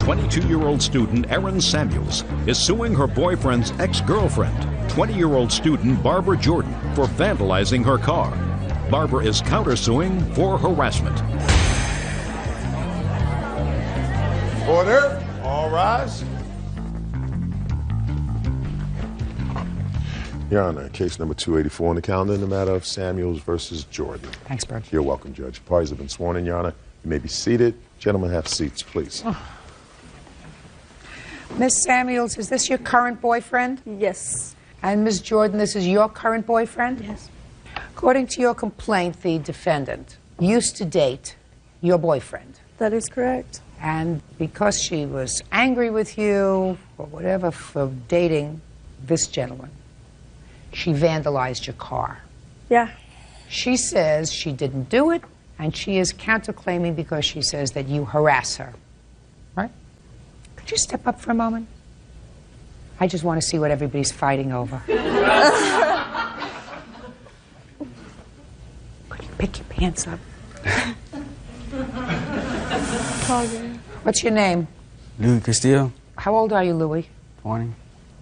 22-year-old student Erin Samuels is suing her boyfriend's ex-girlfriend, 20-year-old student Barbara Jordan, for vandalizing her car. Barbara is countersuing for harassment. Order. All rise. Your Honor, case number 284 on the calendar in the matter of Samuels versus Jordan. Thanks, Bert. You're welcome, Judge. Parties have been sworn in, Your Honor. You may be seated. Gentlemen, have seats, please. Oh. Miss Samuels, is this your current boyfriend? Yes. And Ms. Jordan, this is your current boyfriend? Yes. According to your complaint, the defendant used to date your boyfriend. That is correct. And because she was angry with you, or whatever, for dating this gentleman, she vandalized your car. Yeah. She says she didn't do it, and she is counterclaiming because she says that you harass her. Right? Could you step up for a moment? I just want to see what everybody's fighting over. Could you pick your pants up? What's your name? Louis Castillo. How old are you, Louis? 20.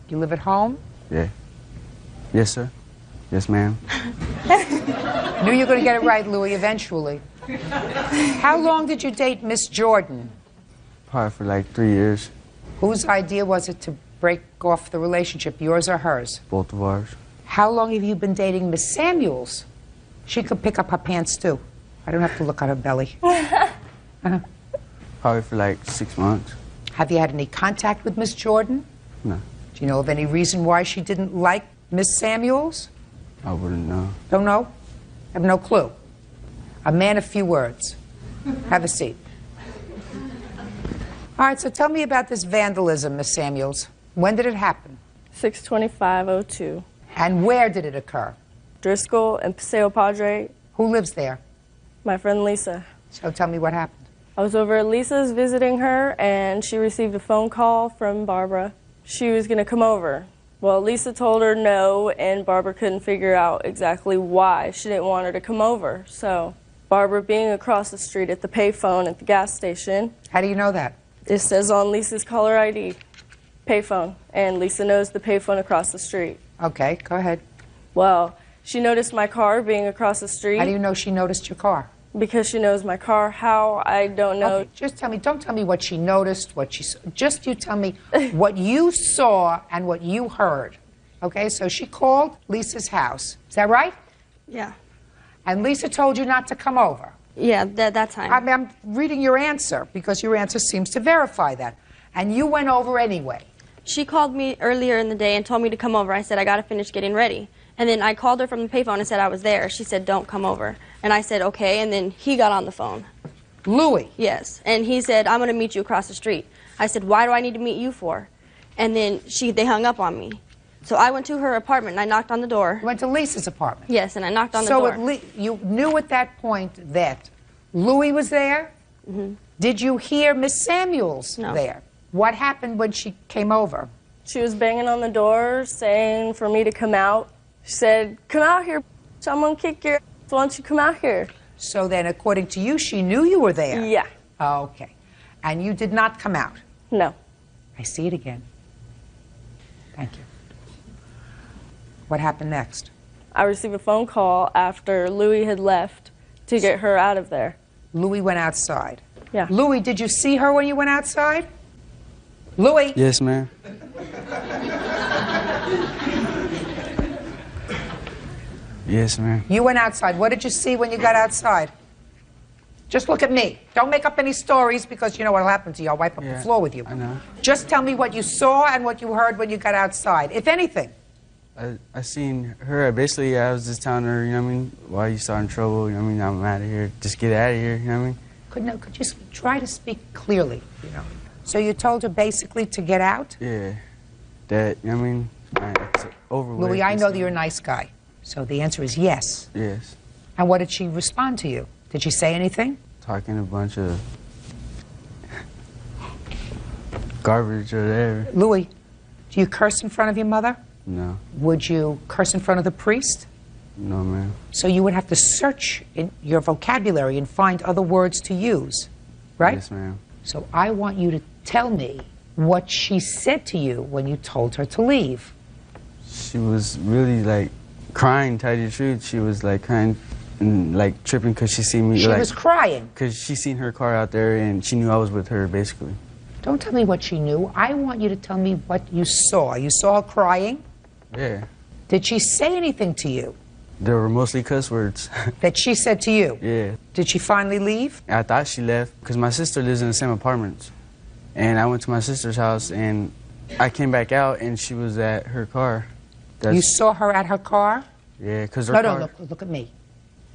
You live at home? Yeah. Yes, sir. Yes, ma'am. Knew you were going to get it right, Louis, eventually. How long did you date Miss Jordan? Probably for like 3 years. Whose idea was it to break off the relationship, yours or hers? Both of ours. How long have you been dating Miss Samuels? She could pick up her pants, too. I don't have to look at her belly. Probably for like 6 months. Have you had any contact with Miss Jordan? No. Do you know of any reason why she didn't like Miss Samuels? I wouldn't know. Don't know? Have no clue. A man of few words. Have a seat. All right, so tell me about this vandalism, Miss Samuels. When did it happen? 6/25/02. And where did it occur? Driscoll and Paseo Padre. Who lives there? My friend Lisa. So tell me what happened. I was over at Lisa's visiting her, and she received a phone call from Barbara. She was going to come over. Well, Lisa told her no, and Barbara couldn't figure out exactly why she didn't want her to come over. So Barbara being across the street at the payphone at the gas station. How do you know that? It says on Lisa's caller ID, payphone, and Lisa knows the payphone across the street. Okay, go ahead. Well, she noticed my car being across the street. How do you know she noticed your car? Because she knows my car. How? I don't know. Okay, just tell me, don't tell me what she noticed, what she saw. Just you tell me what you saw and what you heard. Okay, so she called Lisa's house. Is that right? Yeah. And Lisa told you not to come over. Yeah, that time. I'm reading your answer because your answer seems to verify that. And you went over anyway. She called me earlier in the day and told me to come over. I said, I got to finish getting ready. And then I called her from the payphone and said I was there. She said, don't come over. And I said, okay. And then he got on the phone. Louis? Yes. And he said, I'm going to meet you across the street. I said, why do I need to meet you for? And then they hung up on me. So I went to her apartment and I knocked on the door. You went to Lisa's apartment? Yes, and I knocked on the door. So you knew at that point that Louis was there? Mm-hmm. Did you hear Miss Samuels there? What happened when she came over? She was banging on the door saying for me to come out. She said, come out here, I'm going to kick your ass. Why don't you come out here? So then, according to you, she knew you were there? Yeah. Oh, okay. And you did not come out? No. I see it again. Thank you. What happened next? I received a phone call after Louis had left to get her out of there. Louis went outside? Yeah. Louis, did you see her when you went outside? Louis? Yes, ma'am. Yes, ma'am. You went outside. What did you see when you got outside? Just look at me. Don't make up any stories because you know what'll happen to you. I'll wipe up the floor with you. I know. Just tell me what you saw and what you heard when you got outside, if anything. I seen her. Basically, I was just telling her, you know what I mean, why you starting trouble, you know what I mean, I'm out of here. Just get out of here, you know what I mean? Could you try to speak clearly, you know? So you told her basically to get out? Yeah. That, you know what I mean, it's overweight. Louis, I know that you're a nice guy. So the answer is yes. Yes. And what did she respond to you? Did she say anything? Talking a bunch of garbage or whatever. Louis, do you curse in front of your mother? No. Would you curse in front of the priest? No, ma'am. So you would have to search in your vocabulary and find other words to use, right? Yes, ma'am. So I want you to tell me what she said to you when you told her to leave. She was really like crying, tell you the truth. She was like crying and like tripping because she seen me. She was crying. Because she seen her car out there and she knew I was with her, basically. Don't tell me what she knew. I want you to tell me what you saw. You saw her crying? Yeah. Did she say anything to you? There were mostly cuss words. That she said to you? Yeah. Did she finally leave? I thought she left because my sister lives in the same apartments. And I went to my sister's house and I came back out and she was at her car. You saw her at her car? Yeah, because her car... No, look at me.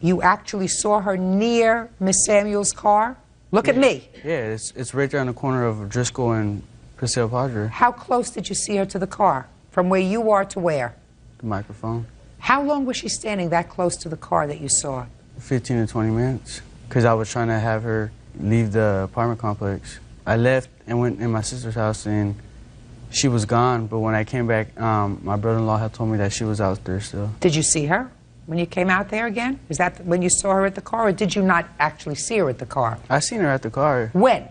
You actually saw her near Miss Samuel's car? Look at me. Yeah, it's right there on the corner of Driscoll and Paseo Padre. How close did you see her to the car? From where you are to where? The microphone. How long was she standing that close to the car that you saw? 15 to 20 minutes. Because I was trying to have her leave the apartment complex. I left and went in my sister's house and she was gone. But when I came back, my brother-in-law had told me that she was out there still. Did you see her when you came out there again? Was that when you saw her at the car, or did you not actually see her at the car? I seen her at the car. When?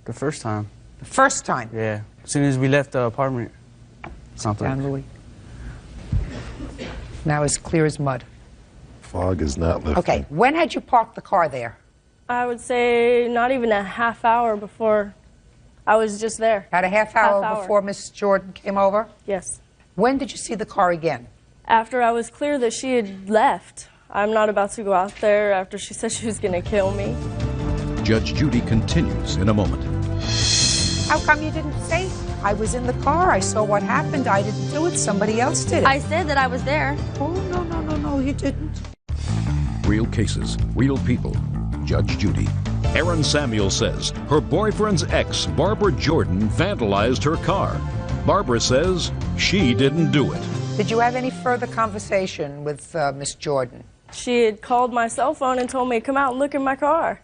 The first time. The first time? Yeah. As soon as we left the apartment complex. Down, Louis. Now as clear as mud. Fog is not lifting. Okay, when had you parked the car there? I would say not even a half hour before I was just there. About a half hour before Miss Jordan came over? Yes. When did you see the car again? After I was clear that she had left. I'm not about to go out there after she said she was going to kill me. Judge Judy continues in a moment. How come you didn't say, I was in the car, I saw what happened, I didn't do it, somebody else did it? I said that I was there. Oh, no, you didn't. Real cases, real people. Judge Judy. Erin Samuel says her boyfriend's ex, Barbara Jordan, vandalized her car. Barbara says she didn't do it. Did you have any further conversation with Miss Jordan? She had called my cell phone and told me, come out and look in my car.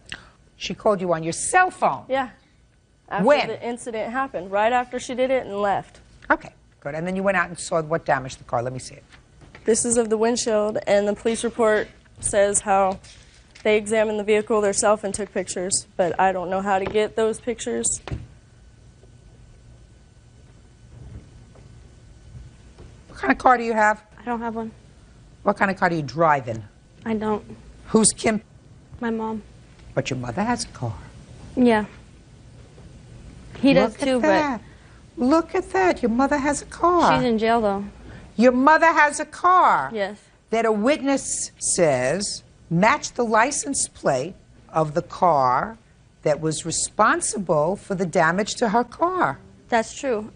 She called you on your cell phone? Yeah. After When? the incident happened, right after she did it and left. Okay, good. And then you went out and saw what damaged the car. Let me see it. This is of the windshield, and the police report says how they examined the vehicle themselves and took pictures, but I don't know how to get those pictures. What kind of car do you have? I don't have one. What kind of car do you drive in? I don't. Who's Kim? My mom. But your mother has a car. Yeah. He does Look at too, that. Look at that. Your mother has a car. She's in jail though. Your mother has a car. Yes. That a witness says matched the license plate of the car that was responsible for the damage to her car. That's true.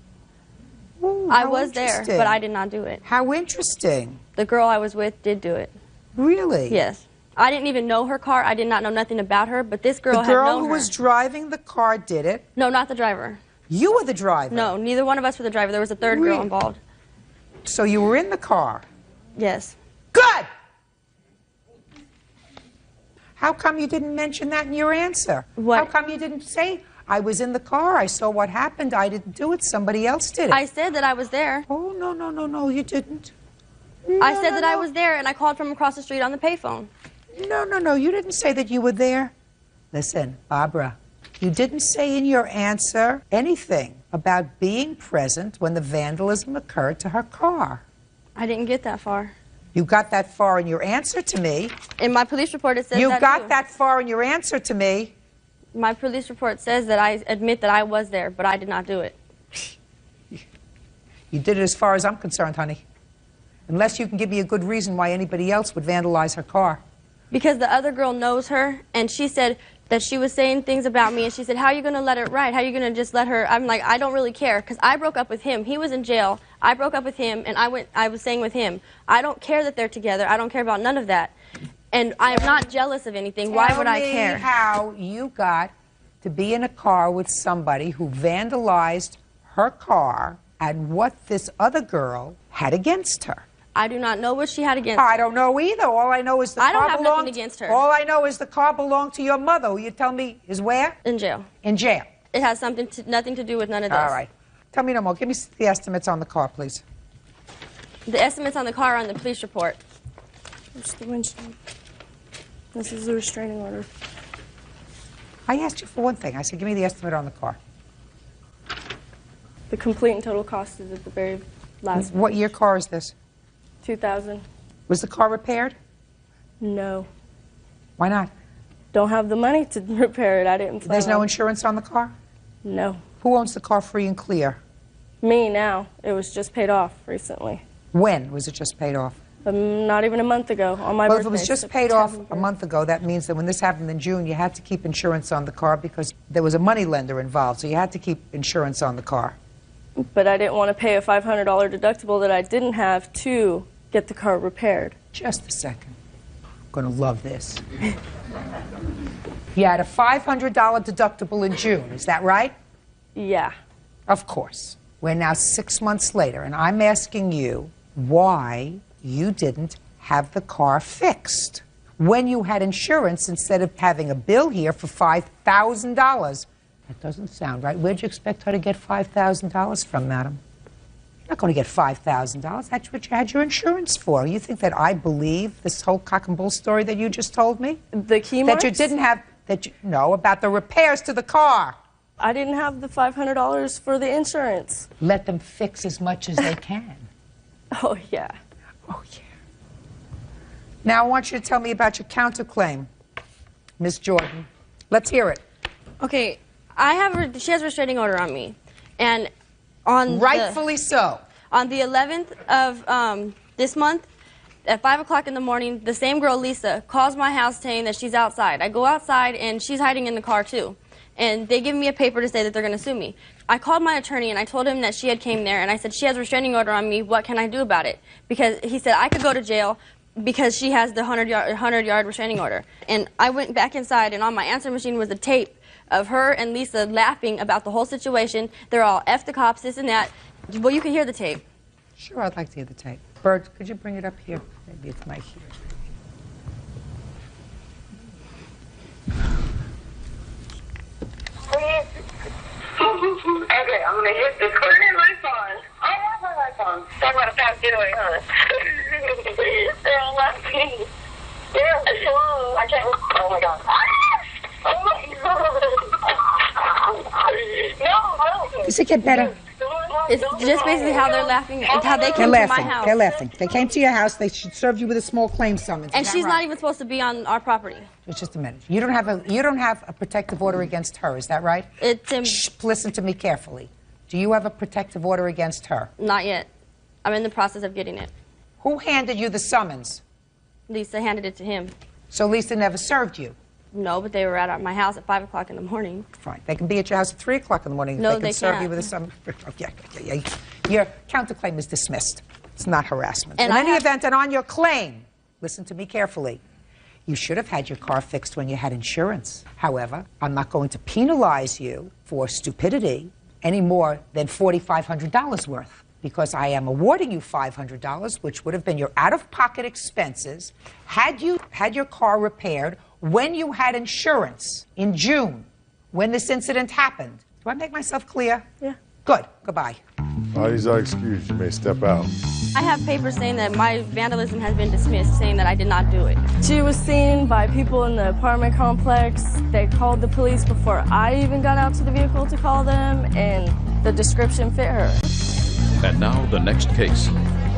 Ooh, I how was there, interesting. but I did not do it. How interesting. The girl I was with did do it. Really? Yes. I didn't even know her car. I did not know nothing about her, but this girl The had known girl who her. was driving the car did it. No, not the driver. You were the driver. No, neither one of us were the driver. There was a third girl involved. So you were in the car. Yes. Good! How come you didn't mention that in your answer? What? How come you didn't say, I was in the car, I saw what happened, I didn't do it, somebody else did it? I said that I was there. Oh, no, you didn't. I said that I was there, and I called from across the street on the payphone. No, you didn't say that you were there. Listen, Barbara, you didn't say in your answer anything about being present when the vandalism occurred to her car. I didn't get that far. You got that far in your answer to me. In my police report, it says You that got too. that far in your answer to me. My police report says that I admit that I was there, but I did not do it. You did it as far as I'm concerned, honey. Unless you can give me a good reason why anybody else would vandalize her car. Because the other girl knows her, and she said that she was saying things about me, and she said, how are you going to let it ride? How are you going to just let her? I'm like, I don't really care, because I broke up with him. He was in jail. I broke up with him, and I was staying with him. I don't care that they're together. I don't care about none of that. And I'm not jealous of anything. Why would I care? Tell me how you got to be in a car with somebody who vandalized her car and what this other girl had against her. I do not know what she had against her. I don't know either. All I know is the I car don't have belonged. nothing against her. All I know is the car belonged to your mother, who you tell me is where? In jail. In jail. It has nothing to do with none of this. All right. Tell me no more. Give me the estimates on the car, please. The estimates on the car are on the police report. It's the windshield. This is the restraining order. I asked you for one thing. I said, give me the estimate on the car. The complete and total cost is at the very last. What year car is this? 2000. Was the car repaired? No. Why not? Don't have the money to repair it. I didn't plan There's no on- insurance on the car? No. Who owns the car free and clear? Me now. It was just paid off recently. When was it just paid off? Not even a month ago on my Well, if birthday. it was just paid off a month ago, that means that when this happened in June, you had to keep insurance on the car because there was a money lender involved, so you had to keep insurance on the car. But I didn't want to pay a $500 deductible that I didn't have to get the car repaired. Just a second. I'm going to love this. You had a $500 deductible in June, is that right? Yeah. Of course. We're now 6 months later, and I'm asking you why you didn't have the car fixed when you had insurance instead of having a bill here for $5,000. That doesn't sound right. Where'd you expect her to get $5,000 from, madam? You're not going to get $5,000. That's what you had your insurance for. You think that I believe this whole cock and bull story that you just told me? The key That you marks? didn't have, no, about the repairs to the car. I didn't have the $500 for the insurance. Let them fix as much as they can. Oh, yeah. Oh, yeah. Now, I want you to tell me about your counterclaim, Miss Jordan. Let's hear it. Okay, she has a restraining order on me, and Rightfully so. on the 11th of this month, at 5 o'clock in the morning, the same girl, Lisa, calls my house saying that she's outside. I go outside, and she's hiding in the car, too. And they give me a paper to say that they're going to sue me. I called my attorney, and I told him that she had came there, and I said, she has a restraining order on me. What can I do about it? Because he said I could go to jail because she has the 100-yard restraining order. And I went back inside, and on my answer machine was a tape of her and Lisa laughing about the whole situation. They're all, F the cops, this and that. Well, you can hear the tape. Sure, I'd like to hear the tape. Bert, could you bring it up here? Maybe it's my here. Okay, I'm gonna hit this quick. Where's my phone? I have my phone. Talk about a fast getaway, huh? They're all laughing. Yeah, I can't. Oh my god. Oh my god. No. Does it get better? It's just basically how they're laughing, how they They're came to my laughing. house. They're laughing. They came to your house. They served you with a small claim summons. And Is that she's right? not even supposed to be on our property. Just a minute. You don't have a protective order against her. Is that right? It's Shh, listen to me carefully. Do you have a protective order against her? not yet. I'm in the process of getting it. Who handed you the summons? Lisa handed it to him. So Lisa never served you. No, but they were at my house at 5 o'clock in the morning. Fine. They can be at your house at 3 o'clock in the morning. No, They can they serve you can't. with a summons. Yeah. Your counterclaim is dismissed. It's not harassment. And In I any have- event, and on your claim, listen to me carefully. You should have had your car fixed when you had insurance. However, I'm not going to penalize you for stupidity any more than $4,500 worth, because I am awarding you $500, which would have been your out-of-pocket expenses had you had your car repaired when you had insurance in June, when this incident happened. Do I make myself clear? Yeah. Good. Goodbye. Parties are excused. You may step out. I have papers saying that my vandalism has been dismissed, saying that I did not do it. She was seen by people in the apartment complex. They called the police before I even got out to the vehicle to call them, and the description fit her. And now the next case.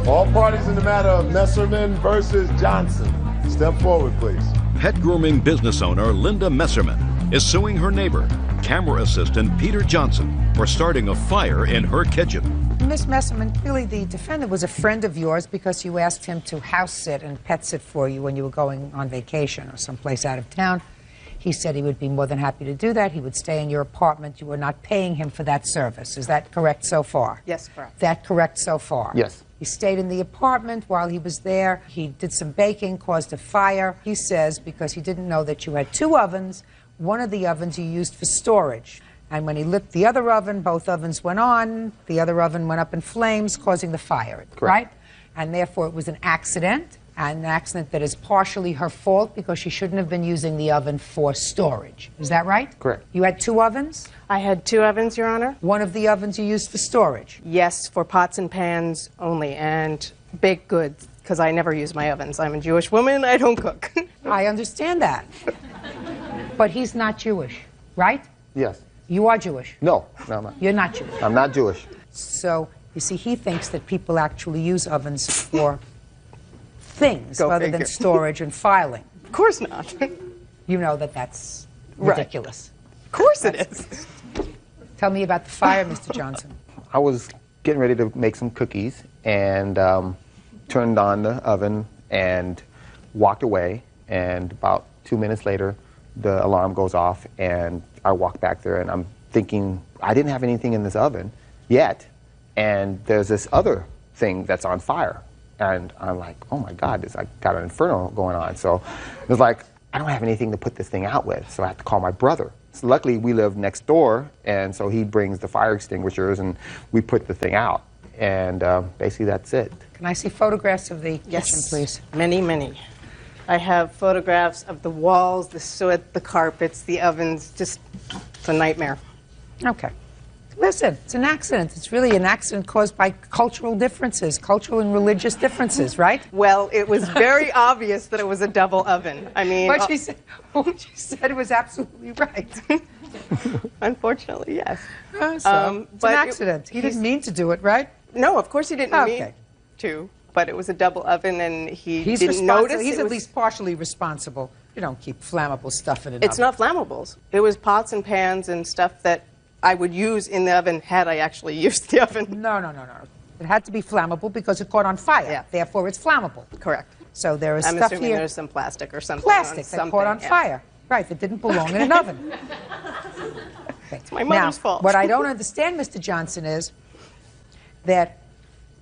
All parties in the matter of Messerman versus Johnson. Step forward, please. Pet grooming business owner Linda Messerman is suing her neighbor, camera assistant Peter Johnson, for starting a fire in her kitchen. Miss Messerman, really the defendant was a friend of yours because you asked him to house sit and pet sit for you when you were going on vacation or someplace out of town. He said he would be more than happy to do that. He would stay in your apartment. You were not paying him for that service. Is that correct so far? Yes, correct. That correct so far? Yes. He stayed in the apartment while he was there. He did some baking, caused a fire. He says because he didn't know that you had two ovens. One of the ovens you used for storage. And when he lit the other oven, both ovens went on. The other oven went up in flames, causing the fire. Correct. Right? And therefore it was an accident. And an accident that is partially her fault because she shouldn't have been using the oven for storage. Is that right? Correct. You had two ovens? I had two ovens, Your Honor. One of the ovens you used for storage? Yes, for pots and pans only, and baked goods, because I never use my ovens. I'm a Jewish woman, I don't cook. I understand that. But he's not Jewish. right? Yes. You are Jewish. No, I'm not. You're not Jewish. I'm not Jewish. So, you see, he thinks that people actually use ovens for things Go rather figure. than storage and filing. Of course not. You know that that's Right. ridiculous. Of course it is. Tell me about the fire, Mr. Johnson. I was getting ready to make some cookies and turned on the oven and walked away. And about 2 minutes later, the alarm goes off, and I walk back there, and I'm thinking, I didn't have anything in this oven yet, and there's this other thing that's on fire. And I'm like, oh my God, I got an inferno going on. So it was like, I don't have anything to put this thing out with, so I have to call my brother. So luckily, we live next door, and so he brings the fire extinguishers, and we put the thing out. And basically, that's it. Can I see photographs of the kitchen, please? Many, many. I have photographs of the walls, the soot, the carpets, the ovens. Just, it's a nightmare. Okay. Listen, it's an accident. It's really an accident caused by cultural differences, cultural and religious differences, right? Well, it was very obvious that it was a double oven. I mean, What she said was absolutely right. unfortunately, yes. It's an accident. He didn't mean to do it, right? No, of course he didn't Okay. mean to, but it was a double oven, and He's didn't notice. He's it at was- least partially responsible. You don't keep flammable stuff in an It's oven. not flammables. It was pots and pans and stuff that I would use in the oven had I actually used the oven. No. It had to be flammable because it caught on fire. Yeah. Therefore, it's flammable. Correct. So there is I'm stuff assuming here, there's some plastic or something. plastic on that something, caught on yeah. fire. Right, that didn't belong in an oven. It's my mother's now, fault. What I don't understand, Mr. Johnson, is that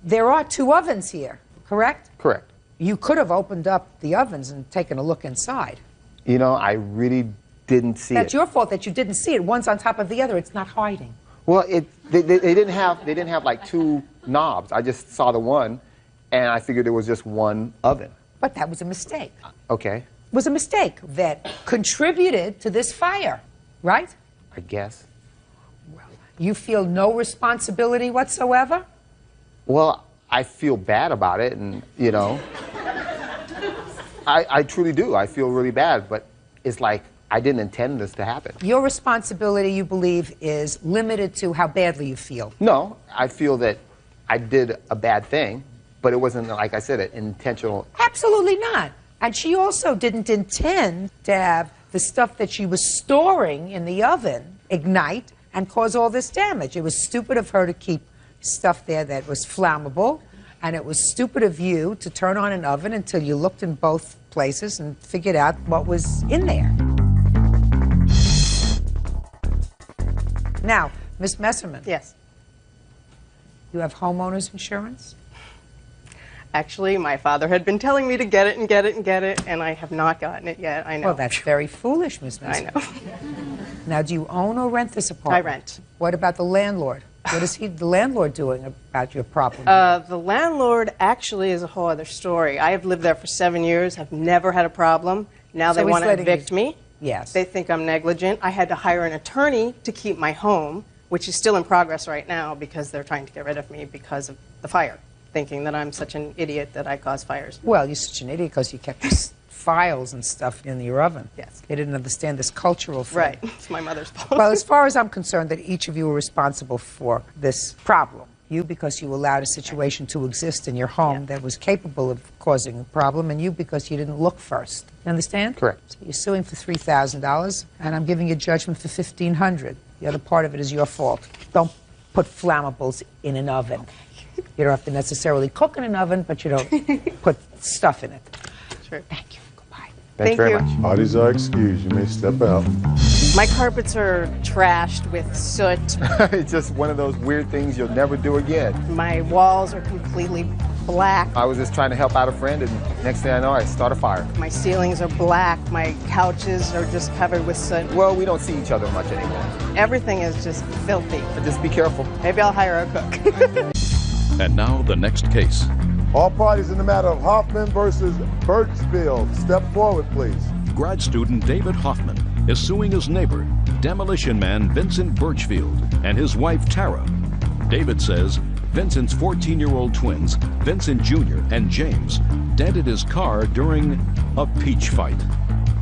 there are two ovens here, correct? Correct. You could have opened up the ovens and taken a look inside. You know, I really didn't see That's it. your fault that you didn't see it. One's on top of the other. It's not hiding. Well, they didn't have like two knobs. I just saw the one, and I figured it was just one oven. But that was a mistake. Okay, It was a mistake that contributed to this fire, right? I guess. You feel no responsibility whatsoever? Well, I feel bad about it, and you know, I truly do. I feel really bad, but it's like I didn't intend this to happen. Your responsibility, you believe, is limited to how badly you feel. No, I feel that I did a bad thing, but it wasn't, like I said, an intentional. Absolutely not. And she also didn't intend to have the stuff that she was storing in the oven ignite and cause all this damage. It was stupid of her to keep stuff there that was flammable, and it was stupid of you to turn on an oven until you looked in both places and figured out what was in there. Now, Miss Messerman. Yes. You have homeowners insurance? Actually, my father had been telling me to get it and get it and get it, and I have not gotten it yet. I know. Well, that's very foolish, Miss Messerman. I know. Now, do you own or rent this apartment? I rent. What about the landlord? What is the landlord doing about your problem? The landlord actually is a whole other story. I have lived there for 7 years, have never had a problem. Now So they he's want to letting evict you- me. Yes. They think I'm negligent. I had to hire an attorney to keep my home, which is still in progress right now because they're trying to get rid of me because of the fire, thinking that I'm such an idiot that I cause fires. Well, you're such an idiot because you kept your files and stuff in your oven. Yes. You didn't understand this cultural thing. Right. It's my mother's fault. Well, as far as I'm concerned, that each of you are responsible for this problem. You, because you allowed a situation to exist in your home that was capable of causing a problem, and you, because you didn't look first. You understand? Correct. So you're suing for $3,000, and I'm giving you judgment for $1,500. The other part of it is your fault. Don't put flammables in an oven. You don't have to necessarily cook in an oven, but you don't put stuff in it. Sure. Thank you. Goodbye. Thank you very you. much. Parties are excused. You may step out. My carpets are trashed with soot. It's just one of those weird things you'll never do again. My walls are completely black. I was just trying to help out a friend, and next thing I know, I start a fire. My ceilings are black. My couches are just covered with soot. Well, we don't see each other much anymore. Everything is just filthy. But just be careful. Maybe I'll hire a cook. And now the next case. All parties in the matter of Hoffman versus Birchfield. Step forward, please. Grad student David Hoffman is suing his neighbor, demolition man Vincent Birchfield, and his wife Tara. David says Vincent's 14-year-old twins, Vincent Jr. and James, dented his car during a peach fight.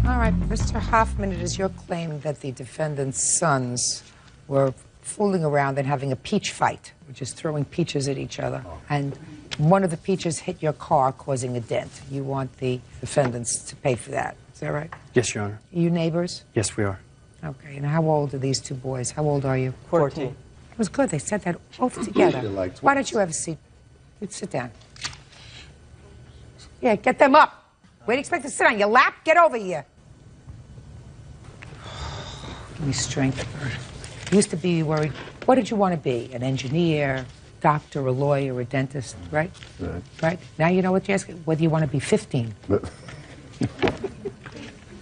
All right, Mr. Hoffman, it is your claim that the defendant's sons were fooling around and having a peach fight, which is throwing peaches at each other. And one of the peaches hit your car, causing a dent. You want the defendants to pay for that. Is that right? Yes, Your Honor. Are you neighbors? Yes, we are. Okay, and how old are these two boys? How old are you? 14. It was good. They said that both together. like Why don't you have a seat? You sit down. Yeah, get them up. Where do you expect to sit on your lap? Get over here. Give me strength. Used to be worried. What did you want to be? An engineer, doctor, a lawyer, a dentist, right? Right. Right? Now you know what you're asking? Whether you want to be 15.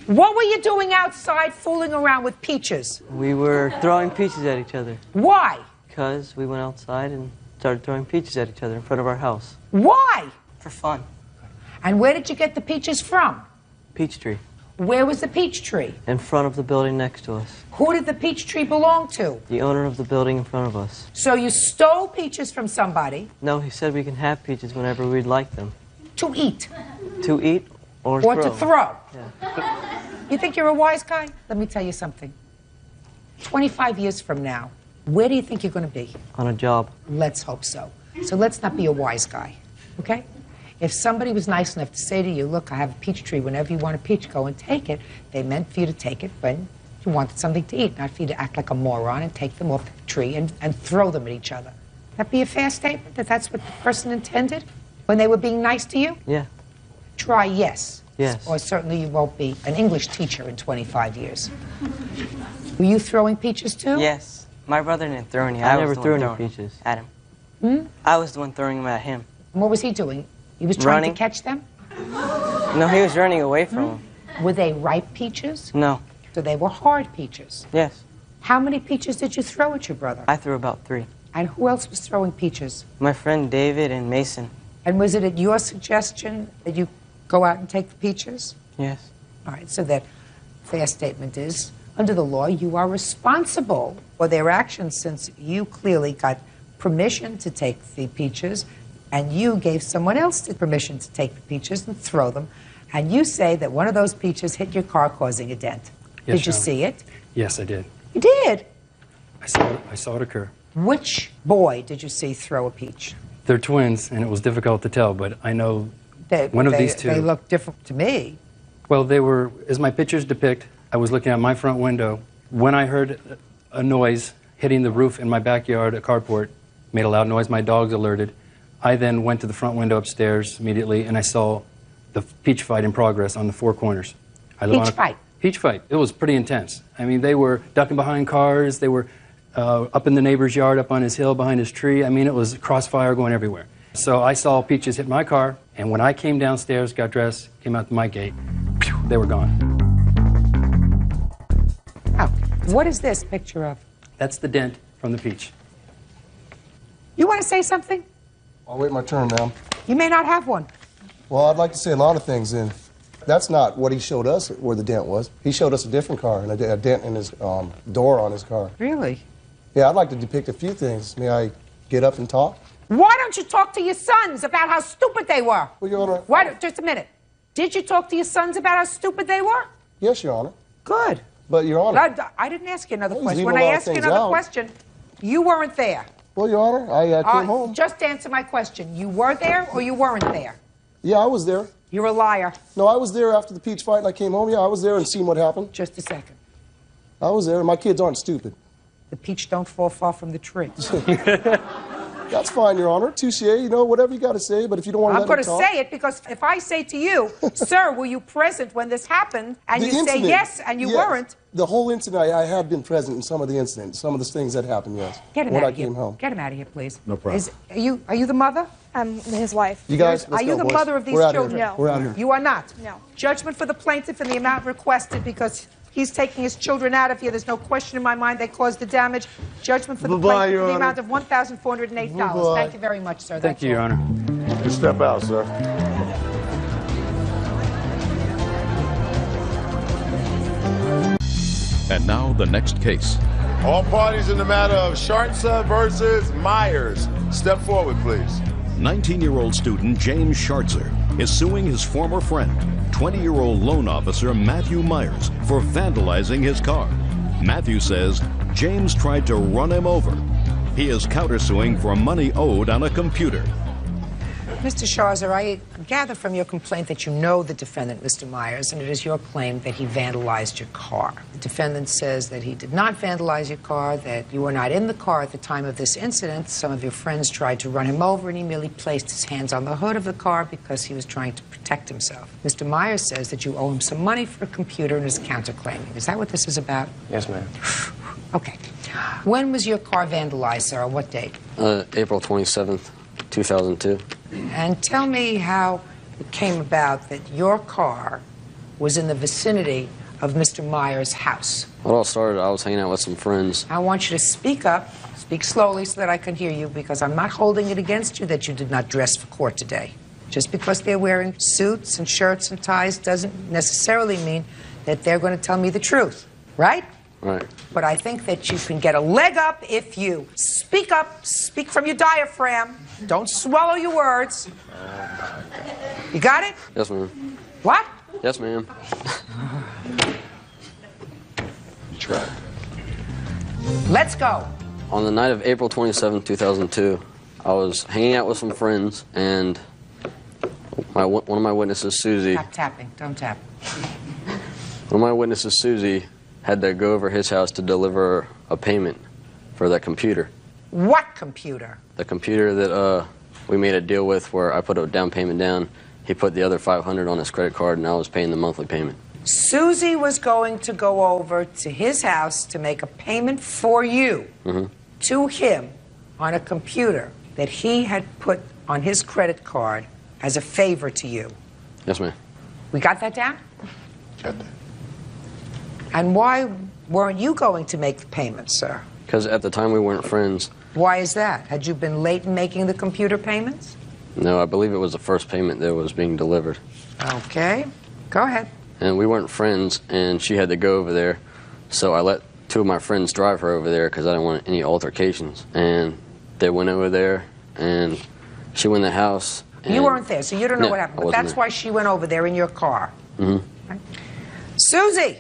What were you doing outside fooling around with peaches? We were throwing peaches at each other Why? because we went outside and started throwing peaches at each other in front of our house Why? for fun. And where did you get the peaches from? Peach tree Where was the peach tree? in front of the building next to us. Who did the peach tree belong to? The owner of the building in front of us. So you stole peaches from somebody No, he said we can have peaches whenever we'd like them. to eat To eat or to throw. Yeah. You think you're a wise guy? Let me tell you something. 25 years from now, where do you think you're going to be? On a job. Let's hope so. So let's not be a wise guy, okay? If somebody was nice enough to say to you, look, I have a peach tree, whenever you want a peach, go and take it, they meant for you to take it when you wanted something to eat, not for you to act like a moron and take them off the tree and throw them at each other. That be a fair statement, that that's what the person intended when they were being nice to you? Yeah. Try yes. Yes. Or certainly you won't be an English teacher in 25 years. Were you throwing peaches too? Yes. My brother didn't throw any. I was never the threw one any throwing peaches. at him. Hmm? I was the one throwing them at him. And what was he doing? He was trying Running. to catch them? No, he was running away from them. Were they ripe peaches? No. So they were hard peaches. Yes. How many peaches did you throw at your brother? I threw about 3. And who else was throwing peaches? My friend David and Mason. And was it at your suggestion that you go out and take the peaches? Yes. All right, so that fair statement is, under the law, you are responsible for their actions since you clearly got permission to take the peaches and you gave someone else the permission to take the peaches and throw them. And you say that one of those peaches hit your car, causing a dent. Yes, Did you Your Honor. see it? Yes, I did. You did? I saw it occur. Which boy did you see throw a peach? They're twins, and it was difficult to tell, but I know one of these two. They look different to me. Well, they were, as my pictures depict, I was looking out my front window. When I heard a noise hitting the roof in my backyard, a carport, made a loud noise, my dogs alerted. I then went to the front window upstairs immediately, and I saw the peach fight in progress on the four corners. Peach fight? Peach fight. It was pretty intense. I mean, they were ducking behind cars. They were up in the neighbor's yard, up on his hill, behind his tree. I mean, it was crossfire going everywhere. So I saw peaches hit my car, and when I came downstairs, got dressed, came out to my gate, they were gone. Oh, what is this picture of? That's the dent from the peach. You want to say something? I'll wait my turn, ma'am. You may not have one. Well, I'd like to say a lot of things, and that's not what he showed us where the dent was. He showed us a different car and a dent in his door on his car. Really? Yeah, I'd like to depict a few things. May I get up and talk? Why don't you talk to your sons about how stupid they were? Well, Your Honor. Why, just a minute. Did you talk to your sons about how stupid they were? Yes, Your Honor. Good. But, Your Honor. I didn't ask you another Well, question. he's When I leaving a lot of asked you things another out. question, you weren't there. Well, Your Honor, I came home. Just answer my question. You were there or you weren't there? Yeah, I was there. You're a liar. No, I was there after the peach fight and I came home. Yeah, I was there and seen what happened. Just a second. I was there. My kids aren't stupid. The peach don't fall far from the tree. That's fine, Your Honor. Touche, you know, whatever you got to say, but if you don't want to I'm let going me to talk... say it because if I say to you, sir, were you present when this happened? And The you say incident, yes and you yes. weren't. The whole incident, I have been present in some of the incidents, some of the things that happened, yes. Get him when out I of here. came home. Get him out of here, please. No problem. Are you the mother? I'm his wife. You guys, Are let's you go, the boys. mother of these We're out children? Here. No. We're out here. You are not? No. Judgment for the plaintiff in the amount requested because he's taking his children out of here. There's no question in my mind they caused the damage. Judgment for the Bye-bye, plaintiff Your in the Honor. amount of $1,408. Bye-bye. Thank you very much, sir. Thank you, Your Honor. Just step out, sir. And now the next case. All parties in the matter of Shartza versus Myers. Step forward, please. 19-year-old student James Schartzer is suing his former friend, 20-year-old loan officer Matthew Myers, for vandalizing his car. Matthew says James tried to run him over. He is countersuing for money owed on a computer. Mr. Sharzer, I gather from your complaint that you know the defendant, Mr. Myers, and it is your claim that he vandalized your car. The defendant says that he did not vandalize your car, that you were not in the car at the time of this incident. Some of your friends tried to run him over, and he merely placed his hands on the hood of the car because he was trying to protect himself. Mr. Myers says that you owe him some money for a computer and is counterclaiming. Is that what this is about? Yes, ma'am. Okay. When was your car vandalized, sir? On what date? April 27th, 2002. And tell me how it came about that your car was in the vicinity of Mr. Myers' house. Well, it all started, I was hanging out with some friends. I want you to speak up, speak slowly so that I can hear you, because I'm not holding it against you that you did not dress for court today. Just because they're wearing suits and shirts and ties doesn't necessarily mean that they're going to tell me the truth, right? Right. But I think that you can get a leg up if you speak up, speak from your diaphragm. Don't swallow your words. You got it? Yes, ma'am. What? Yes, ma'am. Try. Let's go. On the night of April 27th, 2002, I was hanging out with some friends, and one of my witnesses, Susie... Stop tapping. Don't tap. One of my witnesses, Susie, had to go over his house to deliver a payment for that computer. What computer? The computer that we made a deal with where I put a down payment down, he put the other $500 on his credit card, and I was paying the monthly payment. Susie was going to go over to his house to make a payment for you, to him, on a computer that he had put on his credit card as a favor to you. Yes, ma'am. We got that down? Got that. And why weren't you going to make the payment, sir? Because at the time we weren't friends. Why is that? Had you been late in making the computer payments? No, I believe it was the first payment that was being delivered. Okay. Go ahead. And we weren't friends, and she had to go over there. So I let two of my friends drive her over there because I didn't want any altercations. And they went over there, and she went in the house. You weren't there, so you don't know No, what happened. I But wasn't that's there. why she went over there in your car. Right? Susie!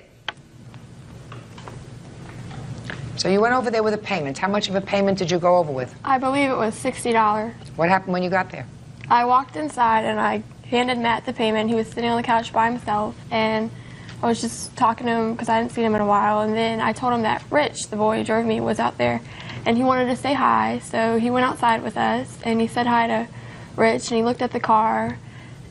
So you went over there with a payment. How much of a payment did you go over with? I believe it was $60. What happened when you got there? I walked inside and I handed Matt the payment. He was sitting on the couch by himself, and I was just talking to him because I hadn't seen him in a while. And then I told him that Rich, the boy who drove me, was out there, and he wanted to say hi. So he went outside with us, and he said hi to Rich, and he looked at the car.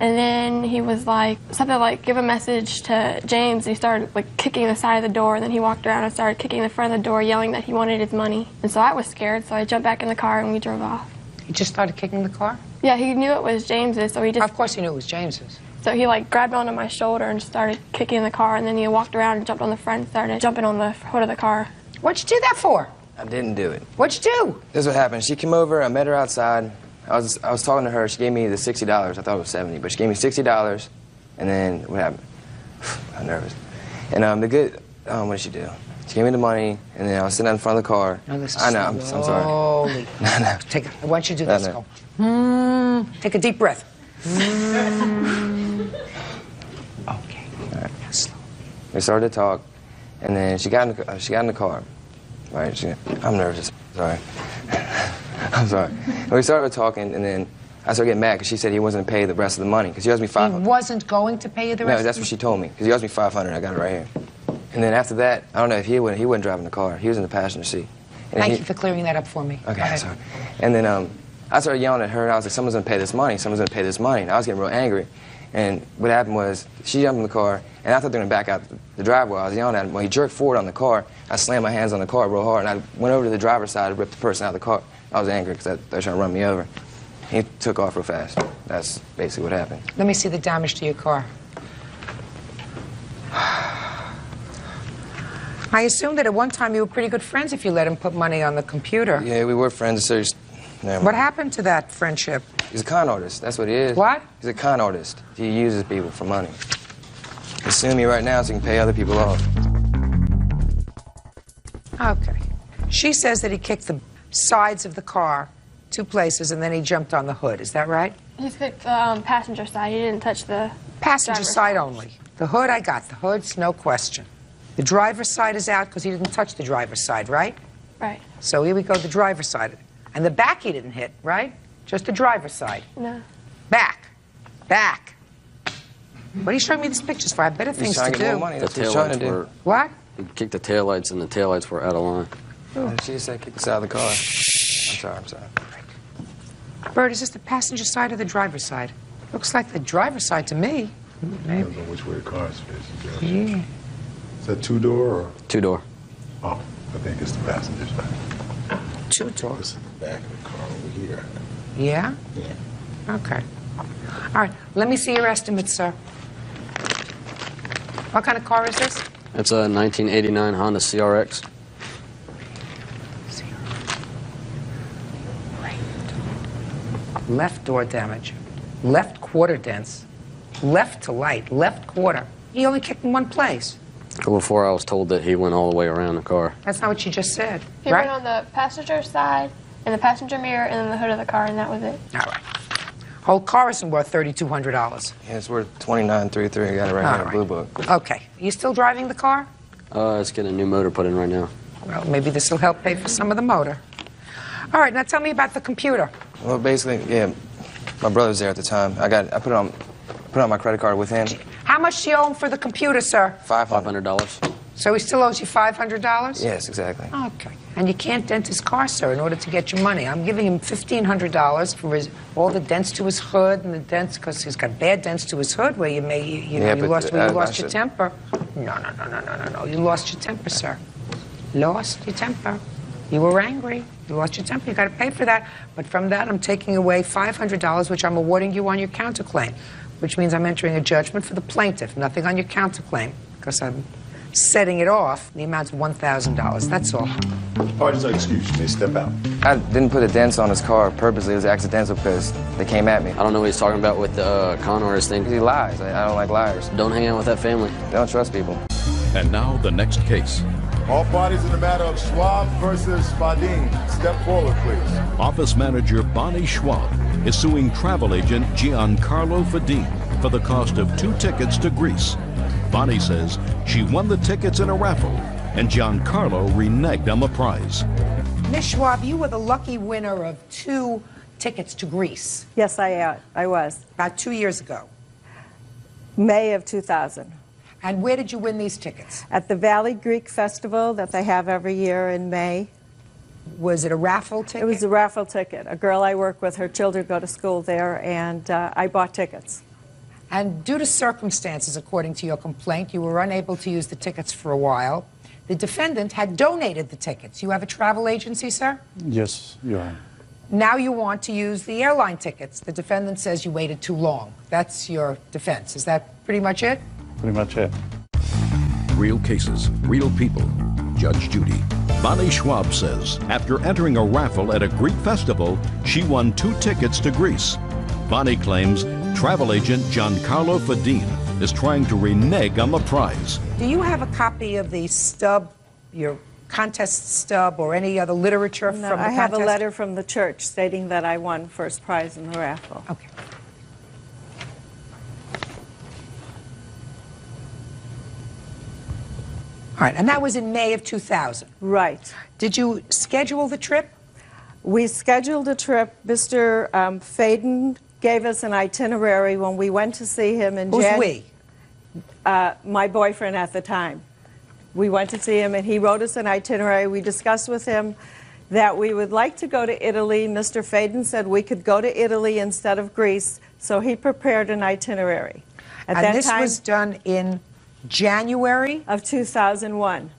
And then he was like, something like, give a message to James. And he started like kicking the side of the door. And then he walked around and started kicking the front of the door, yelling that he wanted his money. And so I was scared, so I jumped back in the car and we drove off. He just started kicking the car? Yeah, he knew it was James's, so he just... Of course he knew it was James's. So he like grabbed onto my shoulder and started kicking the car. And then he walked around and jumped on the front and started jumping on the hood of the car. What'd you do that for? I didn't do it. What'd you do? This is what happened. She came over, I met her outside. I was talking to her. She gave me the $60. I thought it was $70, but she gave me $60. And then what happened? I'm nervous. And what did she do? She gave me the money, and then I was sitting out in front of the car. No, this is I know. I'm sorry. slowly. No. Take. Why don't you do this? No. Go. Take a deep breath. Okay. All right. Slow. We started to talk, and then she got in the car. Right? I'm nervous. Sorry. I'm sorry. And we started talking, and then I started getting mad because she said he wasn't going to pay the rest of the money because he owes me $500. He wasn't going to pay you the rest? No, that's what she told me because he owes me $500. I got it right here. And then after that, I don't know if he wasn't driving the car. He was in the passenger seat. And Thank you for clearing that up for me. Okay, sorry. And then I started yelling at her, and I was like, someone's going to pay this money. Someone's going to pay this money. And I was getting real angry. And what happened was she jumped in the car, and I thought they were going to back out the driveway. I was yelling at him. When he jerked forward on the car, I slammed my hands on the car real hard, and I went over to the driver's side and ripped the person out of the car. I was angry because they were trying to run me over. He took off real fast. That's basically what happened. Let me see the damage to your car. I assume that at one time you were pretty good friends if you let him put money on the computer. Yeah, we were friends. So what happened to that friendship? He's a con artist. That's what he is. What? He's a con artist. He uses people for money. He's suing me right now so he can pay other people off. Okay. She says that he kicked the sides of the car two places, and then he jumped on the hood. Is that right? He picked the passenger side. He didn't touch the Passenger driver's side only. The hood, I got. The hood's no question. The driver's side is out because he didn't touch the driver's side, right? Right. So here we go, the driver's side. And the back he didn't hit, right? Just the driver's side. No. Back. Back. What are you showing me these pictures for? I have better things to do. The taillights were... What? He kicked the taillights, and the taillights were out of line. She just said kick us out of the car. I'm sorry. Bert, is this the passenger side or the driver's side? Looks like the driver's side to me. Maybe. Depends on which way the car is facing. Yeah. Is that two-door or? Two-door. Oh, I think it's the passenger side. Two-door. It's in the back of the car over here. Yeah? Yeah. Okay. All right, let me see your estimate, sir. What kind of car is this? It's a 1989 Honda CRX. Left door damage, left quarter dents, left to light, left quarter. He only kicked in one place. Before I was told that he went all the way around the car. That's not what you just said, He right? went on the passenger side, and the passenger mirror, and then the hood of the car, and that was it. All right. Whole car isn't worth $3,200. Yeah, it's worth $29,333. I got it right here in the blue book. Okay. Are you still driving the car? It's getting a new motor put in right now. Well, maybe this will help pay for some of the motor. All right, now tell me about the computer. Well, basically, yeah, my brother was there at the time. I put it on my credit card with him. How much do you owe him for the computer, sir? $500. So he still owes you $500? Yes, exactly. Okay. And you can't dent his car, sir, in order to get your money. I'm giving him $1,500 for all the dents to his hood and the dents, because he's got bad dents to his hood where you lost your temper. No. You lost your temper, sir. Lost your temper. You were angry. You lost your temper. You got to pay for that. But from that, I'm taking away $500, which I'm awarding you on your counterclaim, which means I'm entering a judgment for the plaintiff, nothing on your counterclaim, because I'm setting it off. The amount's $1,000. That's all. Parties are excused. You may step out. I didn't put the dents on his car purposely. It was accidental because they came at me. I don't know what he's talking about with the con artist thing. He lies. I don't like liars. Don't hang out with that family. They don't trust people. And now the next case. All parties in the matter of Schwab versus Spadine. Step forward, please. Office manager Bonnie Schwab is suing travel agent Giancarlo Fadine for the cost of 2 tickets to Greece. Bonnie says she won the tickets in a raffle, and Giancarlo reneged on the prize. Miss Schwab, you were the lucky winner of 2 tickets to Greece. Yes, I was. About 2 years ago. May of 2000. And where did you win these tickets? At the Valley Greek Festival that they have every year in May. Was it a raffle ticket? It was a raffle ticket. A girl I work with, her children go to school there, and I bought tickets. And due to circumstances, according to your complaint, you were unable to use the tickets for a while. The defendant had donated the tickets. You have a travel agency, sir? Yes, Your Honor. Now you want to use the airline tickets. The defendant says you waited too long. That's your defense. Is that pretty much it? Pretty much it. Real cases, real people. Judge Judy. Bonnie Schwab says after entering a raffle at a Greek festival, she won 2 tickets to Greece. Bonnie claims travel agent Giancarlo Fadine is trying to renege on the prize. Do you have a copy of the stub, your contest stub, or any other literature from the contest? I have a letter from the church stating that I won first prize in the raffle. Okay. All right, and that was in May of 2000. Right. Did you schedule the trip? We scheduled a trip. Mr. Faden gave us an itinerary when we went to see him in January. Who's we? My boyfriend at the time. We went to see him, and he wrote us an itinerary. We discussed with him that we would like to go to Italy. Mr. Faden said we could go to Italy instead of Greece, so he prepared an itinerary. At And that this time, was done in January? Of 2001.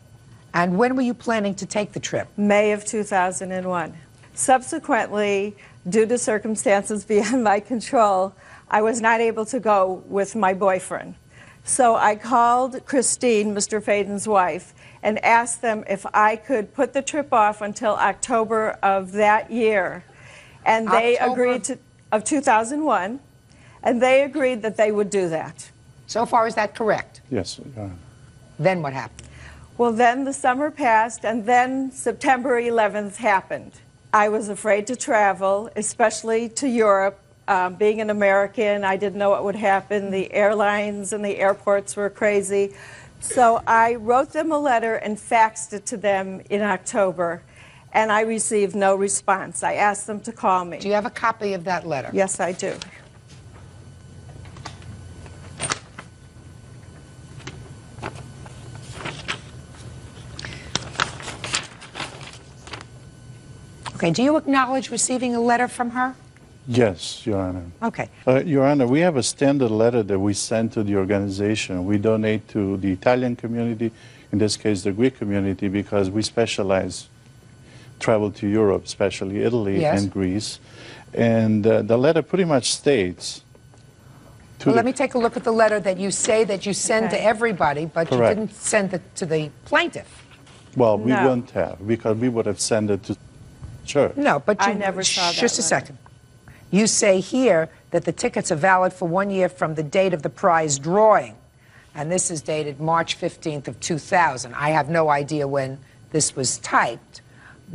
And when were you planning to take the trip? May of 2001. Subsequently, due to circumstances beyond my control, I was not able to go with my boyfriend. So I called Christine, Mr. Faden's wife, and asked them if I could put the trip off until October of that year. And they agreed to, of 2001, and they agreed that they would do that. So far, is that correct? Yes, Your Honor. Then what happened? Well, then the summer passed, and then September 11th happened. I was afraid to travel, especially to Europe. Being an American, I didn't know what would happen. The airlines and the airports were crazy. So I wrote them a letter and faxed it to them in October, and I received no response. I asked them to call me. Do you have a copy of that letter? Yes, I do. Okay, do you acknowledge receiving a letter from her? Yes, Your Honor. Okay. Your Honor, we have a standard letter that we send to the organization. We donate to the Italian community, in this case the Greek community, because we specialize travel to Europe, especially Italy and Greece. And the letter pretty much states... Well, let me take a look at the letter that you say that you send to everybody, but you didn't send it to the plaintiff. Well, we wouldn't have, because we would have sent it to church. No, but you, I never saw that just a letter. second. You say here that the tickets are valid for 1 year from the date of the prize drawing, and this is dated March 15th of 2000. I have no idea when this was typed,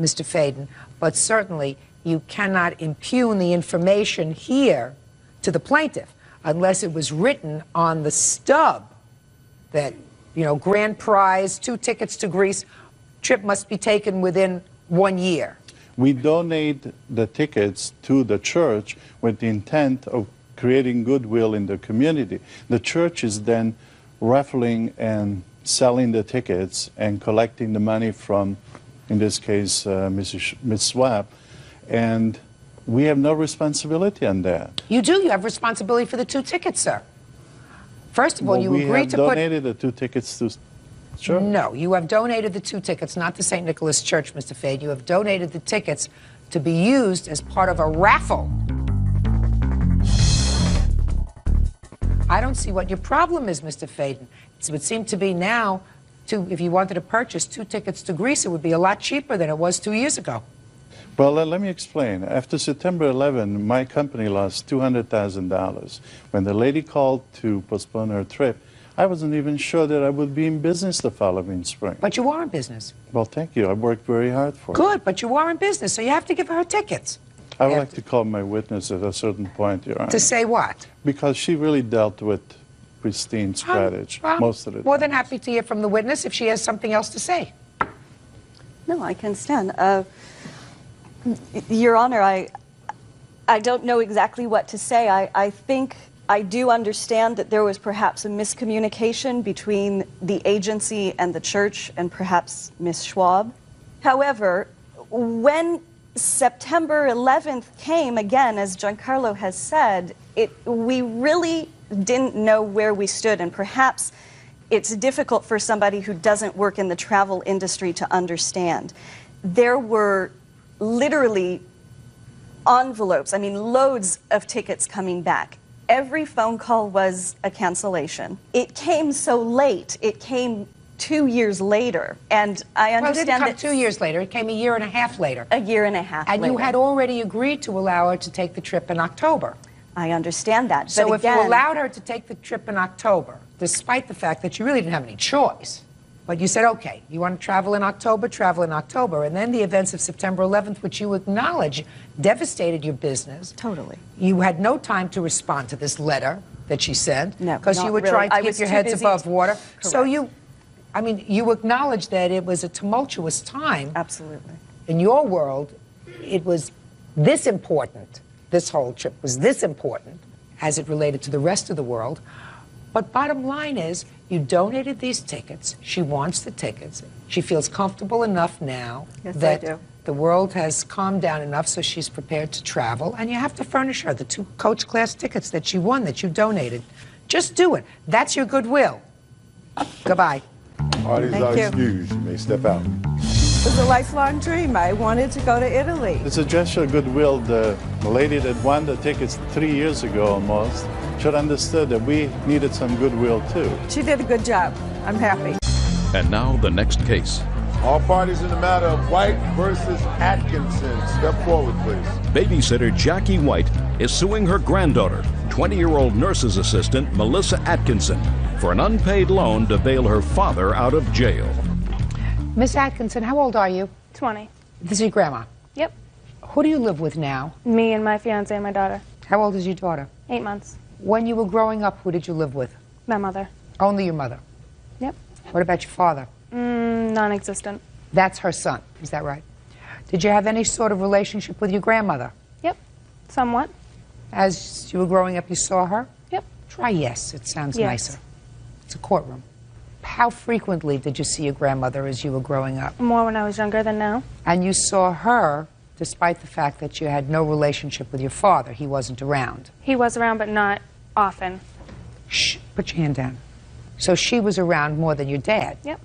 Mr. Faden, but certainly you cannot impugn the information here to the plaintiff unless it was written on the stub that, you know, grand prize, 2 tickets to Greece, trip must be taken within 1 year. We donate the tickets to the church with the intent of creating goodwill in the community. The church is then raffling and selling the tickets and collecting the money from, in this case, Ms. Swab, and we have no responsibility on that. You do. You have responsibility for the 2 tickets, sir. First of all, you agreed to put... We have donated the 2 tickets to church. No, you have donated the 2 tickets, not to St. Nicholas Church, Mr. Fade. You have donated the tickets to be used as part of a raffle. I don't see what your problem is, Mr. Faden. It would seem to be now, if you wanted to purchase 2 tickets to Greece, it would be a lot cheaper than it was 2 years ago. Well, let me explain. After September 11, my company lost $200,000. When the lady called to postpone her trip, I wasn't even sure that I would be in business the following spring. But you are in business. Well, thank you. I worked very hard for it. Good, but you are in business, so you have to give her tickets. I would like to call my witness at a certain point, Your Honor. To say what? Because she really dealt with pristine strategy most of the time. More than happy to hear from the witness if she has something else to say. No, I can stand. Your Honor, I don't know exactly what to say. I think I do understand that there was perhaps a miscommunication between the agency and the church and perhaps Ms. Schwab. However, when September 11th came, again, as Giancarlo has said, we really didn't know where we stood, and perhaps it's difficult for somebody who doesn't work in the travel industry to understand. There were literally envelopes, I mean loads of tickets coming back. Every phone call was a cancellation. It came so late. It came 2 years later, and I understand well, it didn't come 2 years later. It came a year and a half later. A year and a half and later. You had already agreed to allow her to take the trip in October. I understand that. So but if again, you allowed her to take the trip in October, despite the fact that you really didn't have any choice, but you said, okay, you want to travel in October, and then the events of September 11th, which you acknowledge devastated your business. Totally. You had no time to respond to this letter that she sent. No, because you were really. trying to I keep was your too heads busy above water. Correct. So you acknowledge that it was a tumultuous time. Absolutely. In your world, it was this important. This whole trip was this important as it related to the rest of the world. But bottom line is, you donated these tickets. She wants the tickets. She feels comfortable enough now that the world has calmed down enough so she's prepared to travel. And you have to furnish her the 2 coach class tickets that she won, that you donated. Just do it. That's your goodwill. Goodbye. Parties are excused. You may step out. It was a lifelong dream. I wanted to go to Italy. It's a gesture of goodwill. The lady that won the tickets 3 years ago almost should understood that we needed some goodwill too. She did a good job. I'm happy. And now the next case. All parties in the matter of White versus Atkinson. Step forward, please. Babysitter Jackie White is suing her granddaughter, 20-year-old nurse's assistant Melissa Atkinson, for an unpaid loan to bail her father out of jail. Miss Atkinson, how old are you? 20. This is your grandma? Yep. Who do you live with now? Me and my fiance and my daughter. How old is your daughter? 8 months. When you were growing up, who did you live with? My mother. Only your mother? Yep. What about your father? Non-existent. That's her son, is that right? Did you have any sort of relationship with your grandmother? Yep. Somewhat. As you were growing up, you saw her? Yep. Try yes, it sounds Yes. nicer. It's a courtroom. How frequently did you see your grandmother as you were growing up? More when I was younger than now. And you saw her despite the fact that you had no relationship with your father. He wasn't around. He was around, but not often. Shh, put your hand down. So she was around more than your dad? Yep.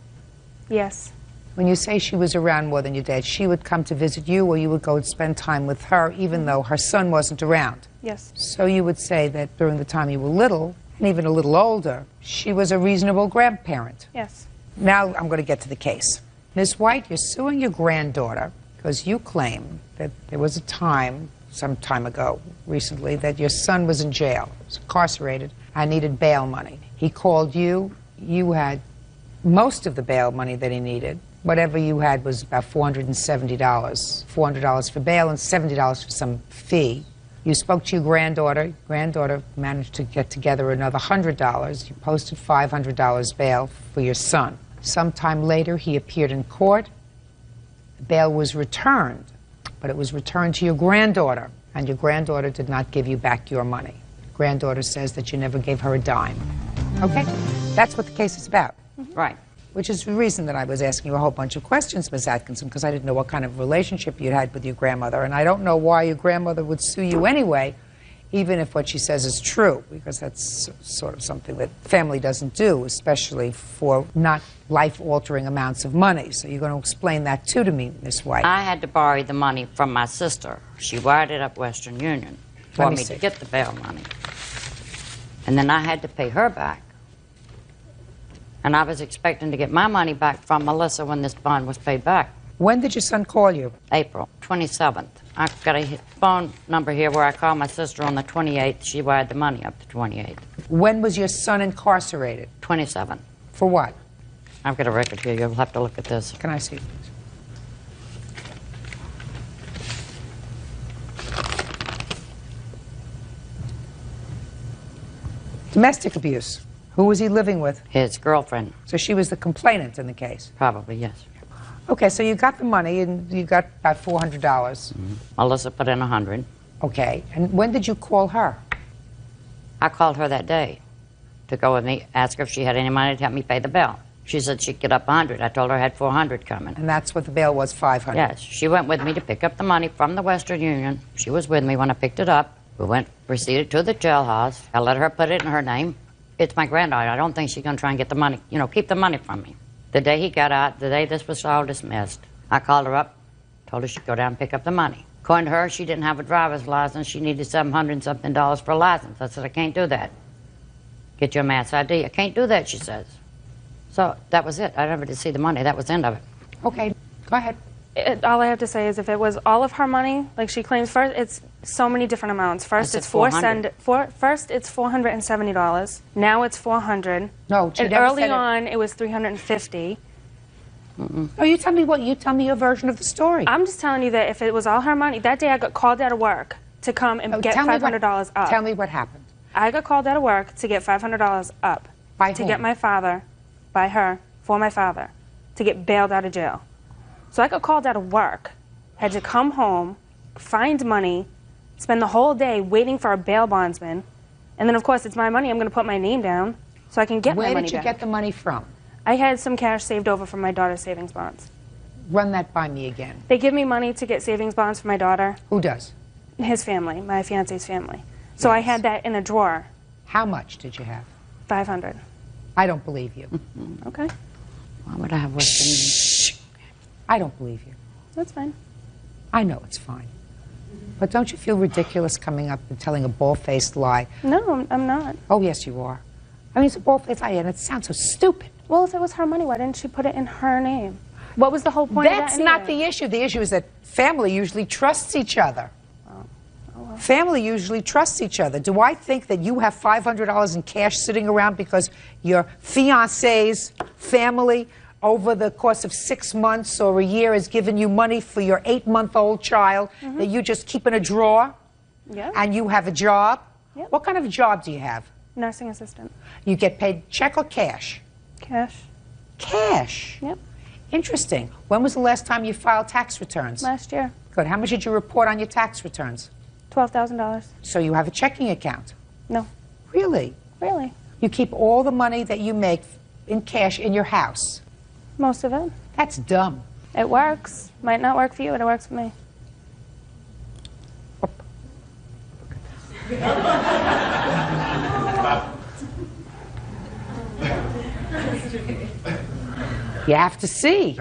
Yes. When you say she was around more than your dad, she would come to visit you or you would go and spend time with her even though her son wasn't around? Yes. So you would say that during the time you were little, and even a little older, she was a reasonable grandparent? Yes. Now I'm going to get to the case. Ms. White, you're suing your granddaughter because you claim that there was a time, some time ago, recently, that your son was in jail, was incarcerated, and needed bail money. He called you. You had most of the bail money that he needed. Whatever you had was about $470. $400 for bail and $70 for some fee. You spoke to your granddaughter. Granddaughter managed to get together another $100. You posted $500 bail for your son. Sometime later, he appeared in court. The bail was returned, but it was returned to your granddaughter, and your granddaughter did not give you back your money. Granddaughter says that you never gave her a dime. Okay? That's what the case is about. Right. Which is the reason that I was asking you a whole bunch of questions, Ms. Atkinson, because I didn't know what kind of relationship you had with your grandmother, and I don't know why your grandmother would sue you anyway, even if what she says is true, because that's sort of something that family doesn't do, especially for not life-altering amounts of money. So you're going to explain that too to me, Ms. White. I had to borrow the money from my sister. She wired it up Western Union for me to get the bail money. And then I had to pay her back. And I was expecting to get my money back from Melissa when this bond was paid back. When did your son call you? April 27th. I've got a phone number here where I called my sister on the 28th. She wired the money up the 28th. When was your son incarcerated? 27th. For what? I've got a record here. You'll have to look at this. Can I see it, please? Domestic abuse. Who was he living with? His girlfriend. So she was the complainant in the case? Probably, yes. Okay, so you got the money, and you got about $400. Mm-hmm. Melissa put in 100. Okay, and when did you call her? I called her that day to go with me, ask her if she had any money to help me pay the bill. She said she'd get up 100. I told her I had 400 coming. And that's what the bail was, 500? Yes, she went with me to pick up the money from the Western Union. She was with me when I picked it up. We proceeded to the jailhouse. I let her put it in her name. It's my granddaughter. I don't think she's going to try and get the money, keep the money from me. The day he got out, the day this was all dismissed, I called her up, told her she'd go down and pick up the money. According to her, she didn't have a driver's license. She needed $700 and something for a license. I said, I can't do that. Get your mass ID. I can't do that, she says. So that was it. I never did see the money. That was the end of it. Okay, go ahead. All I have to say is if it was all of her money, like she claims, first it's so many different amonts. First it's first it's $470. Now it's $400. No, she and never early said it. on it was $350. Oh, you tell me your version of the story. I'm just telling you that if it was all her money, that day I got called out of work to come and get $500 up. Tell me what happened. I got called out of work to get $500 up. By to whom? get my father, by her, for my father, to get bailed out of jail. So I got called out of work, had to come home, find money, spend the whole day waiting for a bail bondsman, and then of course it's my money, I'm going to put my name down so I can get my money back. Where did you get the money from? I had some cash saved over from my daughter's savings bonds. Run that by me again. They give me money to get savings bonds for my daughter. Who does? His family, my fiance's family. So I had that in a drawer. How much did you have? 500. I don't believe you. Okay. Why would I have Western Union? I don't believe you. That's fine. I know it's fine. But don't you feel ridiculous coming up and telling a bald-faced lie? No, I'm not. Oh, yes, you are. I mean, it's a bald-faced lie, and it sounds so stupid. Well, if it was her money, why didn't she put it in her name? What was the whole point of that That's not anyway? the issue. The issue is that family usually trusts each other. Family usually trusts each other. Do I think that you have $500 in cash sitting around because your fiancé's family over the course of 6 months or a year has given you money for your 8-month-old child that you just keep in a drawer? Yeah. And you have a job? Yep. What kind of job do you have? Nursing assistant. You get paid check or cash? Cash. Cash? Yep. Interesting. When was the last time you filed tax returns? Last year. Good. How much did you report on your tax returns? $12,000. So you have a checking account? No. Really? Really? You keep all the money that you make in cash in your house? Most of it. That's dumb. It works. Might not work for you, but it works for me. You have to see.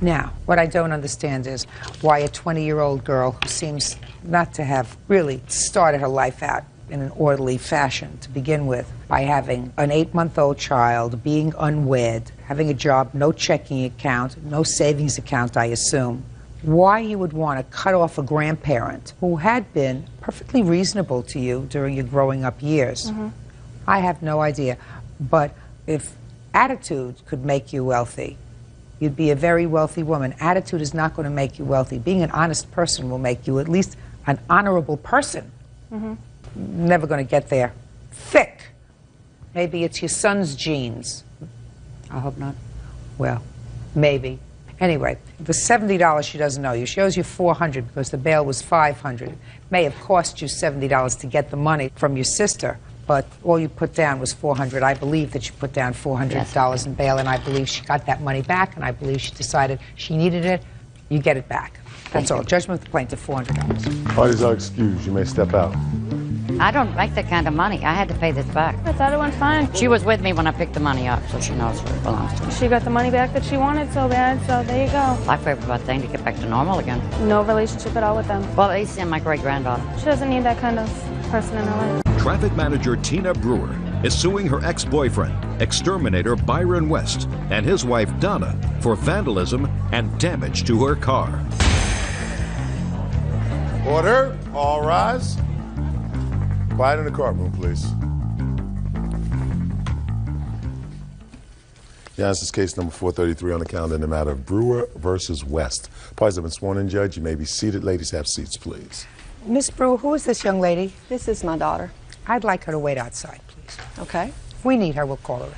Now, what I don't understand is why a 20-year-old girl who seems not to have really started her life out in an orderly fashion to begin with, by having an 8-month-old child, being unwed, having a job, no checking account, no savings account, I assume, why you would want to cut off a grandparent who had been perfectly reasonable to you during your growing up years. I have no idea. But if attitude could make you wealthy, you'd be a very wealthy woman. Attitude is not going to make you wealthy. Being an honest person will make you at least an honorable person. Never going to get there. Thick. Maybe it's your son's genes. I hope not. Well, maybe. Anyway, the $70 she doesn't owe you. She owes you $400 because the bail was $500. It may have cost you $70 to get the money from your sister, but all you put down was $400. I believe that you put down $400 in bail, and I believe she got that money back, and I believe she decided she needed it. You get it back. That's all. Judgment of the plaintiff, $400. Parties are excused. You may step out. I don't make that kind of money. I had to pay this back. I thought it went fine. She was with me when I picked the money up, so she knows what belongs to me. She got the money back that she wanted so bad, so there you go. I pray for that thing to get back to normal again. No relationship at all with them. Well, at least in my great-granddaughter. She doesn't need that kind of person in her life. Traffic manager Tina Brewer is suing her ex-boyfriend, exterminator Byron West, and his wife Donna for vandalism and damage to her car. Order. All rise. Quiet in the courtroom, please. Yeah, this is case number 433 on the calendar in the matter of Brewer versus West. Parties have been sworn in, Judge. You may be seated. Ladies, have seats, please. Miss Brewer, who is this young lady? This is my daughter. I'd like her to wait outside, please. Okay. If we need her, we'll call her in.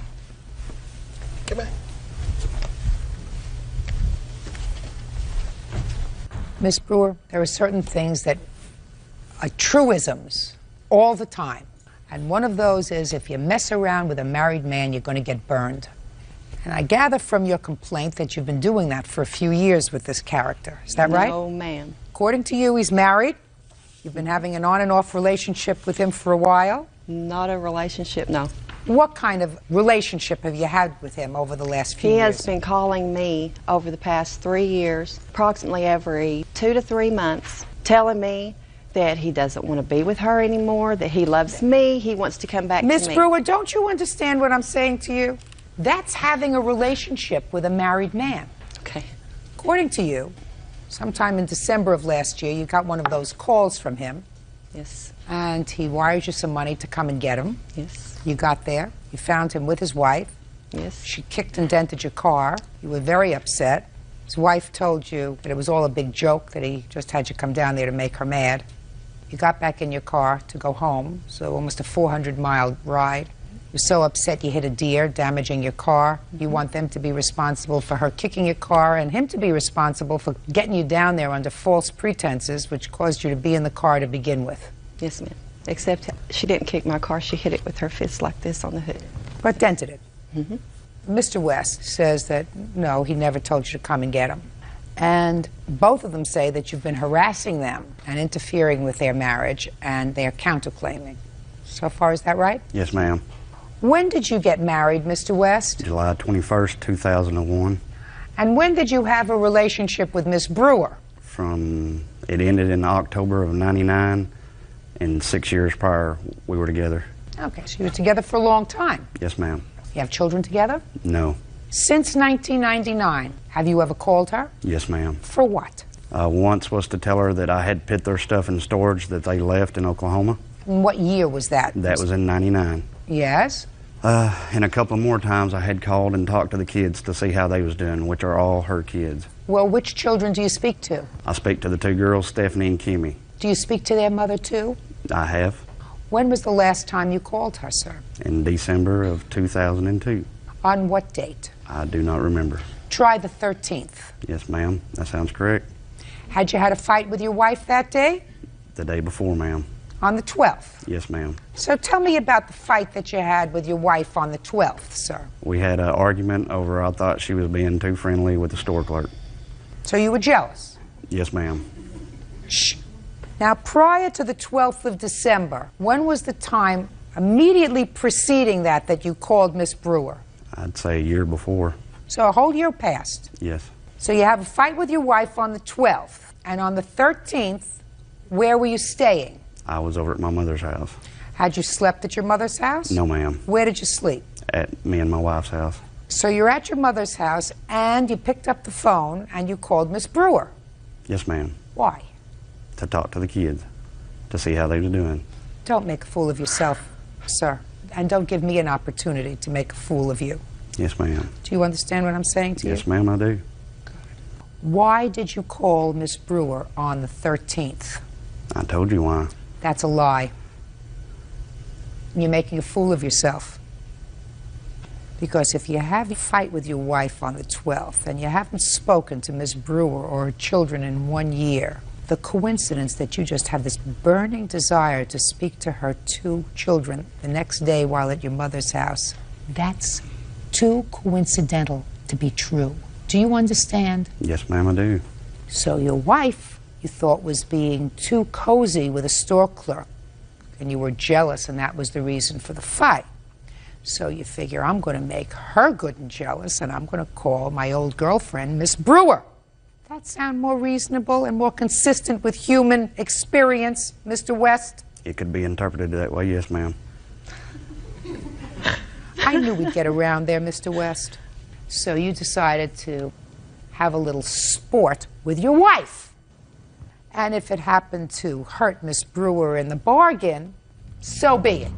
Come on. Miss Brewer, there are certain things that are truisms all the time. And one of those is if you mess around with a married man, you're going to get burned. And I gather from your complaint that you've been doing that for a few years with this character. Is that right? No, ma'am. According to you, he's married. You've been having an on and off relationship with him for a while. Not a relationship, no. What kind of relationship have you had with him over the last few He years? has been calling me over the past 3 years, approximately every 2 to 3 months, telling me that he doesn't want to be with her anymore, that he loves me, he wants to come back to me. Miss Brewer, don't you understand what I'm saying to you? That's having a relationship with a married man. Okay. According to you, sometime in December of last year, you got one of those calls from him. Yes. And he wired you some money to come and get him. Yes. You got there. You found him with his wife. Yes. She kicked and dented your car. You were very upset. His wife told you that it was all a big joke, that he just had you come down there to make her mad. You got back in your car to go home, so almost a 400-mile ride. You're so upset you hit a deer, damaging your car. You want them to be responsible for her kicking your car and him to be responsible for getting you down there under false pretenses, which caused you to be in the car to begin with. Yes, ma'am. Except she didn't kick my car, she hit it with her fist like this on the hood. But dented it. Mm-hmm. Mr. West says that, no, he never told you to come and get him. And both of them say that you've been harassing them and interfering with their marriage, and they're counterclaiming. So far, is that right? Yes, ma'am. When did you get married, Mr. West? July 21st, 2001. And when did you have a relationship with Miss Brewer? It ended in October of '99, and 6 years prior, we were together. Okay, so you were together for a long time. Yes, ma'am. You have children together? No. Since 1999, have you ever called her? Yes, ma'am. For what? Once was to tell her that I had put their stuff in storage that they left in Oklahoma. And what year was that? That was in 99. Yes? And a couple more times I had called and talked to the kids to see how they was doing, which are all her kids. Well, which children do you speak to? I speak to the two girls, Stephanie and Kimmy. Do you speak to their mother too? I have. When was the last time you called her, sir? In December of 2002. On what date? I do not remember. Try the 13th. Yes, ma'am. That sounds correct. Had you had a fight with your wife that day? The day before, ma'am. On the 12th? Yes, ma'am. So tell me about the fight that you had with your wife on the 12th, sir. We had an argument over I thought she was being too friendly with the store clerk. So you were jealous? Yes, ma'am. Shh. Now, prior to the 12th of December, when was the time immediately preceding that you called Miss Brewer? I'd say a year before. So a whole year passed. Yes. So you have a fight with your wife on the 12th, and on the 13th, where were you staying? I was over at my mother's house. Had you slept at your mother's house? No, ma'am. Where did you sleep? At me and my wife's house. So you're at your mother's house, and you picked up the phone, and you called Miss Brewer. Yes, ma'am. Why? To talk to the kids, to see how they were doing. Don't make a fool of yourself, sir, and don't give me an opportunity to make a fool of you. Yes, ma'am. Do you understand what I'm saying to you? Yes, ma'am, I do. Why did you call Miss Brewer on the 13th? I told you why. That's a lie. You're making a fool of yourself. Because if you have a fight with your wife on the 12th and you haven't spoken to Miss Brewer or her children in 1 year, the coincidence that you just have this burning desire to speak to her two children the next day while at your mother's house, that's too coincidental to be true. Do you understand? Yes, ma'am, I do. So your wife, you thought, was being too cozy with a store clerk, and you were jealous, and that was the reason for the fight. So you figure, I'm going to make her good and jealous, and I'm going to call my old girlfriend, Miss Brewer. That sound more reasonable and more consistent with human experience, Mr. West? It could be interpreted that way, yes, ma'am. I knew we'd get around there, Mr. West. So you decided to have a little sport with your wife. And if it happened to hurt Miss Brewer in the bargain, so be it.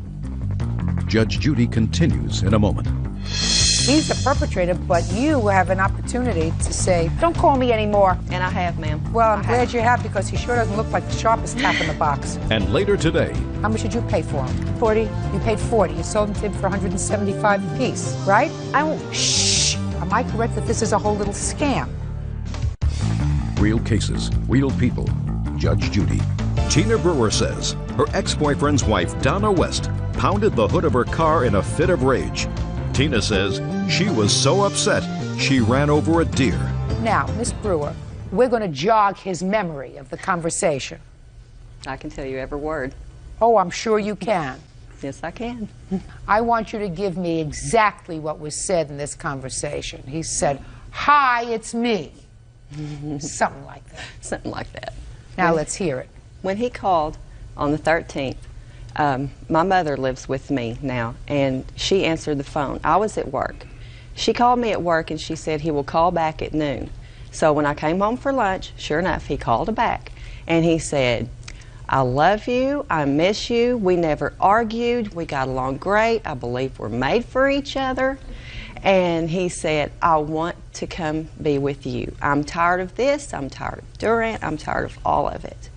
Judge Judy continues in a moment. He's the perpetrator, but you have an opportunity to say, don't call me anymore. And I have, ma'am. Well, I'm glad you have, because he sure doesn't look like the sharpest tap in the box. And later today, How much did you pay for him? 40. You paid 40. You sold them to him for 175 apiece, right? Shh! Am I correct that this is a whole little scam? real cases, real people. Judge Judy. Tina Brewer says her ex-boyfriend's wife, Donna West, pounded the hood of her car in a fit of rage. Tina says she was so upset she ran over a deer. Now, Miss Brewer, we're going to jog his memory of the conversation. I can tell you every word. Oh, I'm sure you can. Yes, I can. I want you to give me exactly what was said in this conversation. He said, "Hi, it's me." Something like that. Something like that. Now let's hear it. When he called on the 13th, my mother lives with me now, and she answered the phone. I was at work. She called me at work, and she said he will call back at noon. So when I came home for lunch, sure enough, he called back, and he said, "I love you, I miss you, we never argued, we got along great, I believe we're made for each other." And he said, "I want to come be with you. I'm tired of this, I'm tired of Durant, I'm tired of all of it."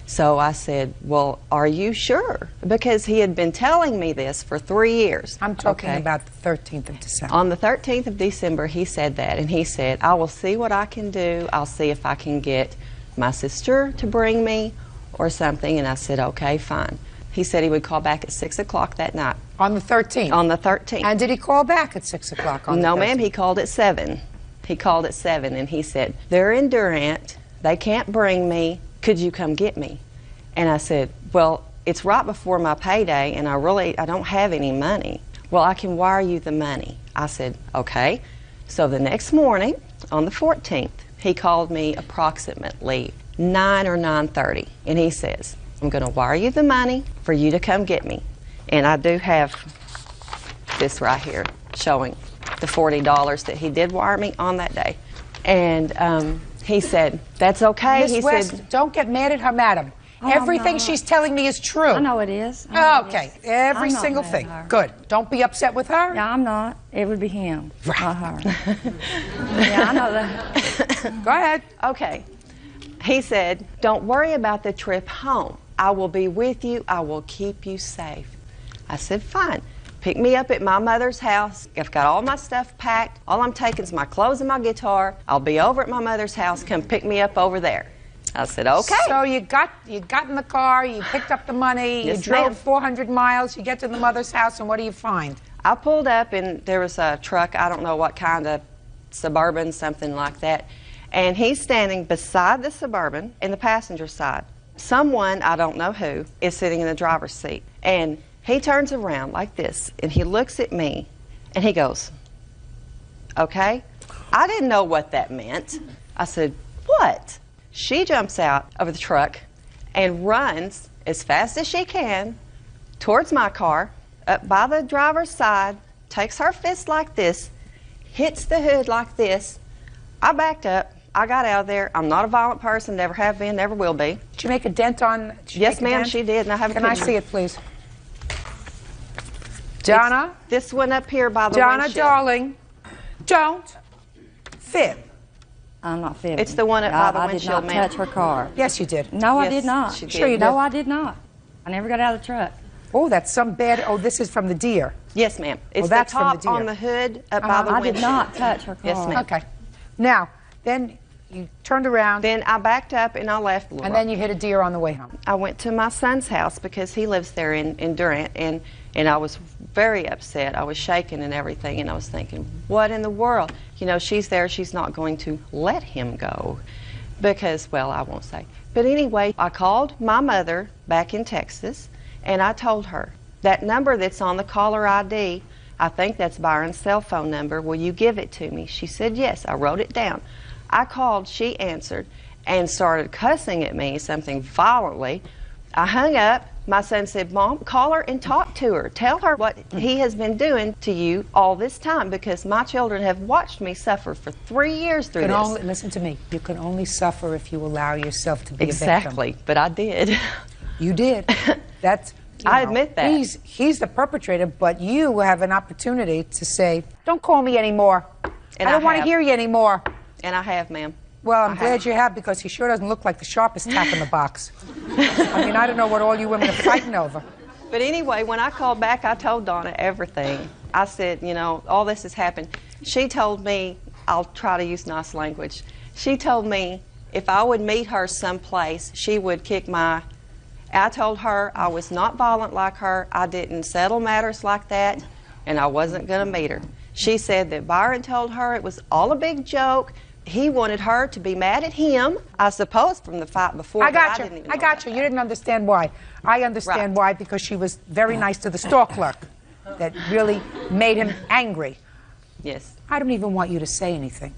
So I said, "Well, are you sure?" Because he had been telling me this for 3 years. I'm talking about the 13th of December. On the 13th of December, he said that, and he said, "I will see what I can do. I'll see if I can get my sister to bring me or something." And I said, "Okay, fine." He said he would call back at 6 o'clock that night. On the 13th? On the 13th. And did he call back at 6 o'clock on the 13th? No, ma'am, he called at 7. He called at 7, and he said, "They're in Durant. They can't bring me. Could you come get me?" And I said, "Well, it's right before my payday, and I don't have any money." "Well, I can wire you the money." I said, "Okay." So the next morning, on the 14th, he called me approximately 9 or 9:30, and he says, "I'm going to wire you the money for you to come get me." And I do have this right here showing the $40 that he did wire me on that day. And he said, "That's okay." Miss West, don't get mad at her, madam. Everything she's telling me is true. I know it is. I know it Okay, is. every I'm not single mad thing. at her. Good. Don't be upset with her. Yeah, I'm not. It would be him, not her. Yeah, I know that. Go ahead. Okay. He said, don't worry about the trip home. I will be with you. I will keep you safe. I said, fine. Pick me up at my mother's house. I've got all my stuff packed. All I'm taking is my clothes and my guitar. I'll be over at my mother's house. Come pick me up over there. I said, okay. So you got in the car, you picked up the money, Yes, you drove ma'am. 400 miles, you get to the mother's house, and what do you find? I pulled up and there was a truck, I don't know what kind of Suburban, something like that. And he's standing beside the Suburban in the passenger side. Someone, I don't know who, is sitting in the driver's seat. And he turns around like this and he looks at me and he goes, okay? I didn't know what that meant. I said, what? She jumps out of the truck and runs as fast as she can towards my car, up by the driver's side, takes her fist like this, hits the hood like this. I backed up. I got out of there. I'm not a violent person, never have been, never will be. Did you make a dent on? Yes, ma'am, she did. And I have a Can I picture. see it, please? Donna? It's this one up here by the Donna, windshield. darling, don't fib. I'm not fibbing. It's the one up by the I did windshield, not ma'am. touch her car. Yes, you did. No, I Yes, did not. she did. Sure you No, did. I did not. I never got out of the truck. Oh, that's some bad. Oh, this is from the deer. Yes, ma'am. It's that's the from the top deer. on the hood up by the I windshield. did not touch her car. Yes, ma'am. Okay. Now, then you turned around. Then I backed up and I left. And then you hit a deer on the way home. I went to my son's house because he lives there in Durant, and I was very upset. I was shaking and everything, and I was thinking, what in the world? You know, she's there. She's not going to let him go because, well, I won't say. But anyway, I called my mother back in Texas, and I told her, that number that's on the caller ID, I think that's Byron's cell phone number. Will you give it to me? She said yes. I wrote it down. I called, she answered, and started cussing at me, something violently. I hung up. My son said, Mom, call her and talk to her. Tell her what he has been doing to you all this time, because my children have watched me suffer for 3 years through You can this. only, listen to me. You can only suffer if you allow yourself to be Exactly, a victim. but I did. You did. That's. I admit that. He's the perpetrator, but you have an opportunity to say, "Don't call me anymore. And I don't I want to have. hear you anymore." And I have, ma'am. Well, I'm glad you have, because he sure doesn't look like the sharpest tack in the box. I mean, I don't know what all you women are fighting over. But anyway, when I called back, I told Donna everything. I said, you know, all this has happened. She told me, I'll try to use nice language. She told me if I would meet her someplace, she would kick my... I told her I was not violent like her. I didn't settle matters like that, and I wasn't going to meet her. She said that Byron told her it was all a big joke. He wanted her to be mad at him, I suppose, from the fight before. I got but you. didn't even I know got about you. that. You didn't understand why. I understand why, because she was very nice to the store clerk. That really made him angry. Yes. I don't even want you to say anything.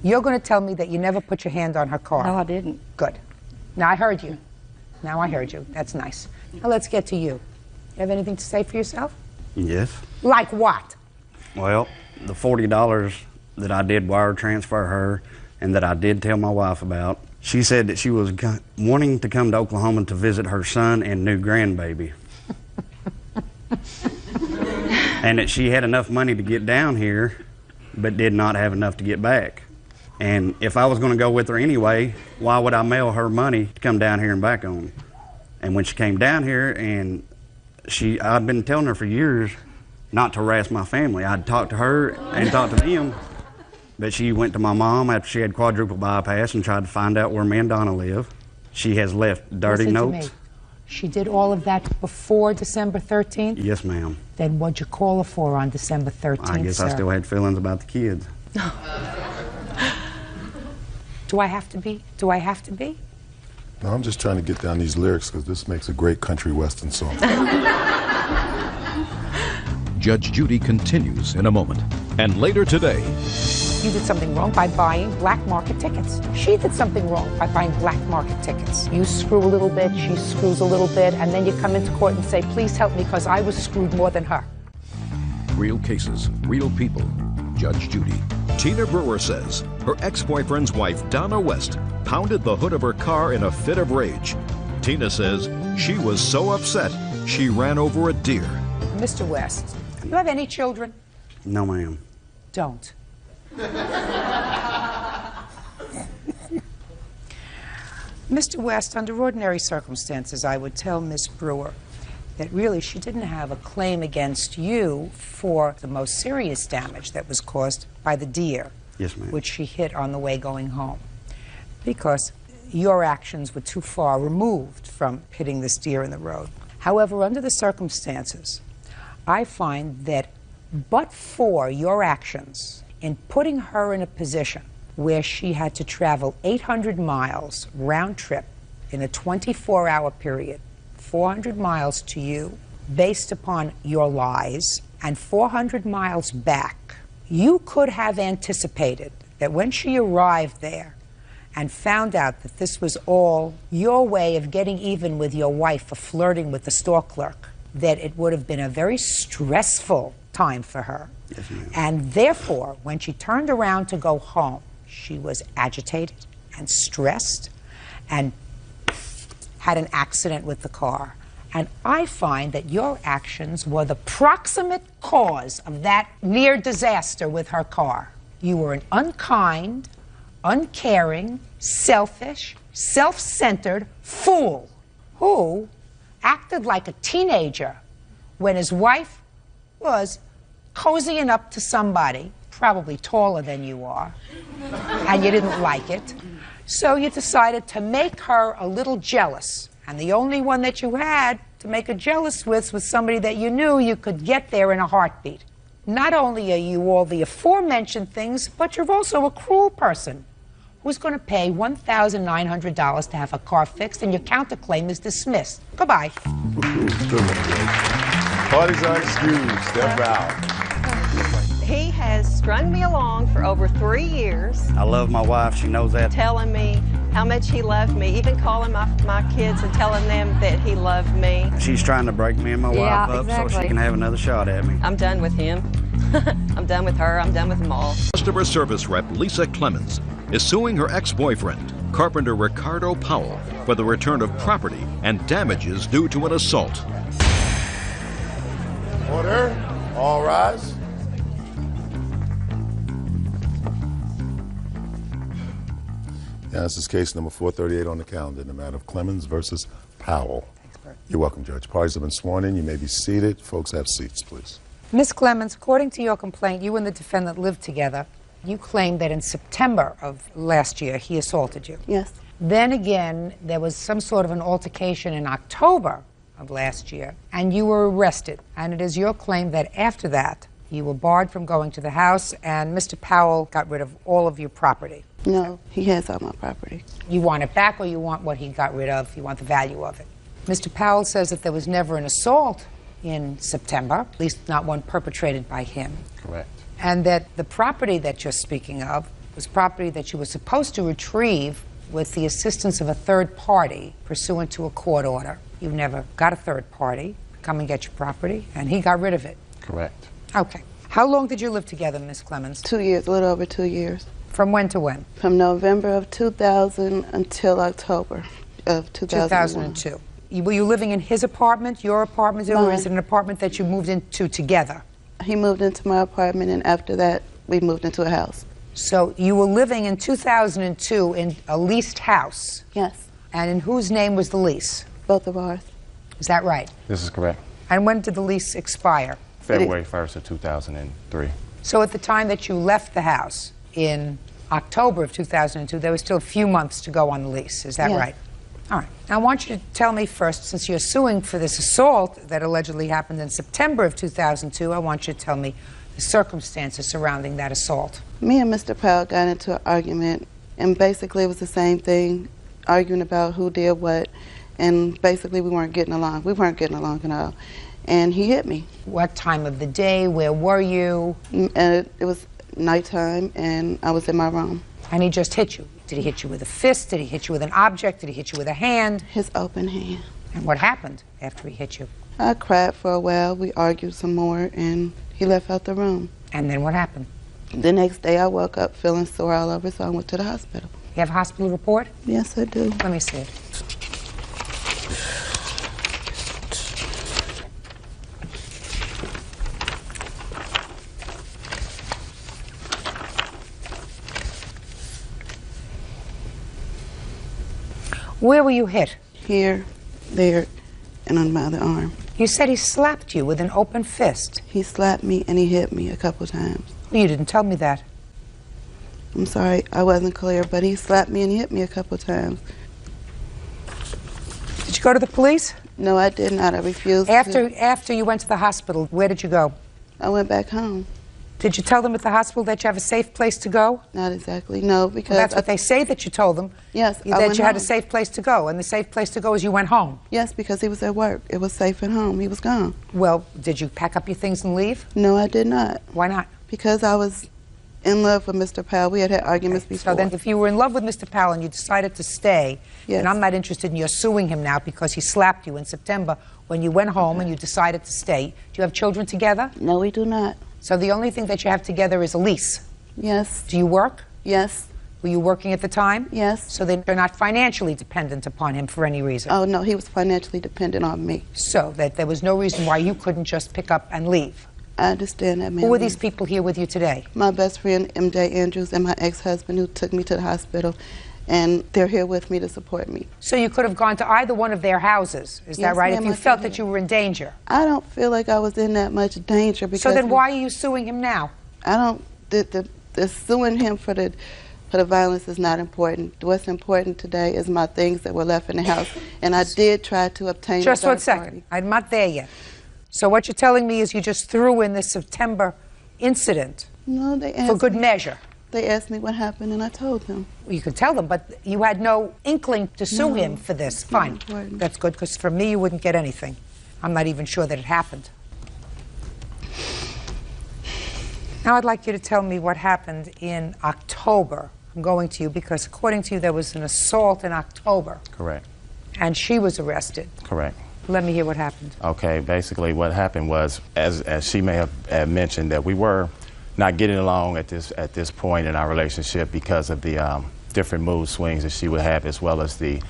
You're going to tell me that you never put your hand on her car. No, I didn't. Good. Now I heard you. Now I heard you. That's nice. Now let's get to you. You have anything to say for yourself? Yes. Like what? Well, the $40 that I did wire transfer her and that I did tell my wife about, she said that she was wanting to come to Oklahoma to visit her son and new grandbaby. And that she had enough money to get down here, but did not have enough to get back. And if I was going to go with her anyway, why would I mail her money to come down here and back on? And when she came down here, and I'd been telling her for years not to harass my family. I'd talk to her and talk to them, but she went to my mom after she had quadruple bypass and tried to find out where me and Donna live. She has left dirty Listen notes. to me. She did all of that before December 13th? Yes, ma'am. Then what'd you call her for on December 13th, I guess sir? I still had feelings about the kids. Do I have to be? Do I have to be? No, I'm just trying to get down these lyrics because this makes a great country western song. Judge Judy continues in a moment. And later today, You did something wrong by buying black market tickets. She did something wrong by buying black market tickets. You screw a little bit, she screws a little bit, and then you come into court and say, please help me because I was screwed more than her. real cases, real people. Judge Judy. Tina Brewer says her ex-boyfriend's wife, Donna West, pounded the hood of her car in a fit of rage. Tina Tina says she was so upset she ran over a deer. Mr. West, do you have any children? No, ma'am. Don't. Mr. West, under ordinary circumstances, I would tell Miss Brewer that really she didn't have a claim against you for the most serious damage that was caused by the deer, Yes, ma'am. which she hit on the way going home, because your actions were too far removed from hitting this deer in the road. However, under the circumstances, I find that but for your actions in putting her in a position where she had to travel 800 miles round trip in a 24-hour period, 400 miles to you, based upon your lies, and 400 miles back, you could have anticipated that when she arrived there and found out that this was all your way of getting even with your wife for flirting with the store clerk, that it would have been a very stressful time for her. Yes, ma'am. And therefore, when she turned around to go home, she was agitated and stressed and had an accident with the car. And I find that your actions were the proximate cause of that near disaster with her car. You were an unkind, uncaring, selfish, self-centered fool who acted like a teenager when his wife was cozying up to somebody, probably taller than you are, and you didn't like it. So you decided to make her a little jealous. And the only one that you had to make her jealous with was somebody that you knew you could get there in a heartbeat. Not only are you all the aforementioned things, but you're also a cruel person who's going to pay $1,900 to have a car fixed, and your counterclaim is dismissed. Goodbye. Parties are excused. Step out. He has strung me along for over 3 years, I love my wife. She knows that. telling me how much he loved me, even calling my kids and telling them that he loved me. She's trying to break me and my Yeah, wife up so exactly. she can have another shot at me. I'm done with him. I'm done with her. I'm done with them all. Customer service rep Lisa Clemens is suing her ex-boyfriend, carpenter Ricardo Powell, for the return of property and damages due to an assault. Order. All rise. Yeah, this is case number 438 on the calendar in the matter of Clemens versus Powell. You're welcome, Judge. Parties have been sworn in. You may be seated. Folks, have seats, please. Ms. Clemens, according to your complaint, you and the defendant lived together. You claimed that in September of last year he assaulted you. Yes. Then again, there was some sort of an altercation in October of last year, and you were arrested. And it is your claim that after that, you were barred from going to the house, and Mr. Powell got rid of all of your property. No, he has all my property. You want it back, or you want what he got rid of? You want the value of it? Mr. Powell says that there was never an assault in September, at least not one perpetrated by him. Correct. And that the property that you're speaking of was property that you were supposed to retrieve with the assistance of a third party pursuant to a court order. You never got a third party to come and get your property, and he got rid of it. Correct. Okay. How long did you live together, Miss Clemens? 2 years, a little over 2 years. From when to when? From November of 2000 until October of 2001. 2002. Were you living in his apartment, your apartment, or is it an apartment that you moved into together? He moved into my apartment, and after that, we moved into a house. So you were living in 2002 in a leased house? Yes. And in whose name was the lease? Both of ours. Is that right? This is correct. And when did the lease expire? February 1st of 2003. So at the time that you left the house in October of 2002, there was still a few months to go on the lease. Is that Yes. right? All right. Now, I want you to tell me first, since you're suing for this assault that allegedly happened in September of 2002, I want you to tell me the circumstances surrounding that assault. Me and Mr. Powell got into an argument, and basically it was the same thing, arguing about who did what, and basically we weren't getting along. We weren't getting along at all. And he hit me. What time of the day? Where were you? And it was nighttime, and I was in my room. And he just hit you? Did he hit you with a fist? Did he hit you with an object? Did he hit you with a hand? His open hand. And what happened after he hit you? I cried for a while. We argued some more, and he left out the room. And then what happened? The next day I woke up feeling sore all over, so I went to the hospital. You have a hospital report? Yes, I do. Let me see it. Where were you hit? Here, there, and on my other arm. You said he slapped you with an open fist. He slapped me and he hit me a couple times. You didn't tell me that. I'm sorry, I wasn't clear, but he slapped me and he hit me a couple times. Did you go to the police? No, I did not. I refused After you went to the hospital, where did you go? I went back home. Did you tell them at the hospital that you have a safe place to go? Not exactly, no, because... Well, that's what they say that you told them. Yes, that you had a safe place to go, and the safe place to go is you went home. Yes, because he was at work. It was safe at home. He was gone. Well, did you pack up your things and leave? No, I did not. Why not? Because I was in love with Mr. Powell. We had had arguments before. So then if you were in love with Mr. Powell and you decided to stay, and I'm not interested in your suing him now because he slapped you in September when you went home and you decided to stay. Do you have children together? No, we do not. So the only thing that you have together is a lease? Yes. Do you work? Yes. Were you working at the time? Yes. So they're not financially dependent upon him for any reason? Oh, no, he was financially dependent on me. So that there was no reason why you couldn't just pick up and leave? I understand that, ma'am. Who are these people here with you today? My best friend, M.J. Andrews, and my ex-husband who took me to the hospital, and they're here with me to support me. So you could have gone to either one of their houses, is that right, if you felt that you were in danger? I don't feel like I was in that much danger because... So then why are you suing him now? I don't... The suing him for the violence is not important. What's important today is my things that were left in the house, and I did try to obtain... Just 1 second. I'm not there yet. So what you're telling me is you just threw in this September incident for good measure. They asked me what happened, and I told them. Well, you could tell them, but you had no inkling to sue him for this. Fine. That's good, because for me, you wouldn't get anything. I'm not even sure that it happened. Now I'd like you to tell me what happened in October. I'm going to you because, according to you, there was an assault in October. Correct. And she was arrested. Correct. Let me hear what happened. Okay, basically what happened was, as she may have mentioned, that we were not getting along at this point in our relationship because of the different mood swings that she would have, as well as the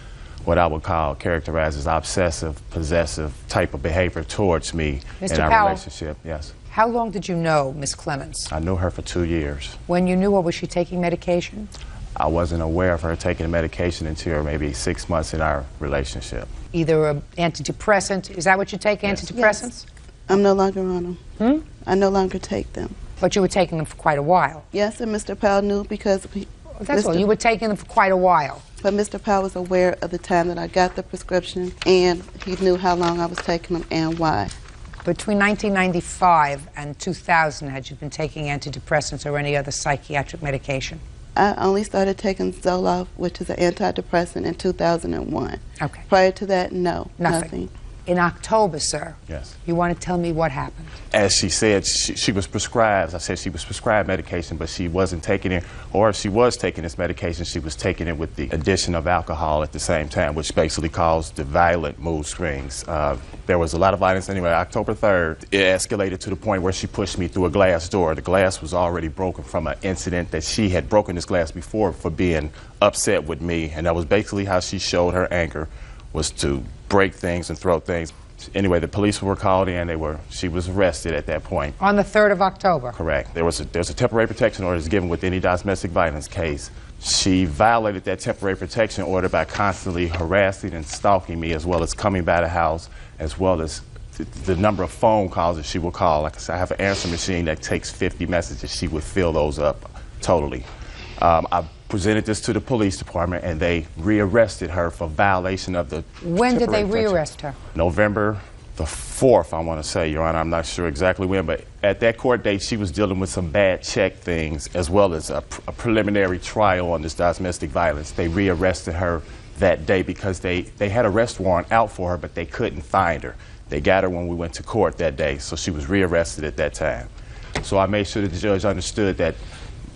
what I would characterize as obsessive, possessive type of behavior towards me in our relationship. Yes. How long did you know Miss Clemens? I knew her for 2 years. When you knew her, was she taking medication? I wasn't aware of her taking medication until maybe 6 months in our relationship. Either an antidepressant. Is that what you take, antidepressants? Yes. I'm no longer on them. I no longer take them. But you were taking them for quite a while. Yes, and Mr. Powell knew because... That's all. You were taking them for quite a while. But Mr. Powell was aware of the time that I got the prescription, and he knew how long I was taking them and why. Between 1995 and 2000, had you been taking antidepressants or any other psychiatric medication? I only started taking Zoloft, which is an antidepressant, in 2001. Okay. Prior to that, no, nothing. In October, sir, yes. You want to tell me what happened? As she said, she was prescribed, I said she was prescribed medication, but she wasn't taking it, or if she was taking this medication, she was taking it with the addition of alcohol at the same time, which basically caused the violent mood swings. There was a lot of violence anyway. October 3rd, it escalated to the point where she pushed me through a glass door. The glass was already broken from an incident that she had broken this glass before for being upset with me, and that was basically how she showed her anger, was to break things and throw things. Anyway, the police were called in. She was arrested at that point. On the 3rd of October? Correct. There's a temporary protection order that's given with any domestic violence case. She violated that temporary protection order by constantly harassing and stalking me, as well as coming by the house, as well as the number of phone calls that she would call. Like I said, I have an answer machine that takes 50 messages. She would fill those up totally. I presented this to the police department, and they rearrested her for violation of the When did they rearrest her? November the 4th, I want to say, Your Honor. I'm not sure exactly when, but at that court date, she was dealing with some bad check things, as well as a preliminary trial on this domestic violence. They rearrested her that day because they had a arrest warrant out for her, but they couldn't find her. They got her when we went to court that day, so she was rearrested at that time. So I made sure that the judge understood that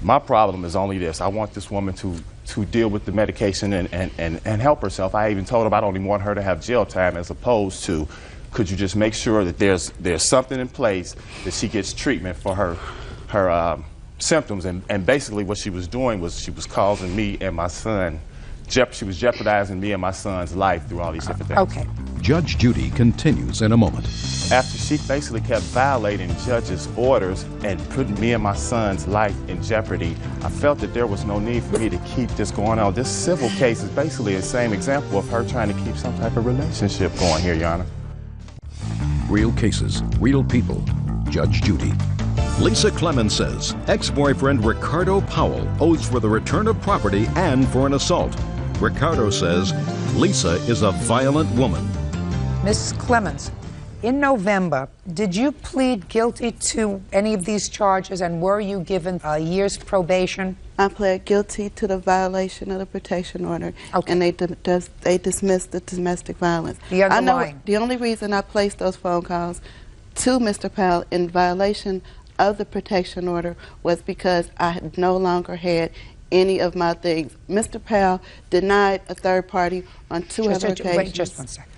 my problem is only this. I want this woman to deal with the medication and help herself. I even told her I don't even want her to have jail time, as opposed to, could you just make sure that there's something in place that she gets treatment for her symptoms. And basically what she was doing was she was causing me and my son, she was jeopardizing me and my son's life through all these different things. Okay. Judge Judy continues in a moment. After she basically kept violating judges' orders and putting me and my son's life in jeopardy, I felt that there was no need for me to keep this going on. This civil case is basically the same example of her trying to keep some type of relationship going here, Your Honor. Real cases, real people. Judge Judy. Lisa Clemens says ex-boyfriend Ricardo Powell owes for the return of property and for an assault. Ricardo says Lisa is a violent woman. Mrs. Clemens, in November, did you plead guilty to any of these charges, and were you given a year's probation? I pled guilty to the violation of the protection order, and they dismissed the domestic violence. The underlying. The only reason I placed those phone calls to Mr. Powell in violation of the protection order was because I had no longer had any of my things. Mr. Powell denied a third party on two other occasions. Wait just one second.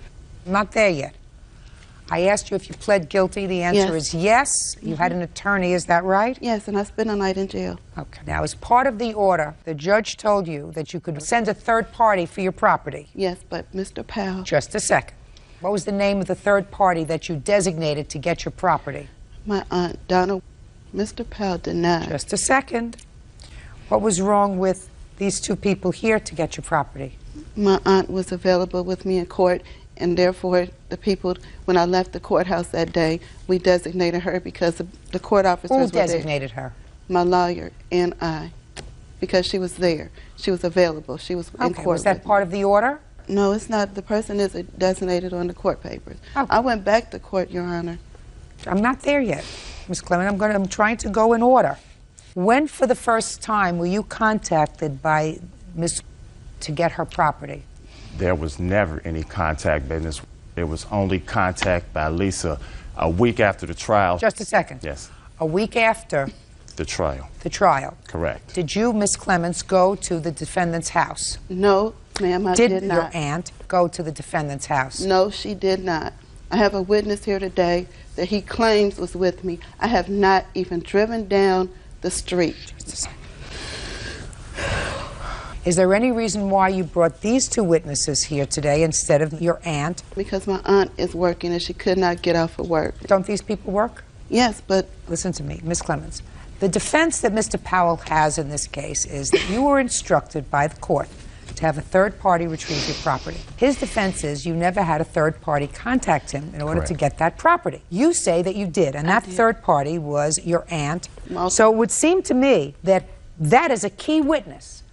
I'm not there yet. I asked you if you pled guilty. The answer is yes. You had an attorney, is that right? Yes, and I spent a night in jail. Okay. Now, as part of the order, the judge told you that you could send a third party for your property. Yes, but Mr. Powell... Just a second. What was the name of the third party that you designated to get your property? My Aunt Donna. Mr. Powell denied. Just a second. What was wrong with these two people here to get your property? My aunt was available with me in court, and therefore the people, when I left the courthouse that day, we designated her because the court officers were there. Who designated her? My lawyer and I, because she was there. She was available. She was in court. Was that part of the order? No, it's not. The person isn't designated on the court papers. I went back to court, Your Honor. I'm not there yet, Ms. Clement. I'm trying to go in order. When, for the first time, were you contacted by Ms. to get her property? There was never any contact business. There was only contact by Lisa a week after the trial. Just a second. Yes. A week after the trial. The trial. Correct. Did you, Ms. Clements, go to the defendant's house? No, ma'am, I did not. Did your aunt go to the defendant's house? No, she did not. I have a witness here today that he claims was with me. I have not even driven down the street. Just a second. Is there any reason why you brought these two witnesses here today instead of your aunt? Because my aunt is working and she could not get off of work. Don't these people work? Yes, but... Listen to me, Ms. Clements. The defense that Mr. Powell has in this case is that you were instructed by the court to have a third party retrieve your property. His defense is you never had a third party contact him in order to get that property. You say that you did, and that third party was your aunt. So it would seem to me that that is a key witness.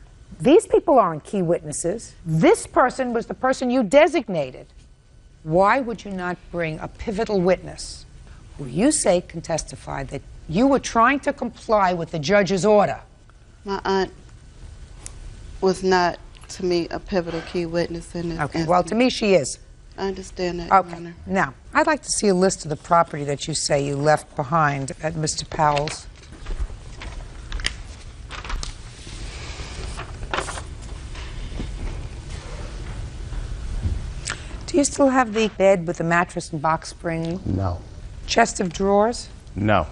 These people aren't key witnesses. This person was the person you designated. Why would you not bring a pivotal witness who you say can testify that you were trying to comply with the judge's order? My aunt was not, to me, a pivotal key witness in this instance. Well, to me, she is. I understand that, Okay. Your Honor. Now, I'd like to see a list of the property that you say you left behind at Mr. Powell's. Do you still have the bed with the mattress and box spring? No. Chest of drawers? No.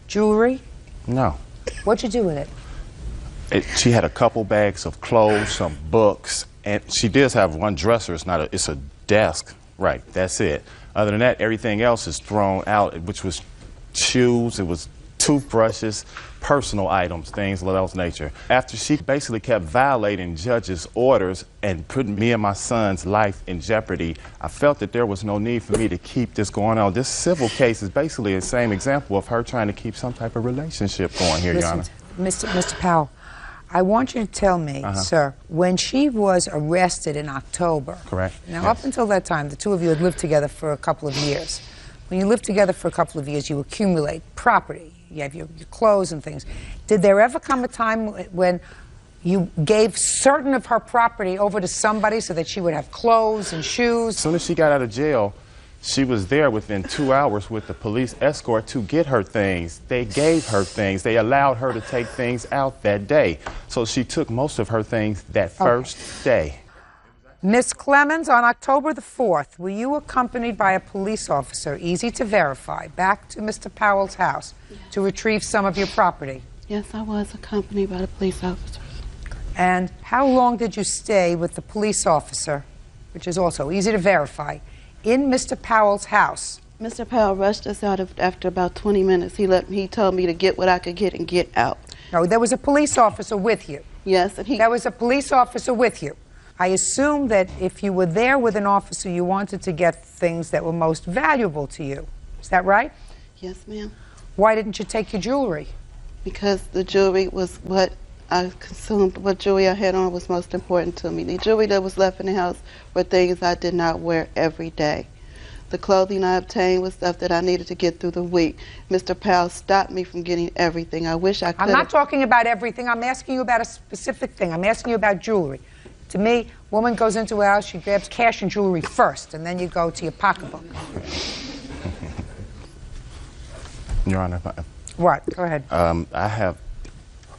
Jewelry? No. What'd you do with it? She had a couple bags of clothes, some books, and she does have one dresser. It's a desk. Right, that's it. Other than that, everything else is thrown out, which was shoes, it was toothbrushes, personal items, things of that nature. After she basically kept violating judges' orders and putting me and my son's life in jeopardy, I felt that there was no need for me to keep this going on. This civil case is basically the same example of her trying to keep some type of relationship going here, Your Honor. Mr. Powell, I want you to tell me, sir, when she was arrested in October. Correct. Now, up until that time, the two of you had lived together for a couple of years. When you live together for a couple of years, you accumulate property. You have your clothes and things. Did there ever come a time when you gave certain of her property over to somebody so that she would have clothes and shoes? As soon as she got out of jail, she was there within 2 hours with the police escort to get her things. They gave her things. They allowed her to take things out that day. So she took most of her things that first day. Miss Clemens, on October the 4th, were you accompanied by a police officer, easy to verify, back to Mr. Powell's house to retrieve some of your property? Yes, I was accompanied by the police officers. And how long did you stay with the police officer which is also easy to verify, in Mr. Powell's house. Mr. Powell rushed us out after about 20 minutes. He told me to get what I could get and get out. No, there was a police officer with you. Yes, and there was a police officer with you. I assume that if you were there with an officer, you wanted to get things that were most valuable to you. Is that right? Yes, ma'am. Why didn't you take your jewelry? Because the jewelry was what I consumed. What jewelry I had on was most important to me. The jewelry that was left in the house were things I did not wear every day. The clothing I obtained was stuff that I needed to get through the week. Mr. Powell stopped me from getting everything. I wish I could. I'm not talking about everything. I'm asking you about a specific thing. I'm asking you about jewelry. To me, woman goes into a house, she grabs cash and jewelry first, and then you go to your pocketbook. Your Honor. What? Go ahead. I have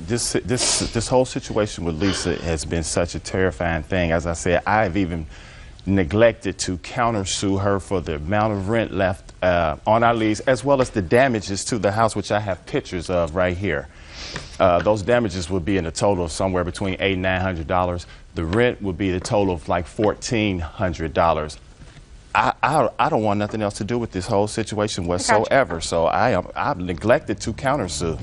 this whole situation with Lisa has been such a terrifying thing. As I said, I've even neglected to countersue her for the amount of rent left on our lease, as well as the damages to the house, which I have pictures of right here. Those damages would be in a total of somewhere between $800 and $900. The rent would be the total of like $1,400. I don't want nothing else to do with this whole situation whatsoever, so I've neglected to countersue.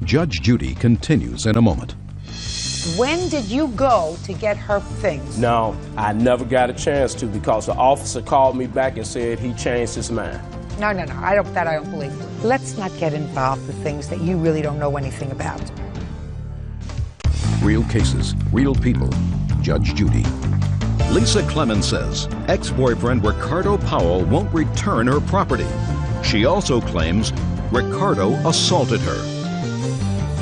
Judge Judy continues in a moment. When did you go to get her things? No, I never got a chance to because the officer called me back and said he changed his mind. No, I don't believe you. Let's not get involved with things that you really don't know anything about. Real cases, real people. Judge Judy. Lisa Clemens says ex-boyfriend Ricardo Powell won't return her property. She also claims Ricardo assaulted her.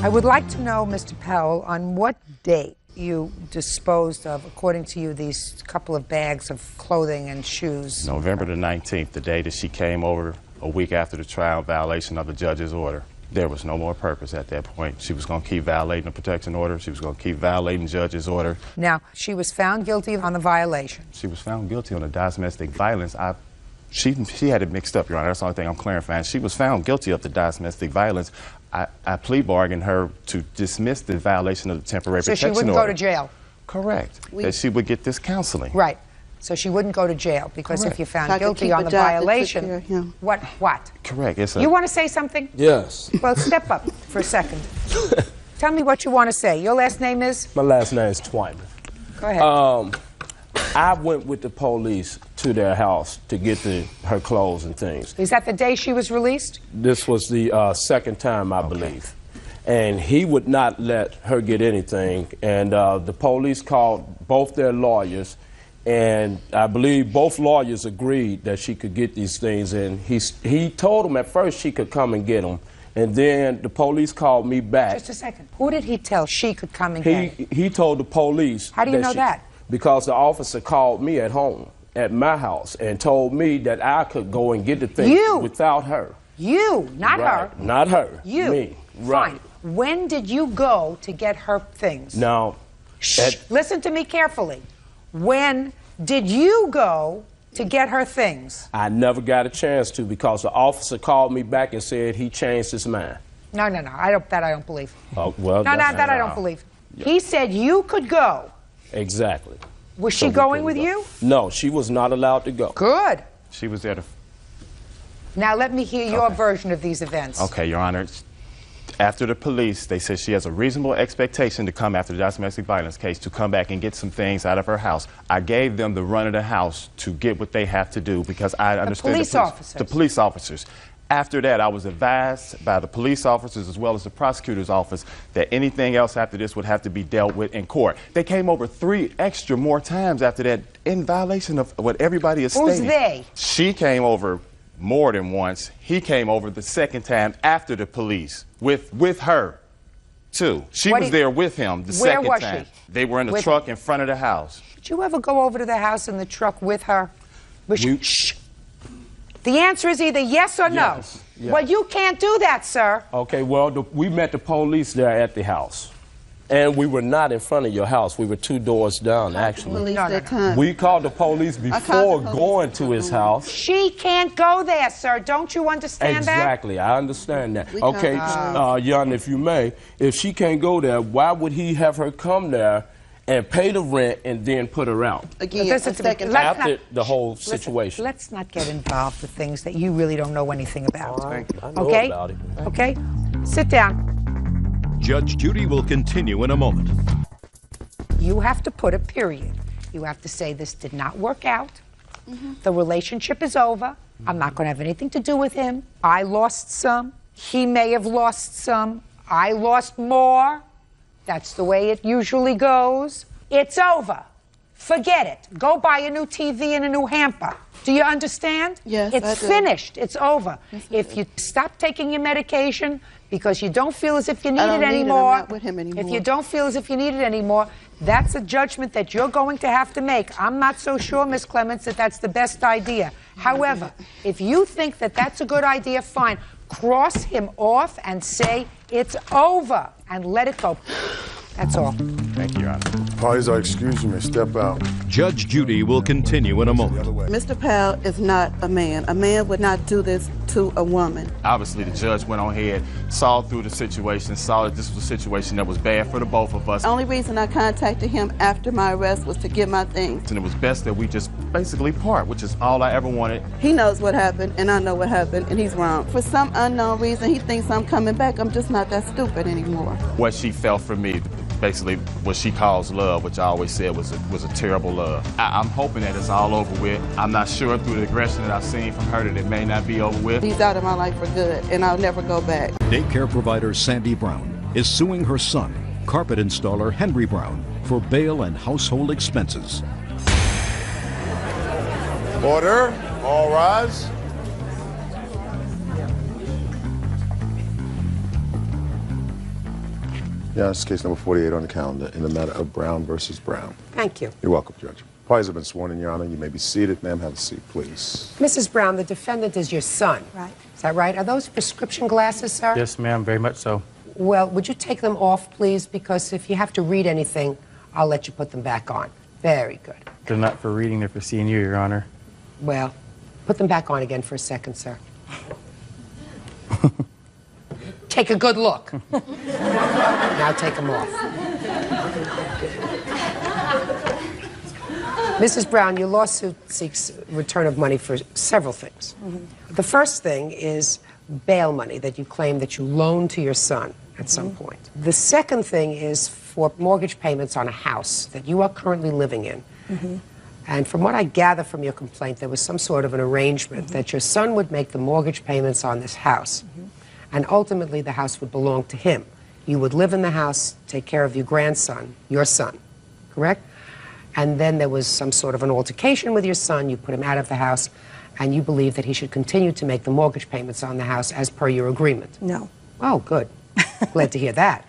I would like to know, Mr. Powell, on what date you disposed of, according to you, these couple of bags of clothing and shoes. November the 19th, the day that she came over a week after the trial in violation of the judge's order. There was no more purpose at that point. She was going to keep violating the protection order. She was going to keep violating the judge's order. Now, she was found guilty on the violation. She was found guilty on the domestic violence. She had it mixed up, Your Honor. That's the only thing I'm clarifying. She was found guilty of the domestic violence. I plea bargained her to dismiss the violation of the temporary protection order. So she wouldn't go to jail? Correct. That she would get this counseling. Right. So she wouldn't go to jail because Correct. if you're found guilty on the violation, what? Correct. You want to say something? Yes. Well, step up for a second. Tell me what you want to say. Your last name is? My last name is Twyman. Go ahead. I went with the police to their house to get her clothes and things. Is that the day she was released? This was the second time, I believe. And he would not let her get anything. And the police called both their lawyers. And I believe both lawyers agreed that she could get these things. And he told them at first she could come and get them. And then the police called me back. Just a second. Who did he tell she could come and get? He told the police. How do you know that? Because the officer called me at home, at my house, and told me that I could go and get the things without her. You, not her. Not her. You. Me. Right. Fine. When did you go to get her things? Now, listen to me carefully. When did you go to get her things? I never got a chance to because the officer called me back and said he changed his mind. No. I don't believe. Oh, well, that I don't believe. Yeah. He said you could go. Exactly. Was she going with you? No, she was not allowed to go. Good. She was there to... Now let me hear your version of these events. Okay, Your Honor. After the police, they said she has a reasonable expectation to come after the domestic violence case to come back and get some things out of her house. I gave them the run of the house to get what they have to do because I understand the police officers. After that, I was advised by the police officers as well as the prosecutor's office that anything else after this would have to be dealt with in court. They came over 3 extra more times after that in violation of what everybody is stating. Who's they? She came over more than once. He came over the second time after the police with her, too. She was there with him the second time. Where was she? They were in the truck in front of the house. Did you ever go over to the house in the truck with her? Shh. The answer is either yes or no. Yes. Well, you can't do that, sir. Okay, well, we met the police there at the house. And we were not in front of your house. We were 2 doors down, actually. We called the police before going to his house. She can't go there, sir. Don't you understand that? Exactly. I understand that. Okay, Jan, if you may, if she can't go there, why would he have her come there and pay the rent and then put her out. Again, after the whole situation. Let's not get involved with things that you really don't know anything about. I know Okay? about it. Okay? Sit down. Judge Judy will continue in a moment. You have to put a period. You have to say this did not work out. The relationship is over. I'm not going to have anything to do with him. I lost some. He may have lost some. I lost more. That's the way it usually goes. It's over. Forget it. Go buy a new TV and a new hamper. Do you understand? Yes, It's I do. finished. It's over. Yes, I If do. you stop taking your medication because you don't feel as if you need I don't it need it. I'm anymore, not with him anymore. if you don't feel as if you need it anymore, that's a judgment that you're going to have to make. I'm not so sure, Miss Clements, that that's the best idea. However, if you think that that's a good idea, fine. Cross him off and say it's over and let it go. That's all. Thank you, Your Honor. Parties are excused. You may step out. Judge Judy will continue in a moment. Mr. Powell is not a man. A man would not do this to a woman. Obviously, the judge went on ahead, saw through the situation, saw that this was a situation that was bad for the both of us. The only reason I contacted him after my arrest was to get my things. And it was best that we just basically part, which is all I ever wanted. He knows what happened, and I know what happened, and he's wrong. For some unknown reason, he thinks I'm coming back. I'm just not that stupid anymore. What she felt for me, basically what she calls love, which I always said was a terrible love. I'm hoping that it's all over with. I'm not sure through the aggression that I've seen from her that it may not be over with. He's out of my life for good, and I'll never go back. Daycare provider Sandy Brown is suing her son, carpet installer Henry Brown, for bail and household expenses. Order. All rise. Yeah, this is case number 48 on the calendar in the matter of Brown versus Brown. Thank you. You're welcome, Judge. Parties have been sworn in, Your Honor. You may be seated. Ma'am, have a seat, please. Mrs. Brown, the defendant is your son. Right. Is that right? Are those prescription glasses, sir? Yes, ma'am, very much so. Well, would you take them off, please? Because if you have to read anything, I'll let you put them back on. Very good. They're not for reading, they're for seeing you, Your Honor. Well, put them back on again for a second, sir. Take a good look. Now take them off. Mrs. Brown, your lawsuit seeks return of money for several things. The first thing is bail money that you claim that you loaned to your son at some point. The second thing is for mortgage payments on a house that you are currently living in. And from what I gather from your complaint, there was some sort of an arrangement that your son would make the mortgage payments on this house, and ultimately the house would belong to him. You would live in the house, take care of your grandson, your son, correct? And then there was some sort of an altercation with your son, you put him out of the house, and you believe that he should continue to make the mortgage payments on the house as per your agreement. No. Oh, good. Glad to hear that.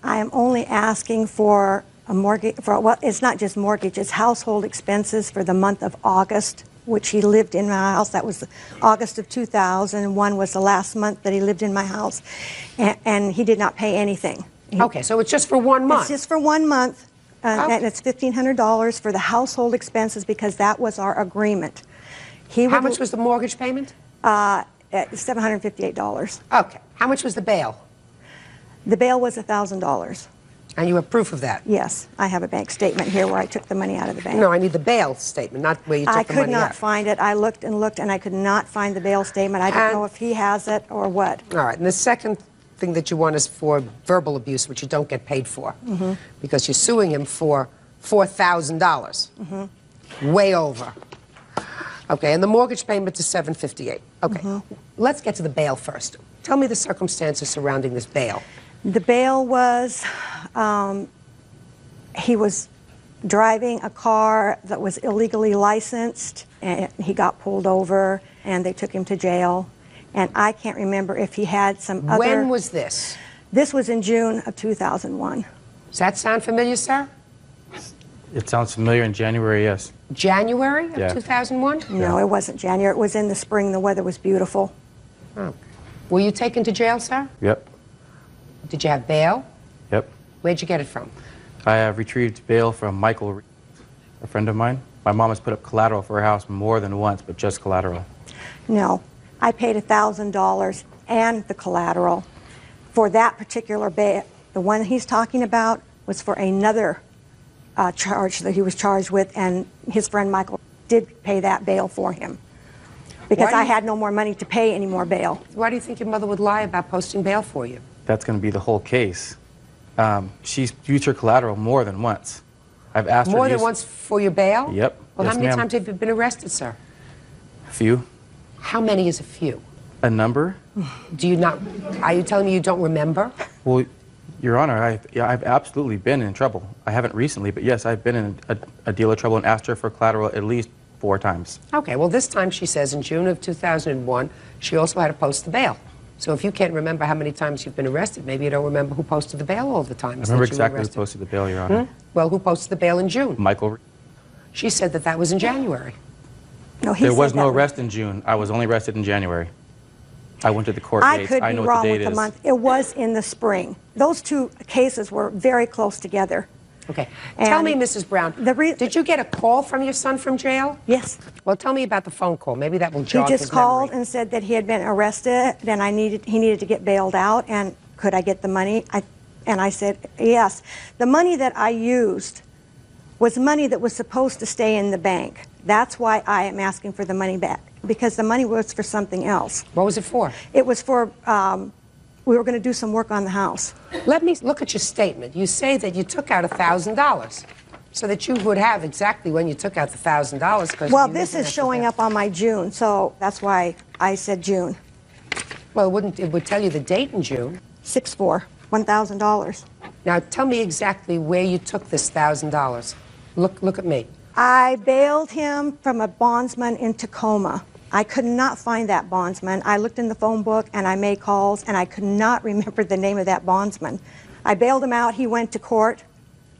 I am only asking for a mortgage, well, it's not just mortgage, it's household expenses for the month of August, which he lived in my house. That was August of 2001 was the last month that he lived in my house, and he did not pay anything. Okay, so it's just for 1 month? It's just for 1 month, and it's $1,500 for the household expenses because that was our agreement. How much was the mortgage payment? $758. Okay. How much was the bail? The bail was $1,000. And you have proof of that? Yes. I have a bank statement here where I took the money out of the bank. No, I need the bail statement, not where you took the money out. I could not find it. I looked and looked, and I could not find the bail statement. I don't know if he has it or what. All right. And the second thing that you want is for verbal abuse, which you don't get paid for, because you're suing him for $4,000. Way over. Okay, and the mortgage payment is $758. Okay, let's get to the bail first. Tell me the circumstances surrounding this bail. The bail was, he was driving a car that was illegally licensed, and he got pulled over, and they took him to jail. And I can't remember if he had some other... When was this? This was in June of 2001. Does that sound familiar, sir? It sounds familiar in January, yes. January of 2001? No, it wasn't January. It was in the spring. The weather was beautiful. Oh. Were you taken to jail, sir? Yep. Did you have bail? Yep. Where'd you get it from? I have retrieved bail from Michael, a friend of mine. My mom has put up collateral for her house more than once, but just collateral. No. I paid $1,000 and the collateral for that particular bail. The one he's talking about was for another charge that he was charged with, and his friend Michael did pay that bail for him because I had no more money to pay any more bail. Why do you think your mother would lie about posting bail for you? That's going to be the whole case. She's used her collateral more than once. I've asked her More than once for your bail? Yep. Well, Yes, how many ma'am. times have you been arrested, sir? A few. How many is a few? A number? Do you not? Are you telling me you don't remember? Well, Your Honor, I've absolutely been in trouble. I haven't recently, but yes, I've been in a deal of trouble and asked her for collateral at least 4 times. Okay, well, this time she says in June of 2001, she also had to post the bail. So if you can't remember how many times you've been arrested, maybe you don't remember who posted the bail all the time. I remember exactly who posted the bail, Your Honor. Well, who posted the bail in June? Michael. She said that that was in January. No, he There said was no that arrest in June. I was only arrested in January. I went to the court I dates. could I be know what wrong the with date the is. month. It was in the spring. Those two cases were very close together. Okay. Tell me, Mrs. Brown, did you get a call from your son from jail? Yes. Well, tell me about the phone call. Maybe that will He jog just his called memory. and said that he had been arrested and he needed to get bailed out, and could I get the money? And I said yes. The money that I used was money that was supposed to stay in the bank. That's why I am asking for the money back, because the money was for something else. What was it for? It was for, we were going to do some work on the house. Let me look at your statement. You say that you took out $1,000 so that you would have exactly when you took out the $1,000. Well, this is showing up on my June, so that's why I said June. Well, it would tell you the date in June. 6/4, $1,000. Now, tell me exactly where you took this $1,000. Look at me. I bailed him from a bondsman in Tacoma. I could not find that bondsman. I looked in the phone book and I made calls and I could not remember the name of that bondsman. I bailed him out. He went to court.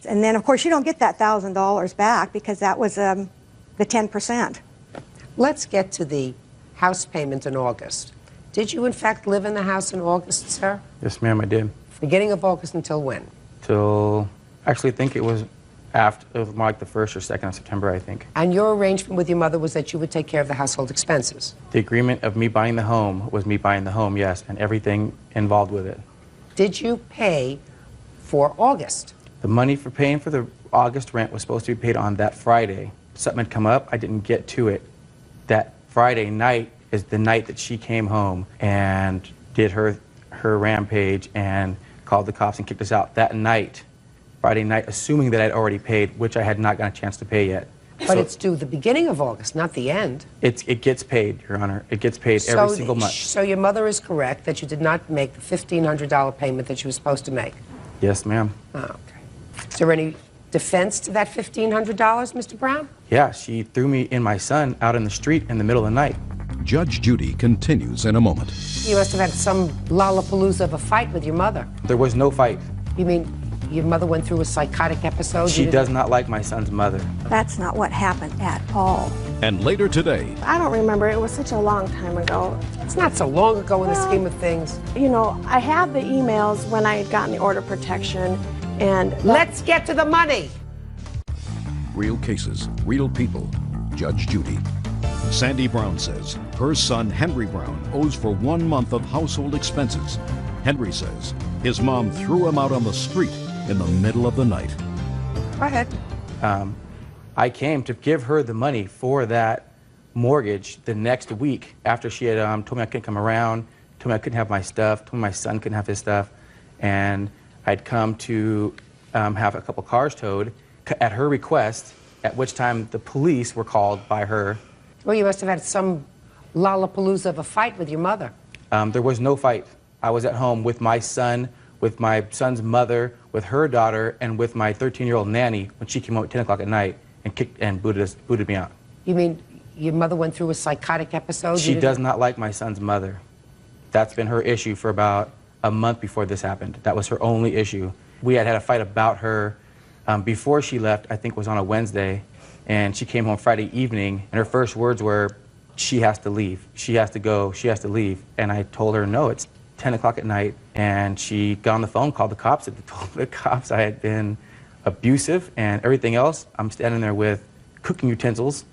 And then, of course, you don't get that $1,000 back because that was the 10%. Let's get to the house payment in August. Did you, in fact, live in the house in August, sir? Yes, ma'am, I did. Beginning of August until when? Till, actually, I think it was after, it was more like the 1st or 2nd of September, I think. And your arrangement with your mother was that you would take care of the household expenses? The agreement of me buying the home was me buying the home, yes, and everything involved with it. Did you pay for August? The money for paying for the August rent was supposed to be paid on that Friday. Something had come up, I didn't get to it. That Friday night is the night that she came home and did her rampage and called the cops and kicked us out that night, Friday night, assuming that I'd already paid, which I had not gotten a chance to pay yet. But it's due the beginning of August, not the end. It gets paid, Your Honor. It gets paid every single month. So your mother is correct that you did not make the $1,500 payment that you were supposed to make? Yes, ma'am. Oh, okay. Is there any defense to that $1,500, Mr. Brown? Yeah, she threw me and my son out in the street in the middle of the night. Judge Judy continues in a moment. You must have had some lollapalooza of a fight with your mother. There was no fight. You mean your mother went through a psychotic episode? She does not like my son's mother. That's not what happened at all. And later today, I don't remember. It was such a long time ago. It's not so long ago in the scheme of things. You know, I have the emails when I had gotten the order of protection, and... Let's get to the money! real cases, real people. Judge Judy. Sandy Brown says her son Henry Brown owes for 1 month of household expenses. Henry says his mom threw him out on the street in the middle of the night. Go ahead. I came to give her the money for that mortgage the next week after she had told me I couldn't come around, told me I couldn't have my stuff, told me my son couldn't have his stuff, and I'd come to have a couple cars towed at her request, at which time the police were called by her. Well, you must have had some lollapalooza of a fight with your mother. There was no fight. I was at home with my son, with my son's mother, with her daughter, and with my 13-year-old nanny when she came home at 10 o'clock at night and kicked and booted me out. You mean your mother went through a psychotic episode? She does not like my son's mother. That's been her issue for about a month before this happened. That was her only issue. We had a fight about her before she left, I think it was on a Wednesday, and she came home Friday evening, and her first words were, she has to leave, she has to go, she has to leave. And I told her, no, it's 10 o'clock at night, and she got on the phone, called the cops, and told the cops I had been abusive and everything else. I'm standing there with cooking utensils,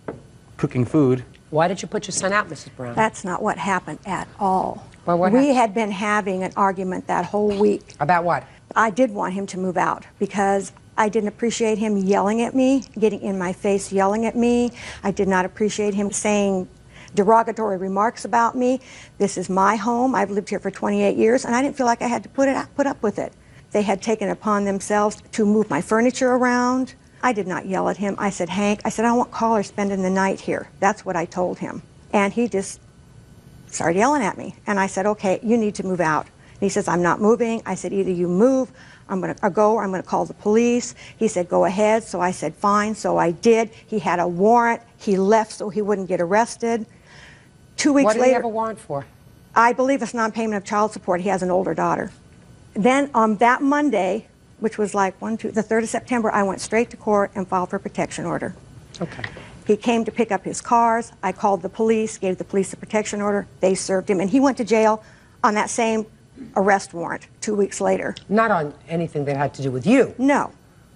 cooking food. Why did you put your son out, Mrs. Brown? That's not what happened at all. Well, what we happened? had been having an argument that whole week. About what? I did want him to move out because I didn't appreciate him yelling at me, getting in my face, yelling at me. I did not appreciate him saying derogatory remarks about me. This is my home. I've lived here for 28 years, and I didn't feel like I had to put up with it. They had taken it upon themselves to move my furniture around. I did not yell at him. I said, Hank, I said, I don't want callers spending the night here. That's what I told him. And he just started yelling at me. And I said, okay, you need to move out. And he says, I'm not moving. I said, either you move, I'm going to go, or I'm going to call the police. He said, go ahead. So I said, fine. So I did. He had a warrant. He left so he wouldn't get arrested. 2 weeks later. What did he have a warrant for? I believe it's non-payment of child support. He has an older daughter. Then on that Monday, which was like the 3rd of September, I went straight to court and filed for a protection order. Okay. He came to pick up his cars. I called the police, gave the police a protection order. They served him, and he went to jail on that same arrest warrant 2 weeks later. Not on anything that had to do with you? No.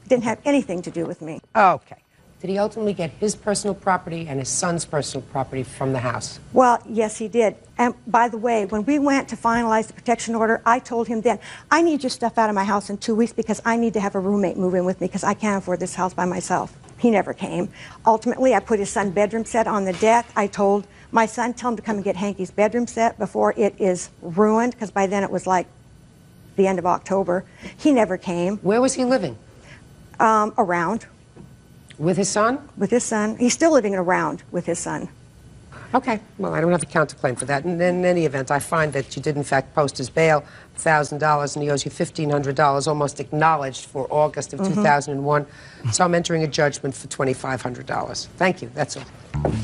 It didn't have anything to do with me. Okay. Did he ultimately get his personal property and his son's personal property from the house? Well, yes, he did. And by the way, when we went to finalize the protection order, I told him then, I need your stuff out of my house in 2 weeks because I need to have a roommate move in with me because I can't afford this house by myself. He never came. Ultimately, I put his son's bedroom set on the deck. I told my son, tell him to come and get Hanky's bedroom set before it is ruined, because by then it was like the end of October. He never came. Where was he living? Around. With his son? With his son. He's still living around with his son. Okay. Well, I don't have a counterclaim for that. And in any event, I find that you did, in fact, post his bail, $1,000, and he owes you $1,500, almost acknowledged for August of 2001. So I'm entering a judgment for $2,500. Thank you. That's all.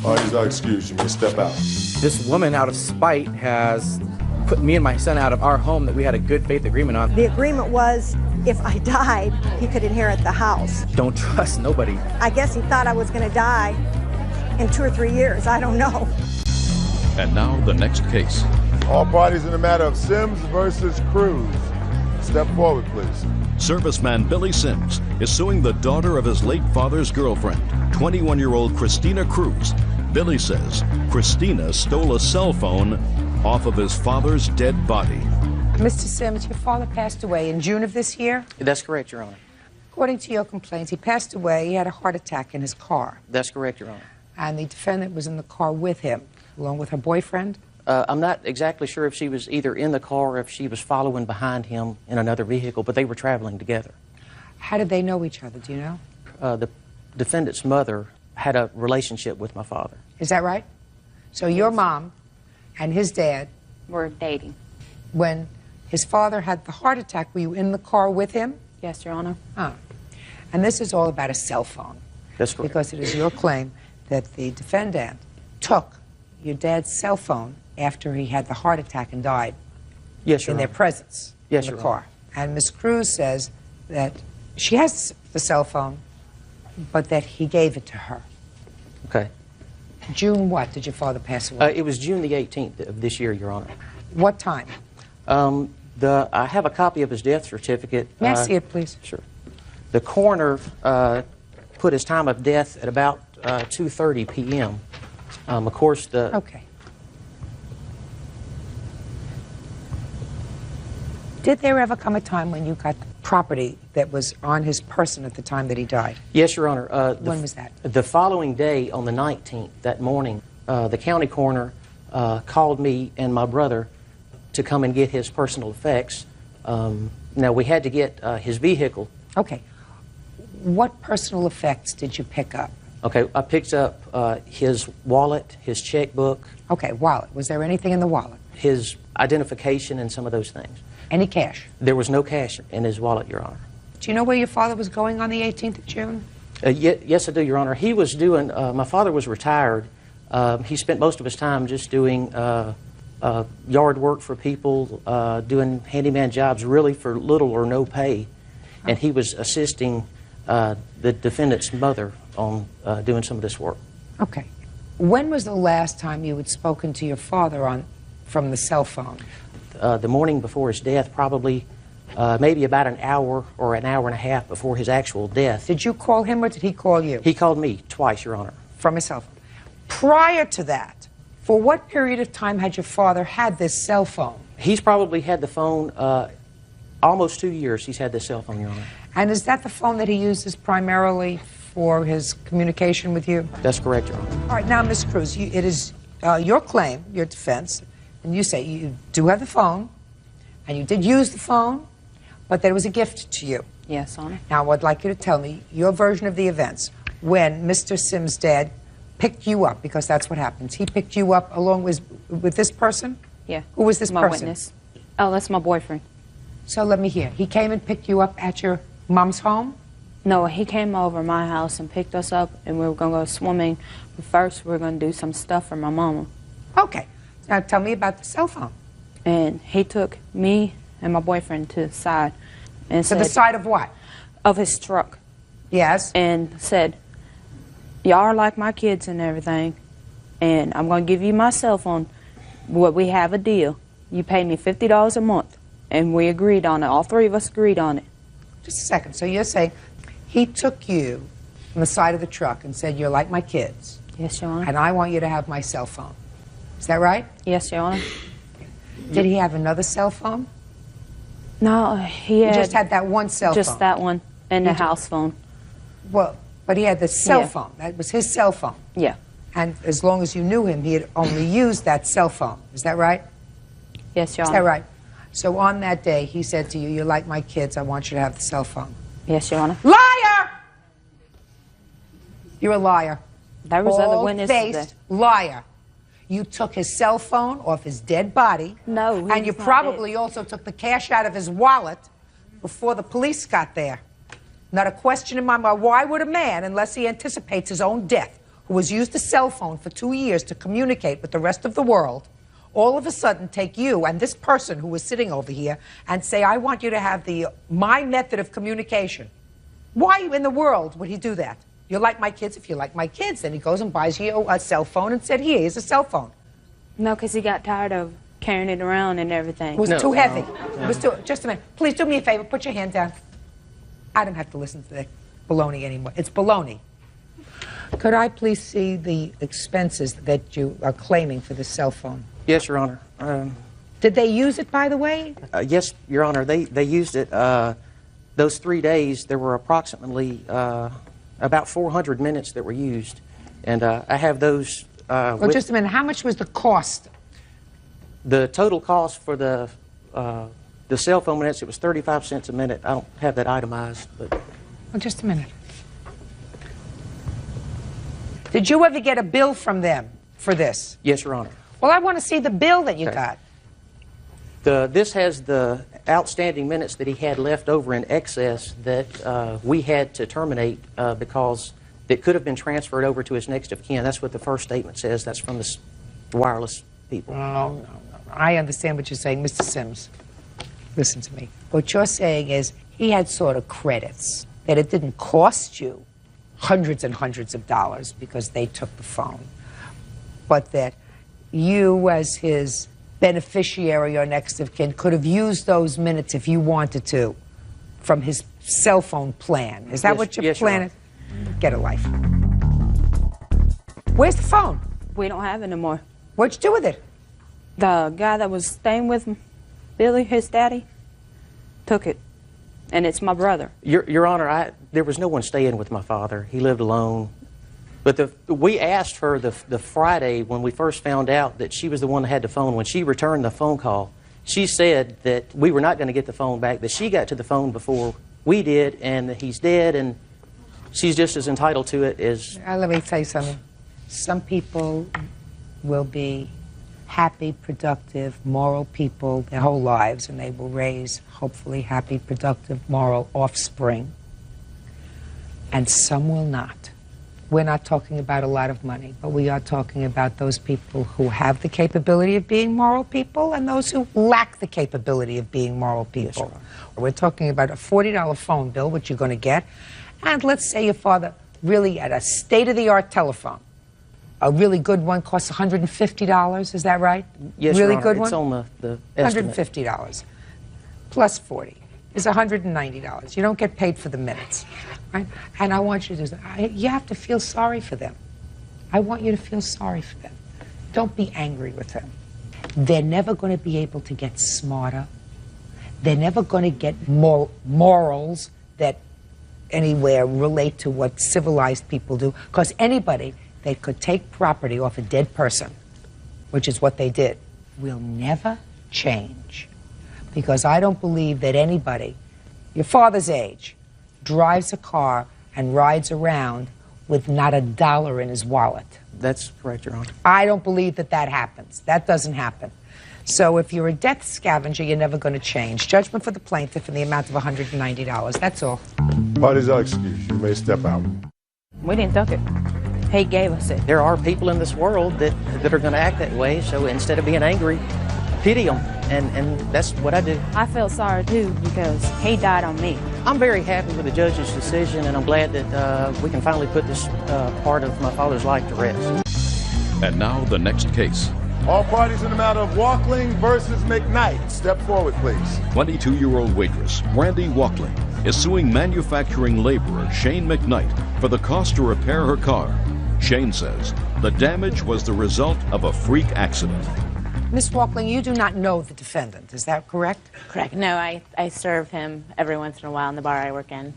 Parties are excused. You may step out. This woman, out of spite, has put me and my son out of our home that we had a good faith agreement on. The agreement was if I died, he could inherit the house. Don't trust nobody. I guess he thought I was going to die in 2 or 3 years. I don't know. And now the next case. All parties in the matter of Sims versus Cruz. Step forward, please. Serviceman Billy Sims is suing the daughter of his late father's girlfriend, 21-year-old Christina Cruz. Billy says Christina stole a cell phone off of his father's dead body. Mr. Sims, your father passed away in June of this year? That's correct, Your Honor. According to your complaints, he passed away. He had a heart attack in his car. That's correct, Your Honor. And the defendant was in the car with him, along with her boyfriend? I'm not exactly sure if she was either in the car or if she was following behind him in another vehicle, but they were traveling together. How did they know each other, do you know? The defendant's mother had a relationship with my father. Is that right? So your mom and his dad were dating. When his father had the heart attack, were you in the car with him? Yes, Your Honor. Ah. And this is all about a cell phone. That's correct. Because it is your claim that the defendant took your dad's cell phone after he had the heart attack and died. Yes, Your in Honor. their presence Yes, in the Your car. Honor. And Ms. Cruz says that she has the cell phone, but that he gave it to her. Okay. June what did your father pass away? It was June the 18th of this year, Your Honor. What time? I have a copy of his death certificate. May I see it, please? Sure. The coroner put his time of death at about 2:30 p.m. Of course, the... Okay. Did there ever come a time when you got property that was on his person at the time that he died? Yes, Your Honor. When was that? The following day, on the 19th, that morning, the county coroner called me and my brother to come and get his personal effects. Now, we had to get his vehicle. Okay. What personal effects did you pick up? Okay, I picked up his wallet, his checkbook. Okay, wallet. Was there anything in the wallet? His identification and some of those things. Any cash? There was no cash in his wallet, Your Honor. Do you know where your father was going on the 18th of June? Yes, I do, Your Honor. He was doing, my father was retired. He spent most of his time just doing yard work for people, doing handyman jobs really for little or no pay. And he was assisting the defendant's mother on doing some of this work. Okay. When was the last time you had spoken to your father from the cell phone? The morning before his death, probably maybe about an hour or an hour and a half before his actual death. Did you call him or did he call you? He called me twice, Your Honor. From his cell phone. Prior to that, for what period of time had your father had this cell phone? He's probably had the phone almost 2 years he's had this cell phone, Your Honor. And is that the phone that he uses primarily for his communication with you? That's correct, Your Honor. All right, now, Ms. Cruz, it is your claim, your defense, and you say you do have the phone, and you did use the phone, but that it was a gift to you. Yes, Honor. Now, I'd like you to tell me your version of the events when Mr. Sims' dad picked you up, because that's what happens. He picked you up along with this person? Yeah. Who was this my person? Witness. Oh, that's my boyfriend. So let me hear. He came and picked you up at your mom's home? No, he came over my house and picked us up, and we were going to go swimming. But first, we were going to do some stuff for my mama. Okay. Now tell me about the cell phone. And he took me and my boyfriend to the side. And To the side of what? Of his truck. Yes. And said, y'all are like my kids and everything, and I'm going to give you my cell phone. We have a deal. You pay me $50 a month. And we agreed on it. All three of us agreed on it. Just a second. So you're saying he took you from the side of the truck and said, you're like my kids. Yes, Your Honor. And I want you to have my cell phone. Is that right? Yes, Your Honor. Did he have another cell phone? No, he just had that one cell phone? Just that one, and the house phone. Well, but he had the cell Yeah. phone. That was his cell phone. Yeah. And as long as you knew him, he had only used that cell phone. Is that right? Yes, Your Is Honor. that right? So on that day, he said to you, you're like my kids, I want you to have the cell phone. Yes, Your Honor. Liar! You're a liar. There was other witnesses Bald-faced liar. You took his cell phone off his dead body. No, and you was not probably also took the cash out of his wallet before the police got there. Not a question in my mind. Why would a man, unless he anticipates his own death, who has used a cell phone for 2 years to communicate with the rest of the world, all of a sudden take you and this person who was sitting over here and say, I want you to have my method of communication? Why in the world would he do that? You're like my kids. If you're like my kids, then he goes and buys you a cell phone and said, here's a cell phone. No, because he got tired of carrying it around and everything. It was too heavy. It was too, just a minute. Please do me a favor. Put your hand down. I don't have to listen to that baloney anymore. It's baloney. Could I please see the expenses that you are claiming for the cell phone? Yes, Your Honor. Did they use it, by the way? Yes, Your Honor. They used it. Those 3 days, there were approximately about 400 minutes that were used. And I have those. Well, just a minute. How much was the cost? The total cost for the cell phone minutes, it was 35 cents a minute. I don't have that itemized. But. Well, just a minute. Did you ever get a bill from them for this? Yes, Your Honor. Well, I want to see the bill that you got. This has the outstanding minutes that he had left over in excess that we had to terminate because it could have been transferred over to his next of kin. That's what the first statement says. That's from the wireless people. No. I understand what you're saying. Mr. Sims, listen to me. What you're saying is he had sort of credits, that it didn't cost you hundreds and hundreds of dollars because they took the phone, but that you as his beneficiary or next of kin could have used those minutes if you wanted to from his cell phone plan. Is that Yes, what your yes, plan Your is? Get a life. Where's the phone? We don't have it anymore. What'd you do with it? The guy that was staying with Billy, his daddy, took it. And it's my brother. Your Honor, there was no one staying with my father. He lived alone. But we asked her the Friday when we first found out that she was the one that had the phone. When she returned the phone call, she said that we were not going to get the phone back, that she got to the phone before we did, and that he's dead, and she's just as entitled to it as... Let me tell you something. Some people will be happy, productive, moral people their whole lives, and they will raise, hopefully, happy, productive, moral offspring. And some will not. We're not talking about a lot of money, but we are talking about those people who have the capability of being moral people and those who lack the capability of being moral people. Yes, we're talking about a $40 phone bill, which you're going to get, and let's say your father really had a state-of-the-art telephone. A really good one costs $150, is that right? Yes, really Your Honor, good it's one? on the estimate. $150 plus 40 is $190. You don't get paid for the minutes, right? And I want you to, you have to feel sorry for them. I want you to feel sorry for them. Don't be angry with them. They're never going to be able to get smarter. They're never going to get morals that anywhere relate to what civilized people do, because anybody that could take property off a dead person, which is what they did, will never change. Because I don't believe that anybody, your father's age, drives a car and rides around with not a dollar in his wallet. That's correct, Your Honor. I don't believe that that happens. That doesn't happen. So if you're a death scavenger, you're never going to change. Judgment for the plaintiff in the amount of $190. That's all. Parties are excused. You may step out. We didn't took it. He gave us it. There are people in this world that are going to act that way, so instead of being angry, pity them, and that's what I do. I felt sorry too because he died on me. I'm very happy with the judge's decision, and I'm glad that we can finally put this part of my father's life to rest. And now the next case. All parties in the matter of Walkling versus McKnight. Step forward, please. 22-year-old waitress Brandy Walkling is suing manufacturing laborer Shane McKnight for the cost to repair her car. Shane says the damage was the result of a freak accident. Miss Walkling, you do not know the defendant. Is that correct? Correct. No, I serve him every once in a while in the bar I work in.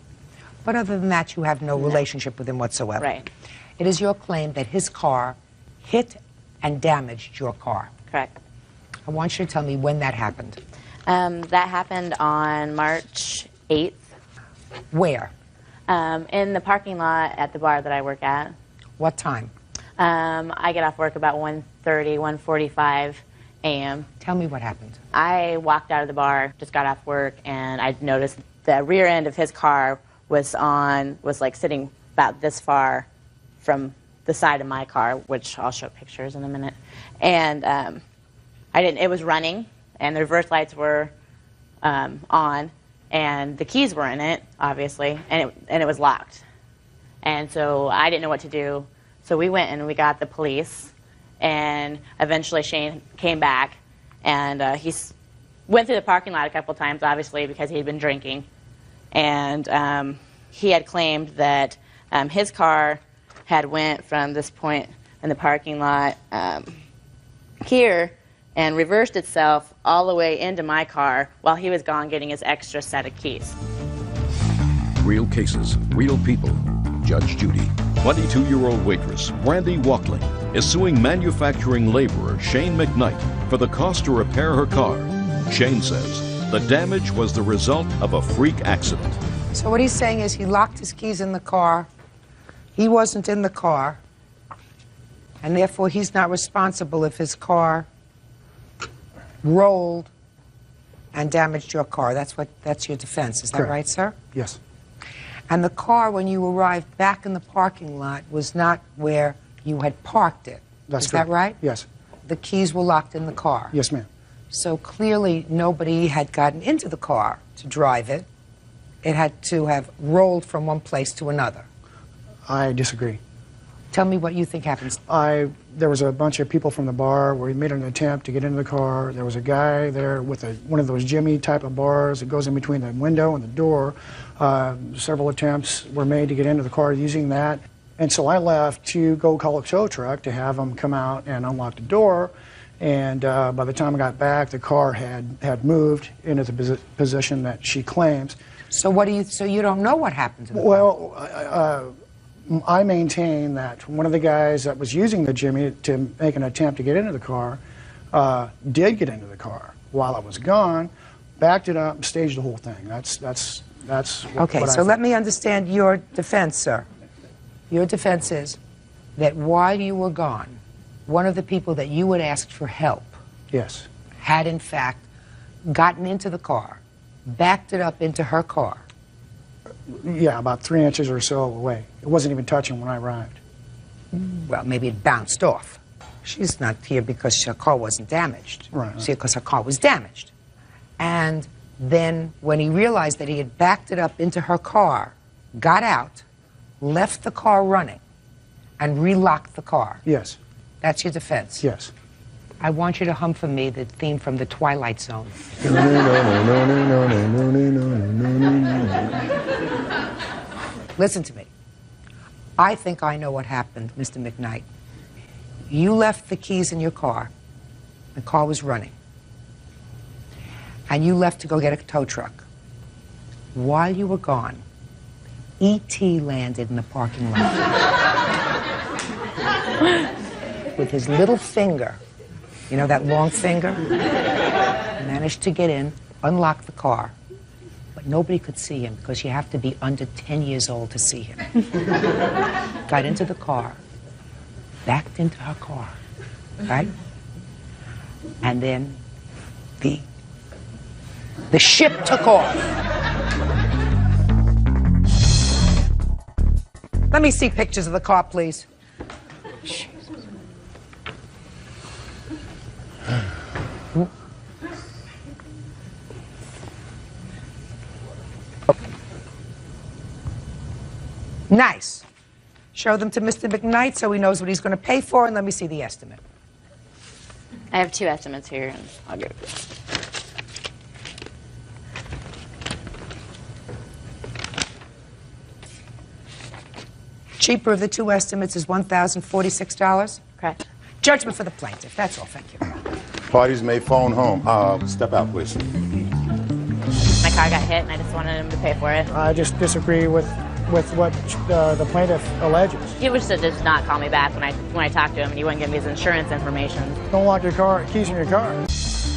But other than that, you have no relationship with him whatsoever. Right. It is your claim that his car hit and damaged your car. Correct. I want you to tell me when that happened. That happened on March 8th. Where? In the parking lot at the bar that I work at. What time? I get off work about 1:30, 1:45 a.m. Tell me what happened. I walked out of the bar, just got off work, and I noticed the rear end of his car was like sitting about this far from the side of my car, which I'll show pictures in a minute. And it was running, and the reverse lights were on, and the keys were in it, obviously, and it was locked. And so I didn't know what to do. So we went and we got the police, and eventually Shane came back, and he went through the parking lot a couple times, obviously, because he'd been drinking. And he had claimed that his car had went from this point in the parking lot here and reversed itself all the way into my car while he was gone getting his extra set of keys. Real cases, real people. Judge Judy. 22-year-old waitress Brandy Walkling is suing manufacturing laborer Shane McKnight for the cost to repair her car. Shane says the damage was the result of a freak accident. So what he's saying is he locked his keys in the car. He wasn't in the car, and therefore he's not responsible if his car rolled and damaged your car. That's your defense. Is that Correct. right, sir? Yes. And the car, when you arrived back in the parking lot, was not where you had parked it. That's Is correct. that right? Yes. The keys were locked in the car. Yes, ma'am. So clearly nobody had gotten into the car to drive it. It had to have rolled from one place to another. I disagree. Tell me what you think happens. There was a bunch of people from the bar where he made an attempt to get into the car. There was a guy there with one of those Jimmy type of bars that goes in between the window and the door. Several attempts were made to get into the car using that. And so I left to go call a tow truck to have them come out and unlock the door. And by the time I got back, the car had moved into the position that she claims. So so you don't know what happened to the car? Well, I maintain that one of the guys that was using the Jimmy to make an attempt to get into the car did get into the car while I was gone, backed it up, and staged the whole thing. That's okay, so let me understand your defense, sir. Your defense is that while you were gone, one of the people that you had asked for help yes, had in fact gotten into the car, backed it up into her car. Yeah, about 3 inches or so away. It wasn't even touching when I arrived. Well, maybe it bounced off. She's not here because her car wasn't damaged. Right. She's here because her car was damaged. And then when he realized that he had backed it up into her car, got out, left the car running, and relocked the car. Yes. That's your defense? Yes. I want you to hum for me the theme from The Twilight Zone. Listen to me. I think I know what happened, Mr. McKnight. You left the keys in your car. The car was running. And you left to go get a tow truck. While you were gone, E.T. landed in the parking lot. With his little finger, you know that long finger? Managed to get in, unlock the car, but nobody could see him because you have to be under 10 years old to see him. Got into the car, backed into her car, right? And then the ship took off. Let me see pictures of the car, please. Nice. Show them to Mr. McKnight so he knows what he's going to pay for, and let me see the estimate. I have 2 estimates here, and I'll give it to you. Cheaper of the 2 estimates is $1,046. Correct. Judgment for the plaintiff. That's all. Thank you. Parties may phone home. Step out, please. My car got hit, and I just wanted him to pay for it. I just disagree with what the plaintiff alleges. He was to just not call me back when I talked to him, and he wouldn't give me his insurance information. Don't lock your keys in your car.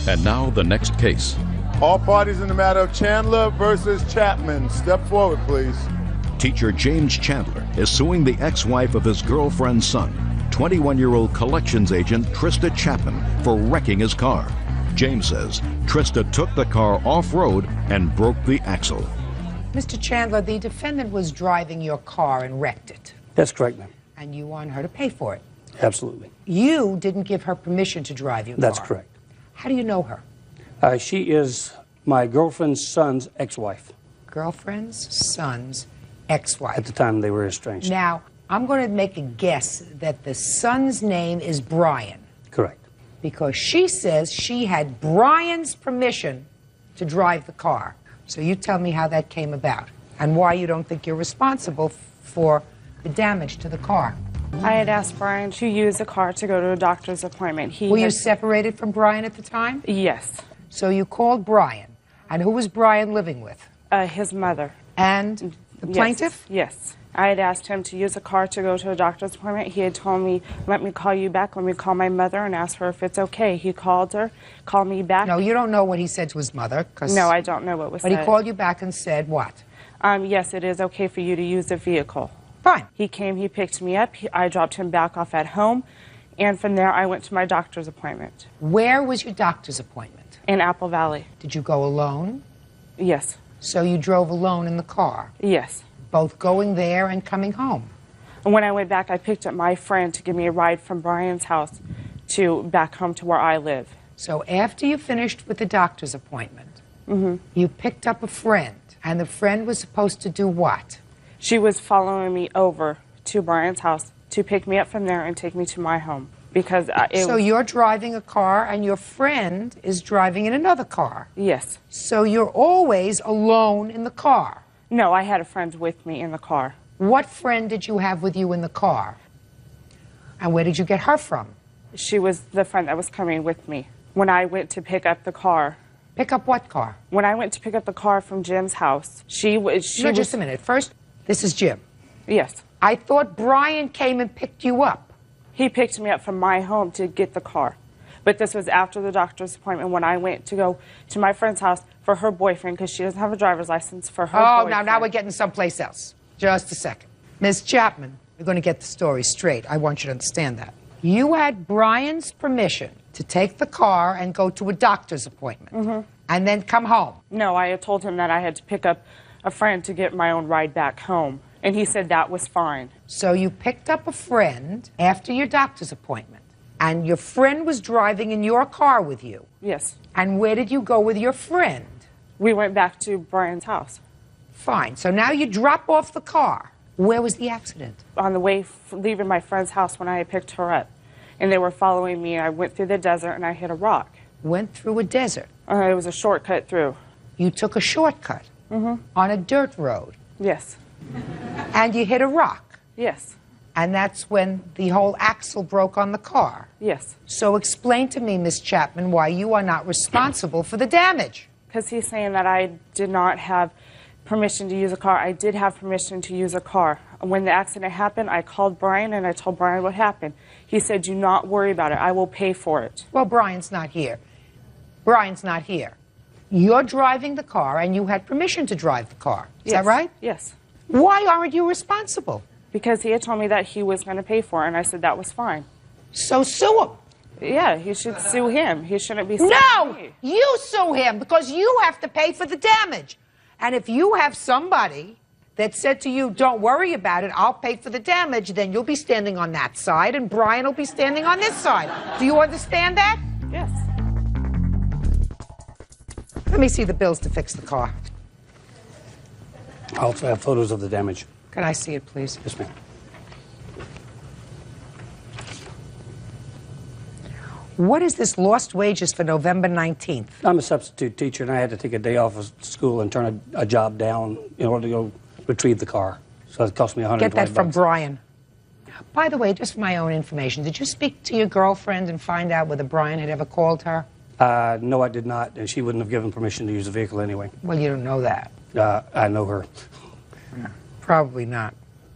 And now the next case. All parties in the matter of Chandler versus Chapman. Step forward, please. Teacher James Chandler is suing the ex-wife of his girlfriend's son, 21-year-old collections agent Trista Chapman, for wrecking his car. James says Trista took the car off-road and broke the axle. Mr. Chandler, the defendant was driving your car and wrecked it. That's correct, ma'am. And you want her to pay for it. Absolutely. You didn't give her permission to drive your car. That's correct. How do you know her? She is my girlfriend's son's ex-wife. Girlfriend's son's ex-wife. At the time they were estranged. Now, I'm going to make a guess that the son's name is Brian. Correct. Because she says she had Brian's permission to drive the car. So you tell me how that came about and why you don't think you're responsible for the damage to the car. I had asked Brian to use the car to go to a doctor's appointment. Were you separated from Brian at the time? Yes. So you called Brian. And who was Brian living with? His mother. And the plaintiff? Yes. I had asked him to use a car to go to a doctor's appointment. He had told me, let me call you back. Let me call my mother and ask her if it's okay. He called her, called me back. No, you don't know what he said to his mother. No, I don't know what was said. But he called you back and said what? Yes, it is okay for you to use the vehicle. Fine. He came, he picked me up. I dropped him back off at home. And from there, I went to my doctor's appointment. Where was your doctor's appointment? In Apple Valley. Did you go alone? Yes. So you drove alone in the car? Yes. Both going there and coming home? And when I went back, I picked up my friend to give me a ride from Brian's house to back home to where I live. So after you finished with the doctor's appointment, you picked up a friend, and the friend was supposed to do what? She was following me over to Brian's house to pick me up from there and take me to my home. Because so you're driving a car, and your friend is driving in another car? Yes. So you're always alone in the car? No, I had a friend with me in the car. What friend did you have with you in the car? And where did you get her from? She was the friend that was coming with me. When I went to pick up the car. Pick up what car? When I went to pick up the car from Jim's house, just a minute. First, this is Jim. Yes. I thought Brian came and picked you up. He picked me up from my home to get the car. But this was after the doctor's appointment when I went to go to my friend's house for her boyfriend because she doesn't have a driver's license for her boyfriend. Now we're getting someplace else. Just a second. Ms. Chapman, we're going to get the story straight. I want you to understand that. You had Brian's permission to take the car and go to a doctor's appointment and then come home. No, I had told him that I had to pick up a friend to get my own ride back home. And he said that was fine. So you picked up a friend after your doctor's appointment, and your friend was driving in your car with you? Yes. And where did you go with your friend? We went back to Brian's house. Fine. So now you drop off the car. Where was the accident? On the way leaving my friend's house when I had picked her up. And they were following me. I went through the desert and I hit a rock. Went through a desert? It was a shortcut through. You took a shortcut? On a dirt road? Yes. And you hit a rock? Yes. And that's when the whole axle broke on the car? Yes. So explain to me, Miss Chapman, why you are not responsible for the damage. Because he's saying that I did not have permission to use a car. I did have permission to use a car. When the accident happened, I called Brian and I told Brian what happened. He said, do not worry about it. I will pay for it. Well, Brian's not here. Brian's not here. You're driving the car and you had permission to drive the car. Is that right? Yes. Why aren't you responsible? Because he had told me that he was going to pay for it, and I said that was fine. So sue him. Yeah, he should sue him. He shouldn't be suing No! me. You sue him because you have to pay for the damage. And if you have somebody that said to you, don't worry about it, I'll pay for the damage, then you'll be standing on that side and Brian will be standing on this side. Do you understand that? Yes. Let me see the bills to fix the car. I also have photos of the damage. Can I see it, please? Yes, ma'am. What is this lost wages for November 19th? I'm a substitute teacher, and I had to take a day off of school and turn a job down in order to go retrieve the car. So it cost me $120. Get that from Brian. By the way, just for my own information, did you speak to your girlfriend and find out whether Brian had ever called her? No, I did not, and she wouldn't have given permission to use the vehicle anyway. Well, you don't know that. I know her. Probably not.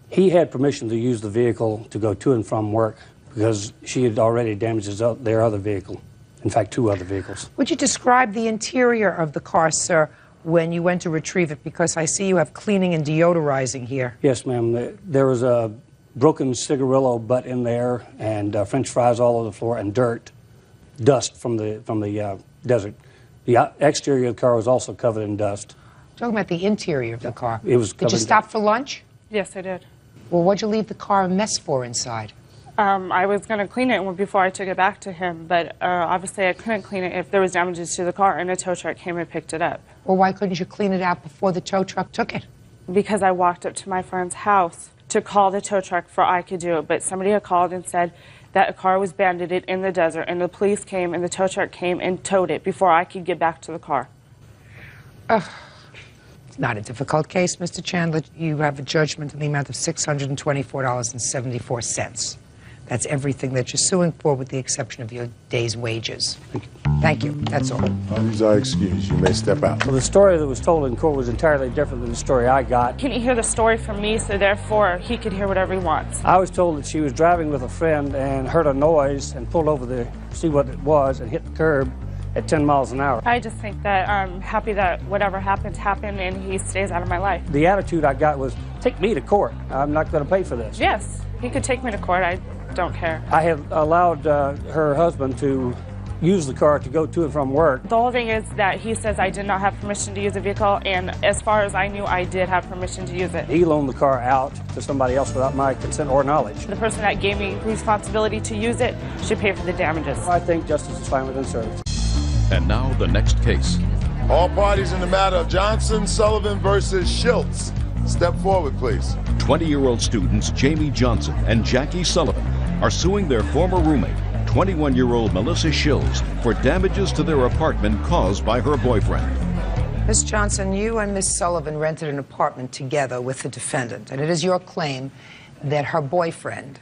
He had permission to use the vehicle to go to and from work because she had already damaged their other vehicle. In fact, 2 other vehicles. Would you describe the interior of the car, sir, when you went to retrieve it? Because I see you have cleaning and deodorizing here. Yes, ma'am. There was a broken cigarillo butt in there and French fries all over the floor and dust from the desert. The exterior of the car was also covered in dust. Talking about the interior of the car. It was Did you stop for lunch? Yes, I did. Well, what'd you leave the car a mess for inside? I was going to clean it before I took it back to him, but obviously I couldn't clean it if there was damages to the car, and a tow truck came and picked it up. Well, why couldn't you clean it out before the tow truck took it? Because I walked up to my friend's house to call the tow truck before I could do it, but somebody had called and said that a car was banded in the desert, and the police came and the tow truck came and towed it before I could get back to the car. It's not a difficult case, Mr. Chandler. You have a judgment in the amount of $624.74. That's everything that you're suing for with the exception of your day's wages. Thank you. That's all. Funds are excused. You may step out. Well, the story that was told in court was entirely different than the story I got. Can you hear the story from me, so therefore he could hear whatever he wants? I was told that she was driving with a friend and heard a noise and pulled over to see what it was and hit the curb at 10 miles an hour. I just think that I'm happy that whatever happened happened and he stays out of my life. The attitude I got was, take me to court. I'm not going to pay for this. Yes, he could take me to court. I don't care. I have allowed her husband to use the car to go to and from work. The whole thing is that he says I did not have permission to use the vehicle, and as far as I knew, I did have permission to use it. He loaned the car out to somebody else without my consent or knowledge. The person that gave me responsibility to use it should pay for the damages. I think justice is finally been served. And now the next case. All parties in the matter of Johnson, Sullivan versus Schultz. Step forward, please. 20-year-old students Jamie Johnson and Jackie Sullivan are suing their former roommate, 21-year-old Melissa Shills, for damages to their apartment caused by her boyfriend. Miss Johnson, you and Miss Sullivan rented an apartment together with the defendant, and it is your claim that her boyfriend,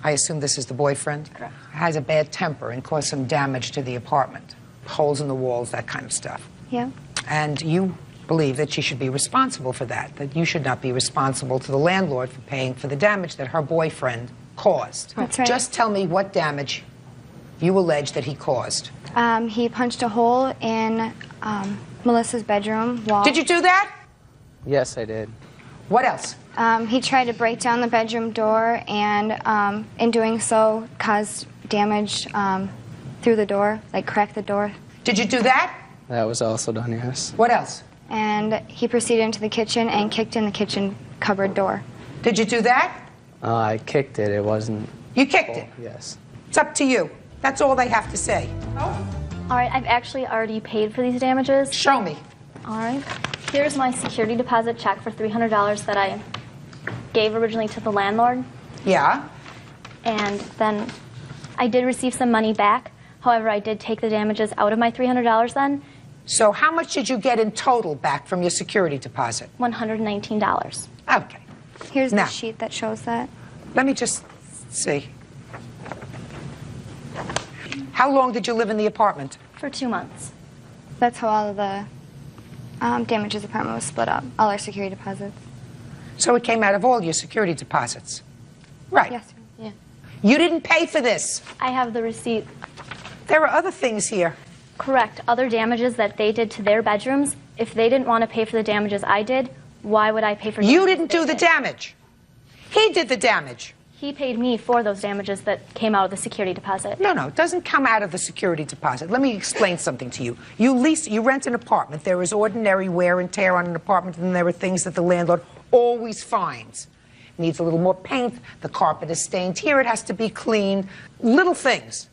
I assume this is the boyfriend, has a bad temper and caused some damage to the apartment. Holes in the walls, that kind of stuff. Yeah. And you believe that she should be responsible for that you should not be responsible to the landlord for paying for the damage that her boyfriend caused. That's right. Just tell me what damage you allege that he caused. He punched a hole in Melissa's bedroom wall. Did you do that? Yes, I did. What else? He tried to break down the bedroom door and in doing so caused damage through the door, like cracked the door. Did you do that? That was also done, yes. What else? And he proceeded into the kitchen and kicked in the kitchen cupboard door. Did you do that? I kicked it. It wasn't... You kicked it? Yes. It's up to you. That's all they have to say. All right, I've actually already paid for these damages. Show me. All right. Here's my security deposit check for $300 that I gave originally to the landlord. Yeah. And then I did receive some money back. However, I did take the damages out of my $300 then. So how much did you get in total back from your security deposit? $119. Okay. Here's Now, the sheet that shows that. Let me just see. How long did you live in the apartment? For 2 months. That's how all of the Damages department was split up. All our security deposits. So it came out of all your security deposits. Right. Yes. Yeah. You didn't pay for this. I have the receipt. There are other things here. Correct. Other damages that they did to their bedrooms. If they didn't want to pay for the damages I did, why would I pay for? You didn't do the damage. He did the damage. He paid me for those damages that came out of the security deposit. No, it doesn't come out of the security deposit. Let me explain something to you. You rent an apartment. There is ordinary wear and tear on an apartment, and there are things that the landlord always finds. It needs a little more paint. The carpet is stained here. It has to be clean. Little things.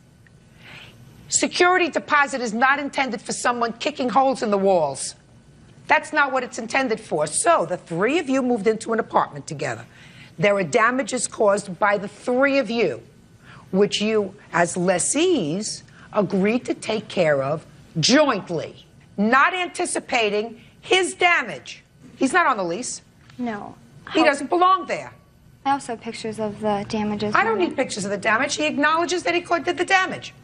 Security deposit is not intended for someone kicking holes in the walls. That's not what it's intended for. So the three of you moved into an apartment together. There are damages caused by the three of you, which you, as lessees, agreed to take care of jointly, not anticipating his damage. He's not on the lease. No. He doesn't belong there. I also have pictures of the damages. I don't need pictures of the damage. He acknowledges that he did the damage.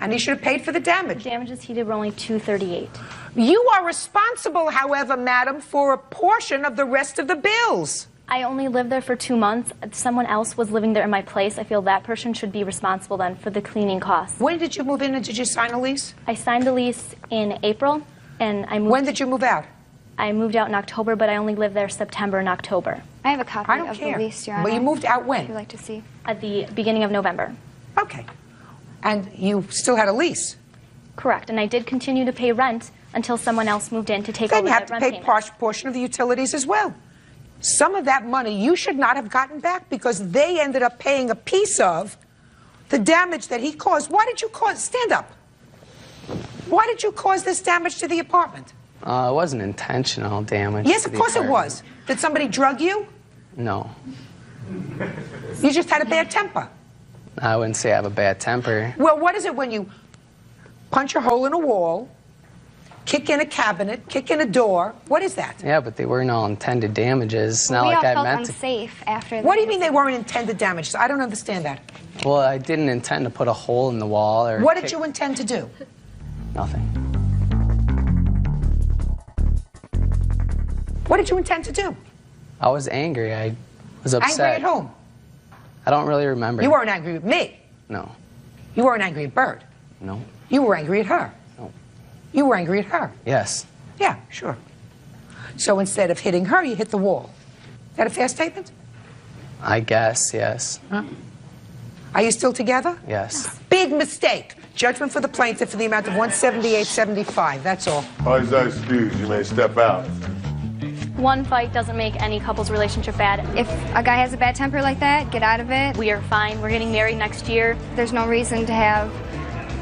And he should have paid for the damage. The damages he did were only $238. You are responsible, however, madam, for a portion of the rest of the bills. I only lived there for 2 months. Someone else was living there in my place. I feel that person should be responsible then for the cleaning costs. When did you move in and did you sign a lease? I signed the lease in April, and I moved. When did you move out? I moved out in October, but I only lived there September and October. I have a copy of care. the lease, Your Honor. But you moved out when? If you'd like to see. At the beginning of November. Okay. And you still had a lease? Correct, and I did continue to pay rent until someone else moved in to take then over you have that to rent pay payment. portion of the utilities as well. Some of that money you should not have gotten back because they ended up paying a piece of the damage that he caused. Why did you cause? Stand up. Why did you cause this damage to the apartment? It wasn't intentional damage. Yes, to of the course it apartment. was. Did somebody drug you? No. You just had a bad temper. I wouldn't say I have a bad temper. Well, what is it when you punch a hole in a wall, kick in a cabinet, kick in a door? What is that? Yeah, but they weren't all intended damages. It's not we like all I felt meant to. unsafe after. What do you mean they weren't intended damages? I don't understand that. Well, I didn't intend to put a hole in the wall or. What did you intend to do? Nothing. What did you intend to do? I was angry. I was upset. Angry at whom? I don't really remember. You weren't angry with me. No. You weren't angry at Bird. No. You were angry at her. No. You were angry at her. Yes. Yeah, sure. So instead of hitting her, you hit the wall. Is that a fair statement? I guess, yes. Huh? Are you still together? Yes. Big mistake. Judgment for the plaintiff for the amount of $178.75. That's all. Parties are excused. You may step out. One fight doesn't make any couple's relationship bad. If a guy has a bad temper like that, get out of it. We are fine. We're getting married next year. There's no reason to have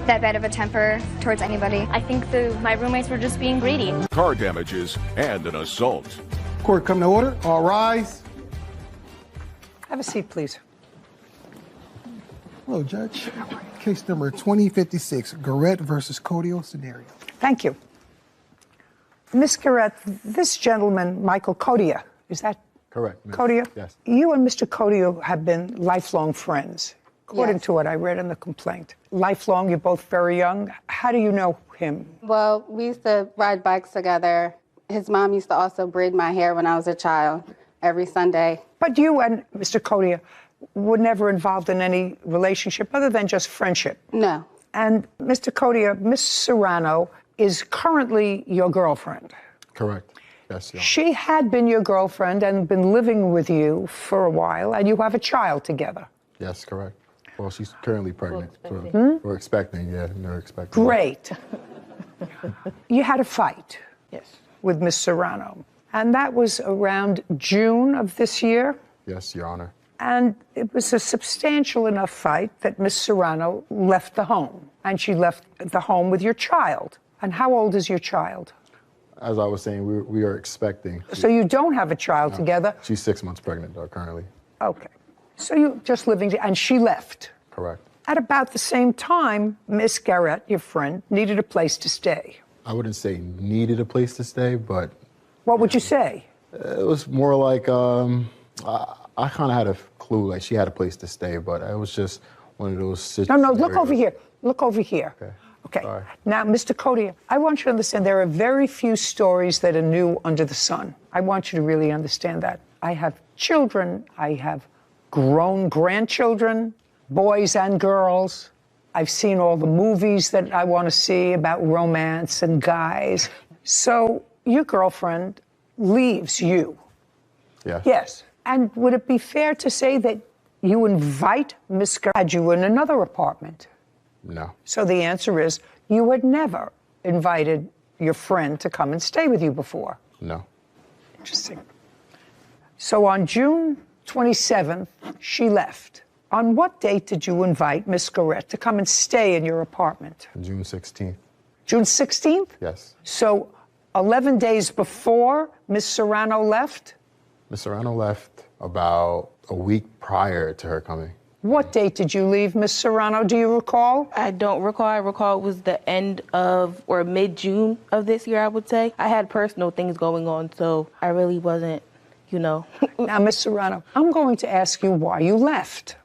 that bad of a temper towards anybody. I think my roommates were just being greedy. Car damages and an assault. Court come to order. All rise. Have a seat, please. Hello, Judge. Case number 2056, Garrett versus Codio scenario. Thank you. Miss Garrett, this gentleman, Michael Codia, is that correct? Codia? Yes. You and Mr. Codia have been lifelong friends, according Yes. to what I read in the complaint. Lifelong, you're both very young. How do you know him? Well, we used to ride bikes together. His mom used to also braid my hair when I was a child every Sunday. But you and Mr. Codia were never involved in any relationship other than just friendship. No. And Mr. Codia, Miss Serrano is currently your girlfriend. Correct. Yes, Your Honor. She had been your girlfriend and been living with you for a while, and you have a child together. Yes, correct. Well, she's currently pregnant. We're expecting, yeah, they're expecting. Great. You had a fight. Yes. With Miss Serrano. And that was around June of this year. Yes, Your Honor. And it was a substantial enough fight that Miss Serrano left the home. And she left the home with your child. And how old is your child? As I was saying, we are expecting. So you don't have a child No, together? She's 6 months pregnant, currently. Okay. So you just living, and she left. Correct. At about the same time, Miss Garrett, your friend, needed a place to stay. I wouldn't say needed a place to stay, but What would you say? it was more like I kind of had a clue, like she had a place to stay, but it was just one of those No, situations. no, look over here. Look over here. Okay. Okay. Now, Mr. Cody, I want you to understand there are very few stories that are new under the sun. I want you to really understand that. I have children. I have grown grandchildren, boys and girls. I've seen all the movies that I want to see about romance and guys. So your girlfriend leaves you. Yeah. Yes. And would it be fair to say that you invite Miss had you in another apartment? No. So the answer is you had never invited your friend to come and stay with you before. No. Interesting. So on June 27th, she left. On what date did you invite Miss Garrett to come and stay in your apartment? June 16th. June 16th? Yes. So 11 days before Miss Serrano left? Miss Serrano left about a week prior to her coming. What date did you leave, Miss Serrano? Do you recall? I don't recall. I recall it was the end of or mid-June of this year, I would say. I had personal things going on, so I really wasn't, Now, Miss Serrano, I'm going to ask you why you left.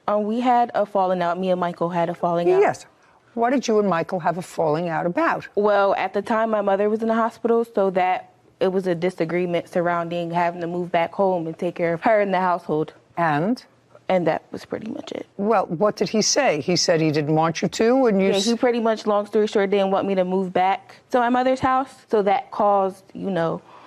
We had a falling out. Me and Michael had a falling out. Yes. What did you and Michael have a falling out about? Well, at the time, my mother was in the hospital, so that it was a disagreement surrounding having to move back home and take care of her in the household. And that was pretty much it. Well, what did he say? He said he didn't want you to, and you... Yeah, he pretty much, long story short, didn't want me to move back to my mother's house, so that caused,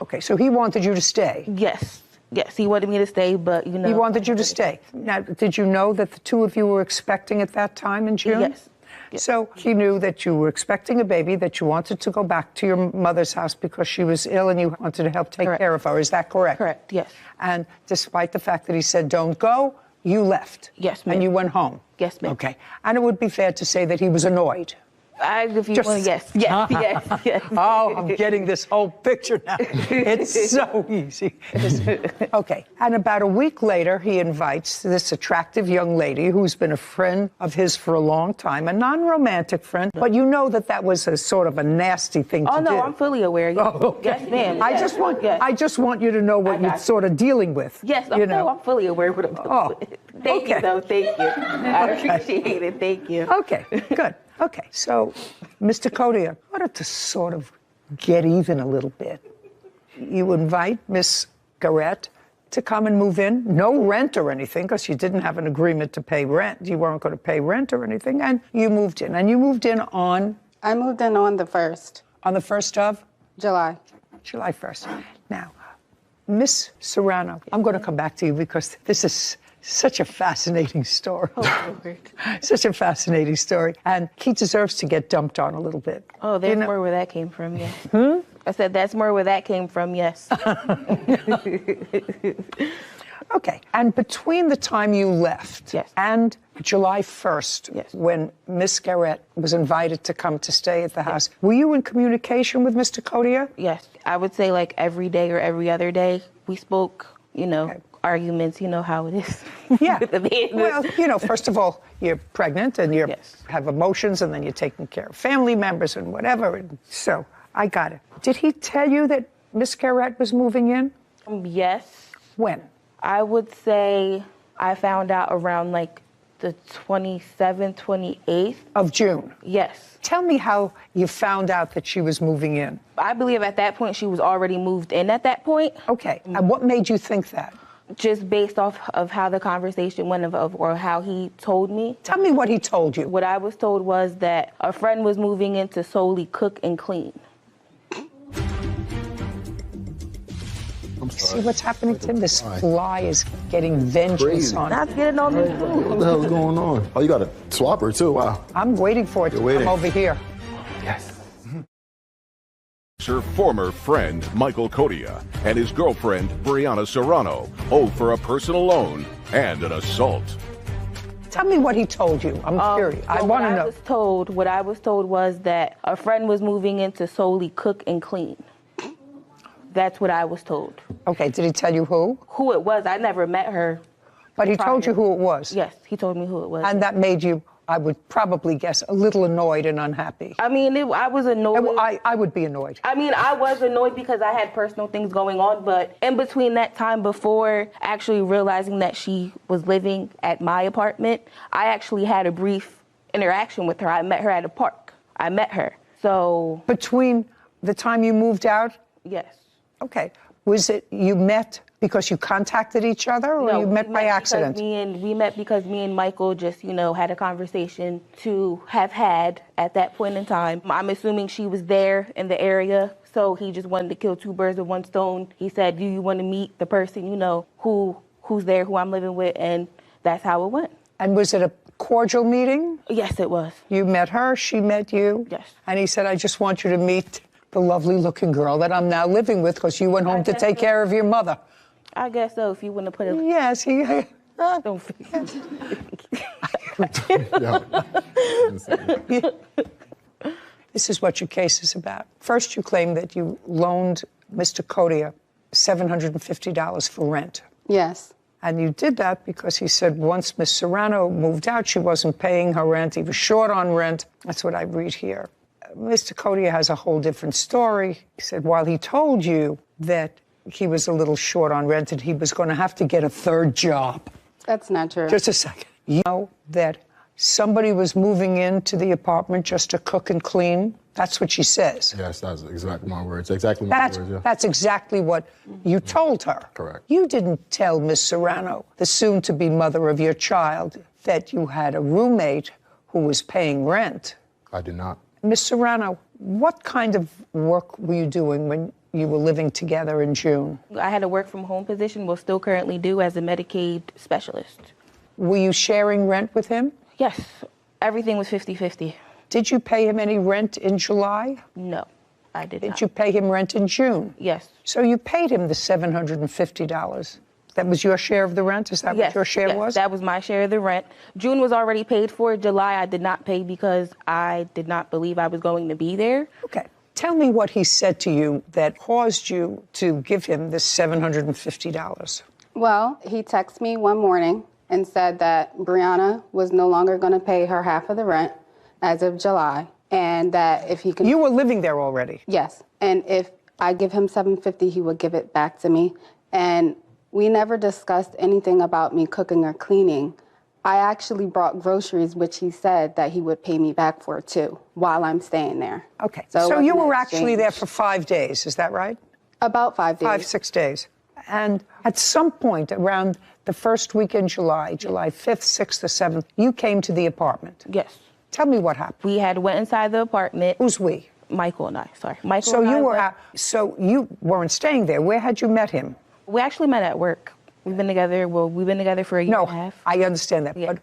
Okay, so he wanted you to stay? Yes. Yes, he wanted me to stay, but, He wanted you to stay. Now, did you know that the two of you were expecting at that time in June? Yes. So he knew that you were expecting a baby, that you wanted to go back to your mother's house because she was ill and you wanted to help take care of her. Is that correct? Correct, yes. And despite the fact that he said, don't go, you left. Yes, ma'am. And you went home. Yes, ma'am. Okay. And it would be fair to say that he was annoyed. Yes. Oh, I'm getting this whole picture now. It's so easy. Okay. And about a week later, he invites this attractive young lady who's been a friend of his for a long time, a non-romantic friend, but you know that was a sort of a nasty thing to do. Oh, no, I'm fully aware. Yes, ma'am. I just want you to know what you're sort of dealing with. Yes, I'm fully aware of what I'm dealing with. Thank you, though. Thank you. I appreciate it. Thank you. Okay, good. Okay, so, Mr. Cody, I wanted to sort of get even a little bit. You invite Miss Garrett to come and move in, no rent or anything, because you didn't have an agreement to pay rent. You weren't going to pay rent or anything, and you moved in. And you moved in on? I moved in on the 1st. On the 1st of? July. July 1st. Now, Miss Serrano, I'm going to come back to you because this is such a fascinating story. Such a fascinating story. And he deserves to get dumped on a little bit. Oh, there's more where that came from, yes. I said that's more where that came from, yes. Okay. And between the time you left and July 1st, when Miss Garrett was invited to come to stay at the house, were you in communication with Mr. Codia? Yes. I would say like every day or every other day we spoke, arguments, you know how it is. Yeah. Well, first of all, you're pregnant and you have emotions and then you're taking care of family members and whatever. And so I got it. Did he tell you that Miss Garrett was moving in? Yes. When? I would say I found out around like the 27th, 28th. Of June? Yes. Tell me how you found out that she was moving in. I believe at that point she was already moved in at that point. Okay. And what made you think that? Just based off of how the conversation went or how he told me. Tell me what he told you. What I was told was that a friend was moving in to solely cook and clean. See what's happening to him? This fly is getting vengeance on him. Not getting on the food. What the hell is going on? Oh, you got a swapper too, wow. I'm waiting for it to come over here. Yes. Her former friend, Michael Codia, and his girlfriend, Brianna Serrano, for a personal loan and an assault. Tell me what he told you. I'm curious. I want to know. What I was told was that a friend was moving in to solely cook and clean. That's what I was told. Okay, did he tell you who? Who it was. I never met her. But he told you who it was? Yes, he told me who it was. And that made you, I would probably guess, a little annoyed and unhappy. I mean, I was annoyed. I would be annoyed. I mean, I was annoyed because I had personal things going on, but in between that time before actually realizing that she was living at my apartment, I actually had a brief interaction with her. I met her at a park. I met her. So between the time you moved out? Yes. Okay. Was it you met because you contacted each other, or No, you met by accident? We met because me and Michael just, had a conversation to have had at that point in time. I'm assuming she was there in the area, so he just wanted to kill two birds with one stone. He said, do you want to meet the person, who's there, who I'm living with, and that's how it went. And was it a cordial meeting? Yes, it was. You met her, she met you? Yes. And he said, I just want you to meet the lovely-looking girl that I'm now living with because you went home to take care of your mother. I guess so, if you want to put it... Yes, he... Don't forget. This is what your case is about. First, you claim that you loaned Mr. Kodia $750 for rent. Yes. And you did that because he said once Miss Serrano moved out, she wasn't paying her rent. He was short on rent. That's what I read here. Mr. Kodia has a whole different story. He said while he told you that he was a little short on rent and he was going to have to get a third job. That's not true. Just a second. You know that somebody was moving into the apartment just to cook and clean? That's what she says. Yes, that's exactly my words. Exactly my words, yeah. That's exactly what you told her. Correct. You didn't tell Miss Serrano, the soon-to-be mother of your child, that you had a roommate who was paying rent. I did not. Miss Serrano, what kind of work were you doing when you were living together in June? I had a work-from-home position, will still currently do as a Medicaid specialist. Were you sharing rent with him? Yes. Everything was 50-50. Did you pay him any rent in July? No, I did not. Did you pay him rent in June? Yes. So you paid him the $750. That was your share of the rent? Is that what your share was? That was my share of the rent. June was already paid for. July I did not pay because I did not believe I was going to be there. Okay. Tell me what he said to you that caused you to give him this $750. Well, he texted me one morning and said that Brianna was no longer going to pay her half of the rent as of July, and that if he could... You were living there already? Yes. And if I give him $750, he would give it back to me. And we never discussed anything about me cooking or cleaning. I actually brought groceries, which he said that he would pay me back for, too, while I'm staying there. Okay. So you were actually there for 5 days, is that right? About 5 days. 5, 6 days. And at some point around the first week in July, July 5th, 6th, or 7th, you came to the apartment. Yes. Tell me what happened. We had went inside the apartment. Who's we? Michael and I, sorry. Michael so and you I were so you weren't staying there. Where had you met him? We actually met at work. We've been together for a year and a half. I understand that. Yeah.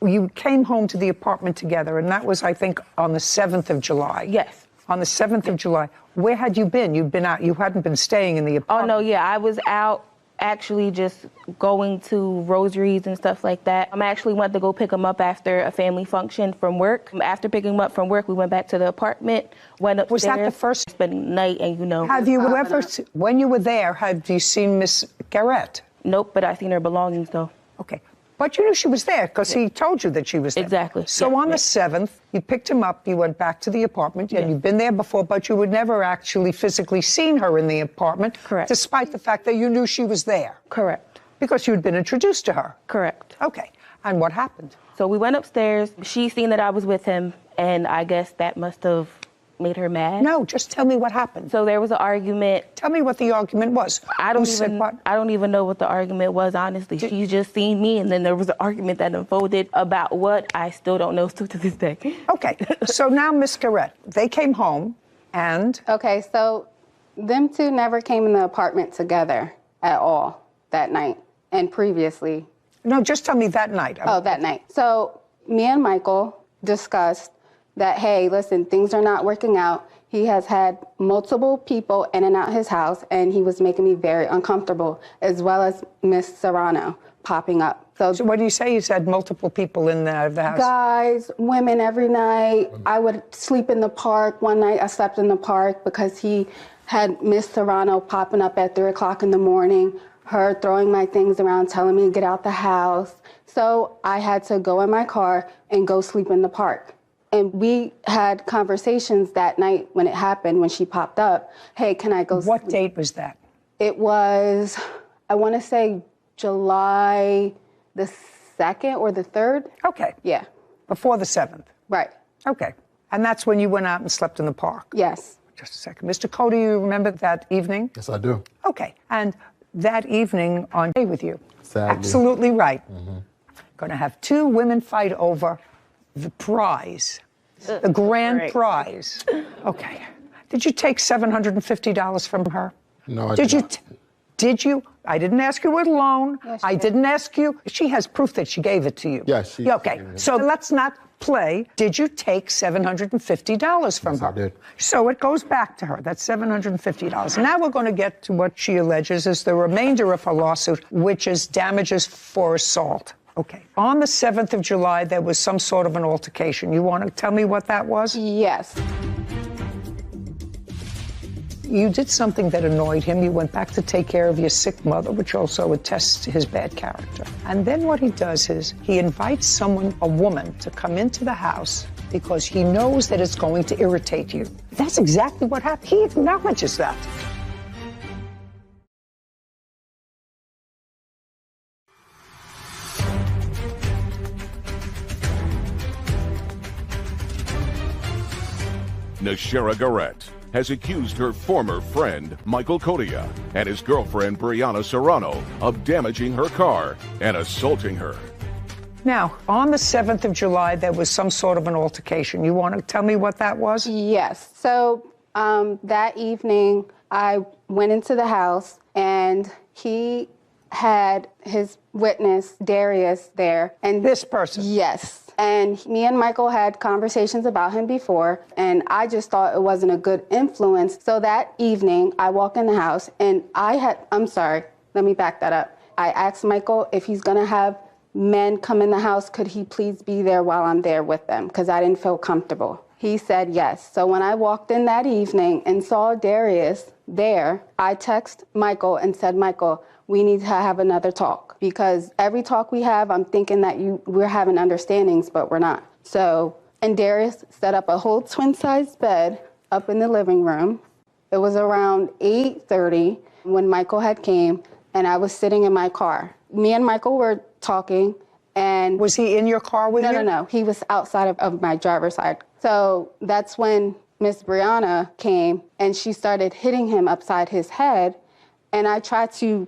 But you came home to the apartment together, and that was, I think, on the 7th of July. Yes. On the 7th of July. Where had you been? You'd been out. You hadn't been staying in the apartment. Oh, no, yeah. I was out actually just going to rosaries and stuff like that. I actually went to go pick him up after a family function from work. After picking him up from work, we went back to the apartment, went upstairs. Was that the first? Spent the night and, Have you ever, when you were there, have you seen Miss Garrett? Nope, but I seen her belongings, though. Okay. But you knew she was there because he told you that she was there. Exactly. So on the 7th, you picked him up, you went back to the apartment, and you'd been there before, but you had never actually physically seen her in the apartment. Correct. Despite the fact that you knew she was there. Correct. Because you'd been introduced to her. Correct. Okay. And what happened? So we went upstairs. She seen that I was with him, and I guess that must have made her mad. No, just tell me what happened. So there was an argument. Tell me what the argument was. I don't even know what the argument was, honestly. She just seen me, and then there was an argument that unfolded about what I still don't know still to this day. Okay, so now Miss Garrett, they came home, and... Okay, so them two never came in the apartment together at all that night, and previously. No, just tell me that night. Oh, that night. So me and Michael discussed that, hey, listen, things are not working out. He has had multiple people in and out his house, and he was making me very uncomfortable, as well as Miss Serrano popping up. So what do you say? He's had multiple people in the house? Guys, women every night. I would sleep in the park. One night I slept in the park because he had Miss Serrano popping up at 3 o'clock in the morning, her throwing my things around, telling me to get out the house. So I had to go in my car and go sleep in the park. And we had conversations that night when it happened, when she popped up. Hey, can I go sleep? What date was that? It was, I want to say July the 2nd or the 3rd. Okay. Yeah. Before the 7th. Right. Okay. And that's when you went out and slept in the park? Yes. Just a second. Mr. Cody, you remember that evening? Yes, I do. Okay. And that evening on day with you? Sadly. Absolutely right. Going to have two women fight over the prize, the grand prize. Okay. Did you take $750 from her? No, I did. did Did you? I didn't ask you with a loan. Yes, I didn't ask you. She has proof that she gave it to you. Yes, she. Okay. So let's not play. Did you take $750 from her? I did. So it goes back to her. That's $750. Now we're going to get to what she alleges is the remainder of her lawsuit, which is damages for assault. Okay. On the 7th of July, there was some sort of an altercation. You want to tell me what that was? Yes. You did something that annoyed him. You went back to take care of your sick mother, which also attests to his bad character. And then what he does is he invites someone, a woman, to come into the house because he knows that it's going to irritate you. That's exactly what happened. He acknowledges that. Nashera Garrett has accused her former friend, Michael Codia, and his girlfriend, Brianna Serrano, of damaging her car and assaulting her. Now, on the 7th of July, there was some sort of an altercation. You want to tell me what that was? Yes. So that evening, I went into the house, and he had his witness, Darius, there. And this person? Yes. And me and Michael had conversations about him before, and I just thought it wasn't a good influence. So that evening, I walk in the house, and I'm sorry, let me back that up. I asked Michael if he's going to have men come in the house, could he please be there while I'm there with them? Because I didn't feel comfortable. He said yes. So when I walked in that evening and saw Darius there, I texted Michael and said, Michael, we need to have another talk, because every talk we have, I'm thinking that we're having understandings, but we're not. So, and Darius set up a whole twin-sized bed up in the living room. It was around 8:30 when Michael had came, and I was sitting in my car. Me and Michael were talking, and... Was he in your car with you? No. He was outside of my driver's side. So that's when Miss Brianna came, and she started hitting him upside his head, and I tried to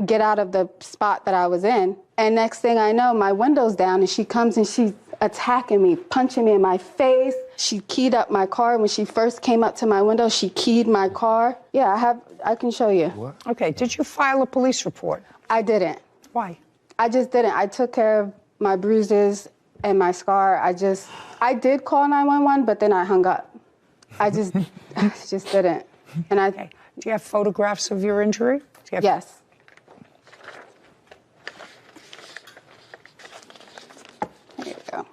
get out of the spot that I was in. And next thing I know, my window's down, and she comes and she's attacking me, punching me in my face. She keyed up my car. When she first came up to my window, she keyed my car. Yeah, I can show you. What? Okay, did you file a police report? I didn't. Why? I just didn't. I took care of my bruises and my scar. I did call 911, but then I hung up. I just didn't. And Okay. Do you have photographs of your injury? Yes. There you go.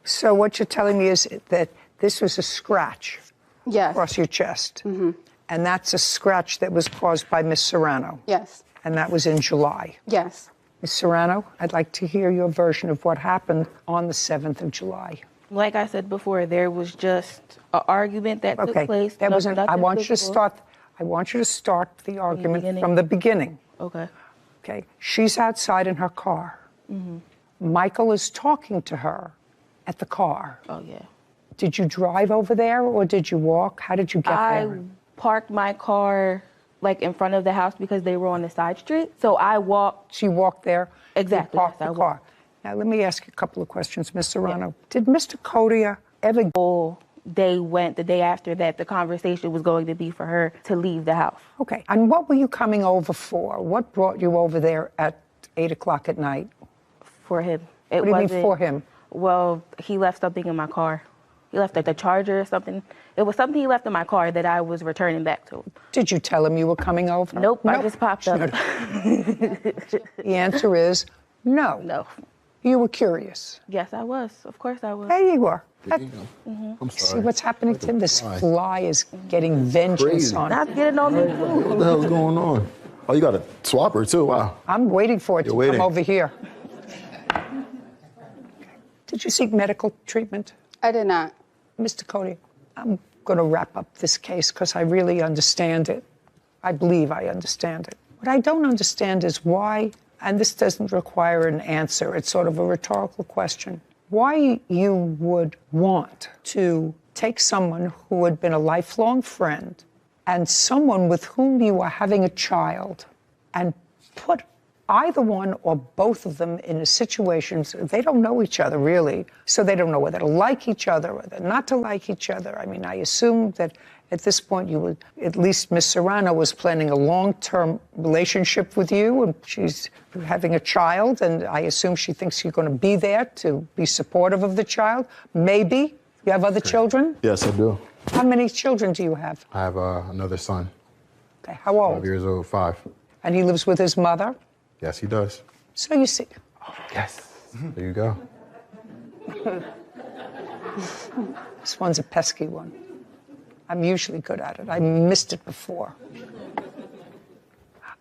So what you're telling me is that this was a scratch across your chest. Mm-hmm. And that's a scratch that was caused by Miss Serrano. Yes. And that was in July. Yes. Ms. Serrano, I'd like to hear your version of what happened on the 7th of July. Like I said before, there was just an argument that took place. That was nothing I want you to physical. start the argument from the beginning. Okay. Okay. She's outside in her car. Mm-hmm. Michael is talking to her at the car. Oh, yeah. Did you drive over there or did you walk? How did you get there? I parked my car like in front of the house because they were on the side street. So I walked. So you walked there? Exactly. You parked the car. Now, let me ask you a couple of questions, Ms. Serrano. Yeah. Did Mr. Codia ever go? They went the day after that. The conversation was going to be for her to leave the house. Okay. And what were you coming over for? What brought you over there at 8 o'clock at night? For him. What do you mean for him? Well, he left something in my car. He left the charger or something. It was something he left in my car that I was returning back to him. Did you tell him you were coming over? Nope. I just popped up. The answer is no. No. You were curious. Yes, I was. Of course I was. There you were. Mm-hmm. I'm sorry. See what's happening to him? This fly is getting vengeance on him. Not getting on me. What the hell's going on? Oh, you got a swapper too? Wow. I'm waiting for it to come over here. Did you seek medical treatment? I did not. Mr. Cody, I'm going to wrap up this case because I really understand it. I believe I understand it. What I don't understand is why and this doesn't require an answer, it's sort of a rhetorical question, why you would want to take someone who had been a lifelong friend and someone with whom you are having a child and put either one or both of them in a situation so they don't know each other really, so they don't know whether to like each other or whether not to like each other. I mean, I assume that at this point you would, at least Miss Serrano was planning a long-term relationship with you, and she's having a child, and I assume she thinks you're going to be there to be supportive of the child. Maybe. You have other children? Yes, I do. How many children do you have? I have another son. Okay, how old? 5 years old, 5. And he lives with his mother? Yes, he does. So you see. Yes. There you go. This one's a pesky one. I'm usually good at it. I missed it before.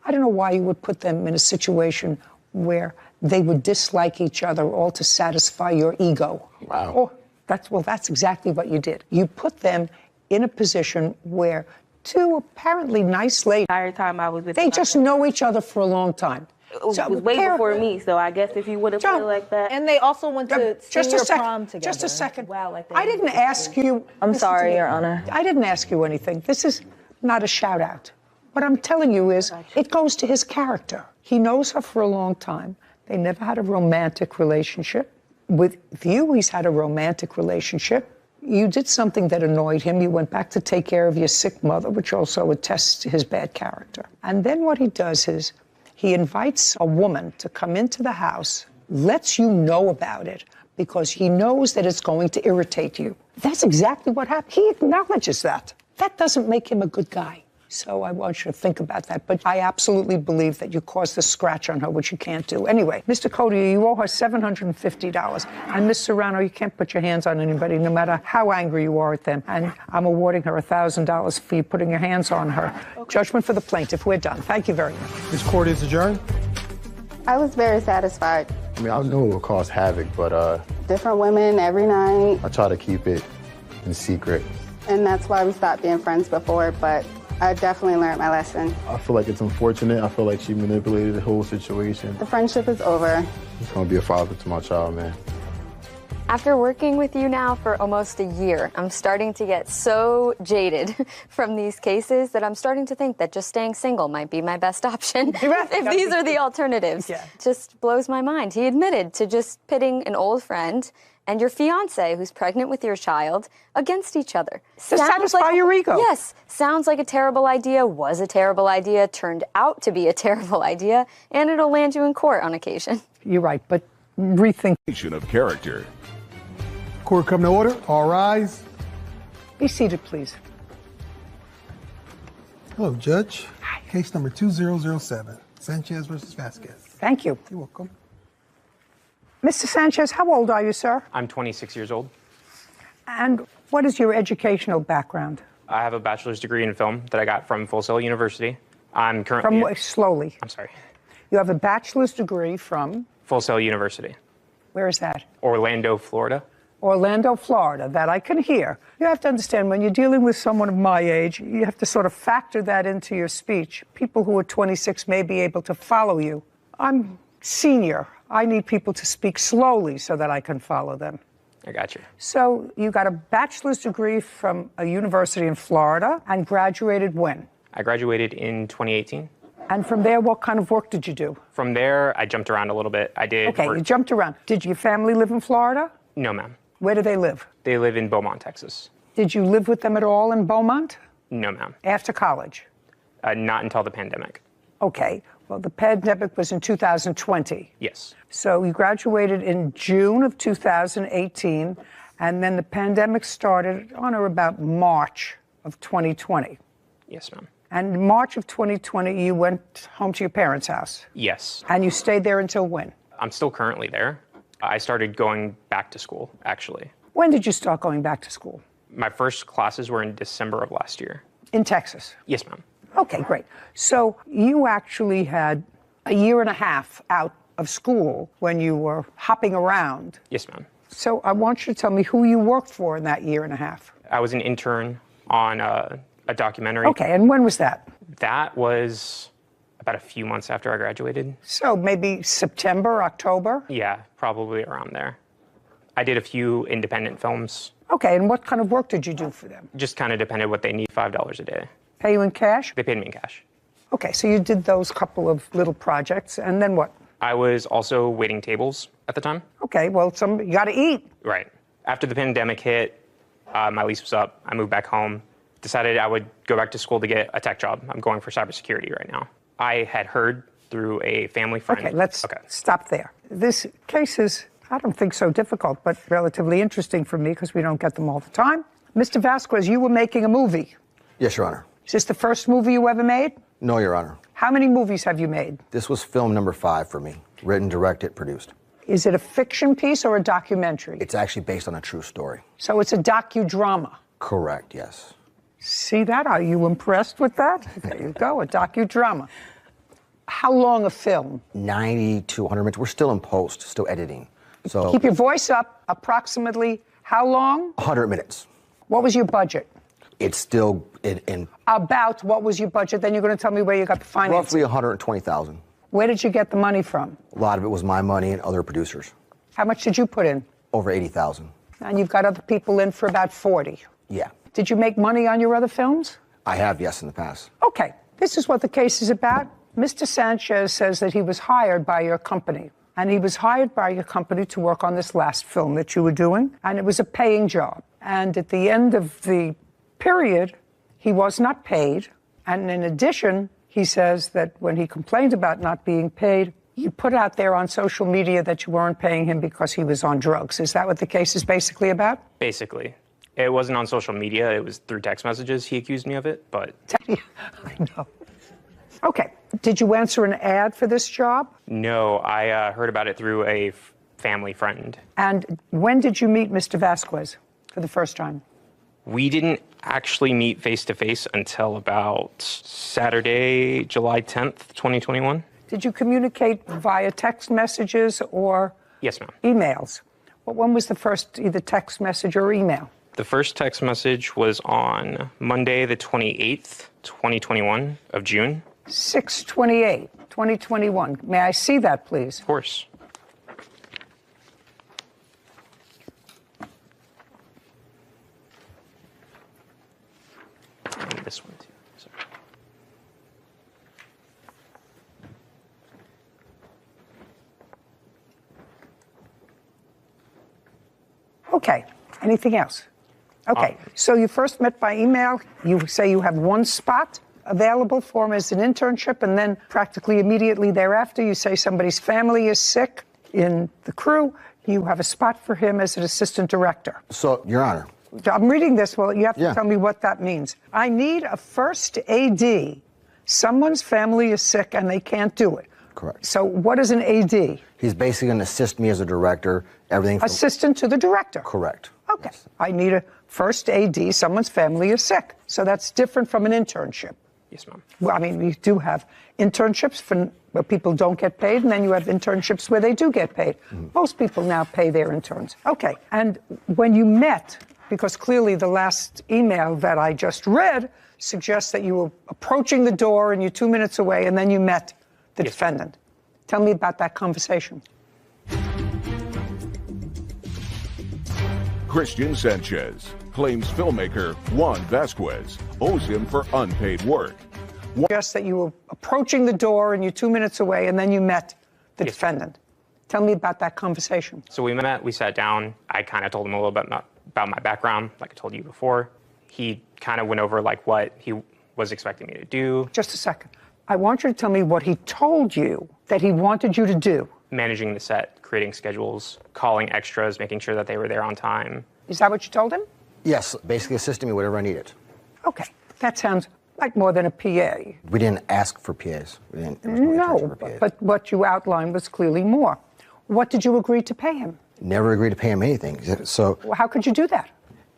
I don't know why you would put them in a situation where they would dislike each other all to satisfy your ego. Wow. Oh, that's exactly what you did. You put them in a position where two apparently nice ladies, The entire time I was with they just know each other for a long time. It was way before me, so I guess if you would have put it like that. And they also went to senior prom together. Just a second. Wow, like I didn't ask you. I'm listen sorry, to me. Your Honor. I didn't ask you anything. This is not a shout out. What I'm telling you is it goes to his character. He knows her for a long time. They never had a romantic relationship. With you, he's had a romantic relationship. You did something that annoyed him. You went back to take care of your sick mother, which also attests to his bad character. And then what he does is he invites a woman to come into the house, lets you know about it, because he knows that it's going to irritate you. That's exactly what happened. He acknowledges that. That doesn't make him a good guy. So I want you to think about that. But I absolutely believe that you caused a scratch on her, which you can't do. Anyway, Mr. Cody, you owe her $750. And Miss Serrano, you can't put your hands on anybody, no matter how angry you are at them. And I'm awarding her $1,000 for you putting your hands on her. Okay. Judgment for the plaintiff. We're done. Thank you very much. This court is adjourned. I was very satisfied. I mean, I know it will cause havoc, but Different women every night, I try to keep it in secret. and that's why we stopped being friends before, but I definitely learned my lesson. I feel like it's unfortunate. I feel like she manipulated the whole situation. The friendship is over. It's gonna be a father to my child, man. After working with you now for almost a year, I'm starting to get so jaded from these cases that I'm starting to think that just staying single might be my best option if these are the alternatives. Yeah. Just blows my mind. He admitted to just pitting an old friend and your fiance, who's pregnant with your child, against each other. To satisfy your ego. Yes. Sounds like a terrible idea, was a terrible idea, turned out to be a terrible idea, and it'll land you in court on occasion. You're right, but rethink. Of character. Court come to order. All rise. Be seated, please. Hello, Judge. Case number 2007, Sanchez versus Vasquez. Thank you. You're welcome. Mr. Sanchez, how old are you, sir? I'm 26 years old. And what is your educational background? I have a bachelor's degree in film that I got from Full Sail University. I'm currently... Slowly. I'm sorry. You have a bachelor's degree from? Full Sail University. Where is that? Orlando, Florida. Orlando, Florida. That I can hear. You have to understand, when you're dealing with someone of my age, you have to sort of factor that into your speech. People who are 26 may be able to follow you. I'm senior. I need people to speak slowly so that I can follow them. I got you. So you got a bachelor's degree from a university in Florida and graduated when? I graduated in 2018. And from there, what kind of work did you do? From there, I jumped around a little bit. I did Okay, work... you jumped around. Did your family live in Florida? No, ma'am. Where do they live? They live in Beaumont, Texas. Did you live with them at all in Beaumont? No, ma'am. After college? Not until the pandemic. Okay. Well, the pandemic was in 2020. Yes. So you graduated in June of 2018, and then the pandemic started on or about March of 2020. Yes, ma'am. And in March of 2020, you went home to your parents' house. Yes. And you stayed there until when? I'm still currently there. I started going back to school, actually. When did you start going back to school? My first classes were in December of last year. In Texas? Yes, ma'am. Okay, great. So you actually had a year and a half out of school when you were hopping around. Yes, ma'am. So I want you to tell me who you worked for in that year and a half. I was an intern on a documentary. Okay, and when was that? That was about a few months after I graduated. So maybe September, October? Yeah, probably around there. I did a few independent films. Okay, and what kind of work did you do for them? Just kind of depended what they need, $5 a day. Pay you in cash? They paid me in cash. Okay, so you did those couple of little projects, and then what? I was also waiting tables at the time. Okay, well, you got to eat. Right. After the pandemic hit, my lease was up. I moved back home. Decided I would go back to school to get a tech job. I'm going for cybersecurity right now. I had heard through a family friend. Okay, let's stop there. This case is, I don't think so difficult, but relatively interesting for me because we don't get them all the time. Mr. Vasquez, you were making a movie. Yes, Your Honor. Is this the first movie you ever made? No, Your Honor. How many movies have you made? This was film number 5 for me. Written, directed, produced. Is it a fiction piece or a documentary? It's actually based on a true story. So it's a docudrama? Correct, yes. See that? Are you impressed with that? There you go, a docudrama. How long a film? 90 to 100 minutes. We're still in post, still editing. So keep your voice up. Approximately how long? 100 minutes. What was your budget? It's still in About what was your budget? Then you're going to tell me where you got the financing. roughly 120,000. Where did you get the money from? A lot of it was my money and other producers. How much did you put in? Over 80,000. And you've got other people in for about 40. Yeah. Did you make money on your other films? I have, yes, in the past. Okay, this is what the case is about. Mr. Sanchez says that he was hired by your company. And he was hired by your company to work on this last film that you were doing. And it was a paying job. And at the end of the period, he was not paid. And in addition, he says that when he complained about not being paid, you put out there on social media that you weren't paying him because he was on drugs. Is that what the case is basically about? Basically. It wasn't on social media. It was through text messages. He accused me of it, but... I know. Okay. Did you answer an ad for this job? No, I heard about it through a family friend. And when did you meet Mr. Vasquez for the first time? We didn't actually meet face-to-face until about Saturday, July 10th, 2021. Did you communicate via text messages or Yes, ma'am. emails? Well, when was the first either text message or email? The first text message was on Monday, the 28th, 2021 of June. 6/28, 2021. May I see that, please? Of course. And this one, too. Sorry. Okay. Anything else? Okay. So you first met by email. You say you have one spot available for him as an internship, and then practically immediately thereafter, you say somebody's family is sick in the crew. You have a spot for him as an assistant director. So, Your Honor. I'm reading this. Well, you have to tell me what that means. I need a first AD. Someone's family is sick and they can't do it. Correct. So what is an AD? He's basically going to assist me as a director, everything from... Assistant to the director. Correct. Okay. Yes. I need a first AD. Someone's family is sick. So that's different from an internship. Yes, ma'am. Well, I mean, we do have internships where people don't get paid, and then you have internships where they do get paid. Mm-hmm. Most people now pay their interns. Okay. And when you met, because clearly the last email that I just read suggests that you were approaching the door and you're 2 minutes away, and then you met the defendant. Tell me about that conversation. Christian Sanchez claims filmmaker Juan Vasquez owes him for unpaid work. Suggests that you were approaching the door and you're 2 minutes away, and then you met the defendant. Tell me about that conversation. So we met, we sat down. I kind of told him a little bit about my background, like I told you before. He kind of went over like what he was expecting me to do. Just a second. I want you to tell me what he told you that he wanted you to do. Managing the set, creating schedules, calling extras, making sure that they were there on time. Is that what you told him? Yes, basically assisting me whatever I needed. Okay, that sounds like more than a PA. We didn't ask for PAs. No, but what you outlined was clearly more. What did you agree to pay him? Never agreed to pay him anything. So well, how could you do that?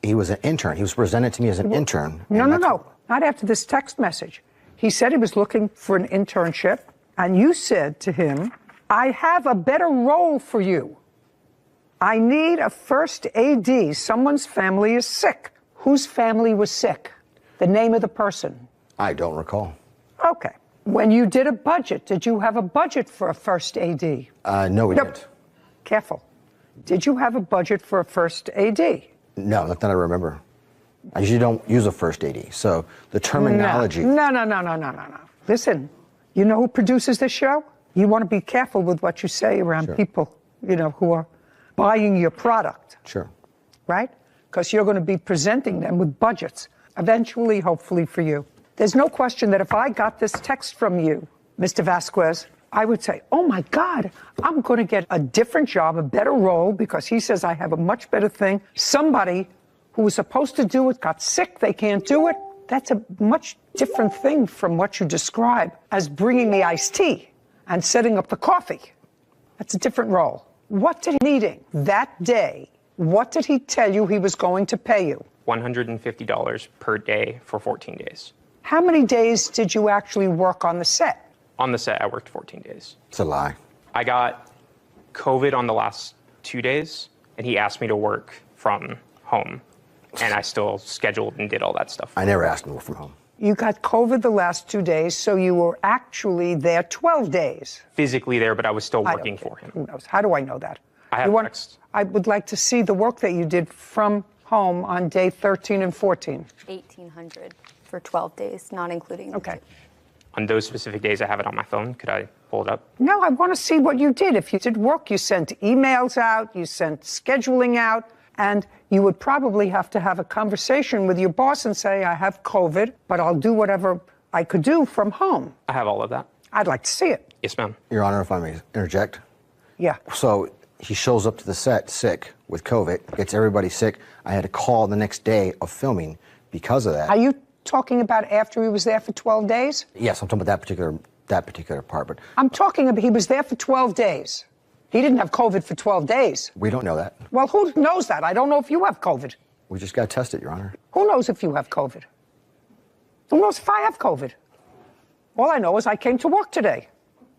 He was an intern. He was presented to me as an intern. No. Not after this text message. He said he was looking for an internship, and you said to him, I have a better role for you. I need a first AD. Someone's family is sick. Whose family was sick? The name of the person? I don't recall. Okay. When you did a budget, did you have a budget for a first AD? No, we didn't. Careful. Did you have a budget for a first AD? No, not that I remember. I usually don't use a first AD, so the terminology. No. Listen, you know who produces this show? You want to be careful with what you say around people, who are buying your product. Sure. Right? Because you're going to be presenting them with budgets, eventually, hopefully for you. There's no question that if I got this text from you, Mr. Vasquez, I would say, oh my God, I'm going to get a different job, a better role, because he says I have a much better thing. Somebody who was supposed to do it got sick, they can't do it. That's a much different thing from what you describe as bringing the iced tea and setting up the coffee. That's a different role. What did he need that day? What did he tell you he was going to pay you? $150 per day for 14 days. How many days did you actually work on the set? On the set, I worked 14 days. It's a lie. I got COVID on the last 2 days, and he asked me to work from home. And I still scheduled and did all that stuff. I never asked him to work from home. You got COVID the last 2 days, so you were actually there 12 days. Physically there, but I was still working for him. Who knows? How do I know that? I have text. I would like to see the work that you did from home on day 13 and 14. 1,800 for 12 days, not including. Okay. On those specific days, I have it on my phone. Could I pull it up? No, I want to see what you did. If you did work, you sent emails out, you sent scheduling out, and you would probably have to have a conversation with your boss and say, I have COVID, but I'll do whatever I could do from home. I have all of that. I'd like to see it. Yes, ma'am. Your Honor, if I may interject. Yeah. So he shows up to the set sick with COVID, gets everybody sick. I had to call the next day of filming because of that. Are you talking about after he was there for 12 days? Yes, I'm talking about that particular part, but I'm talking about he was there for 12 days. He didn't have COVID for 12 days. we don't know that. Well, who knows that? I don't know if you have COVID. We just got tested, Your Honor. Who knows if you have COVID? Who knows if I have COVID? All I know is I came to work today.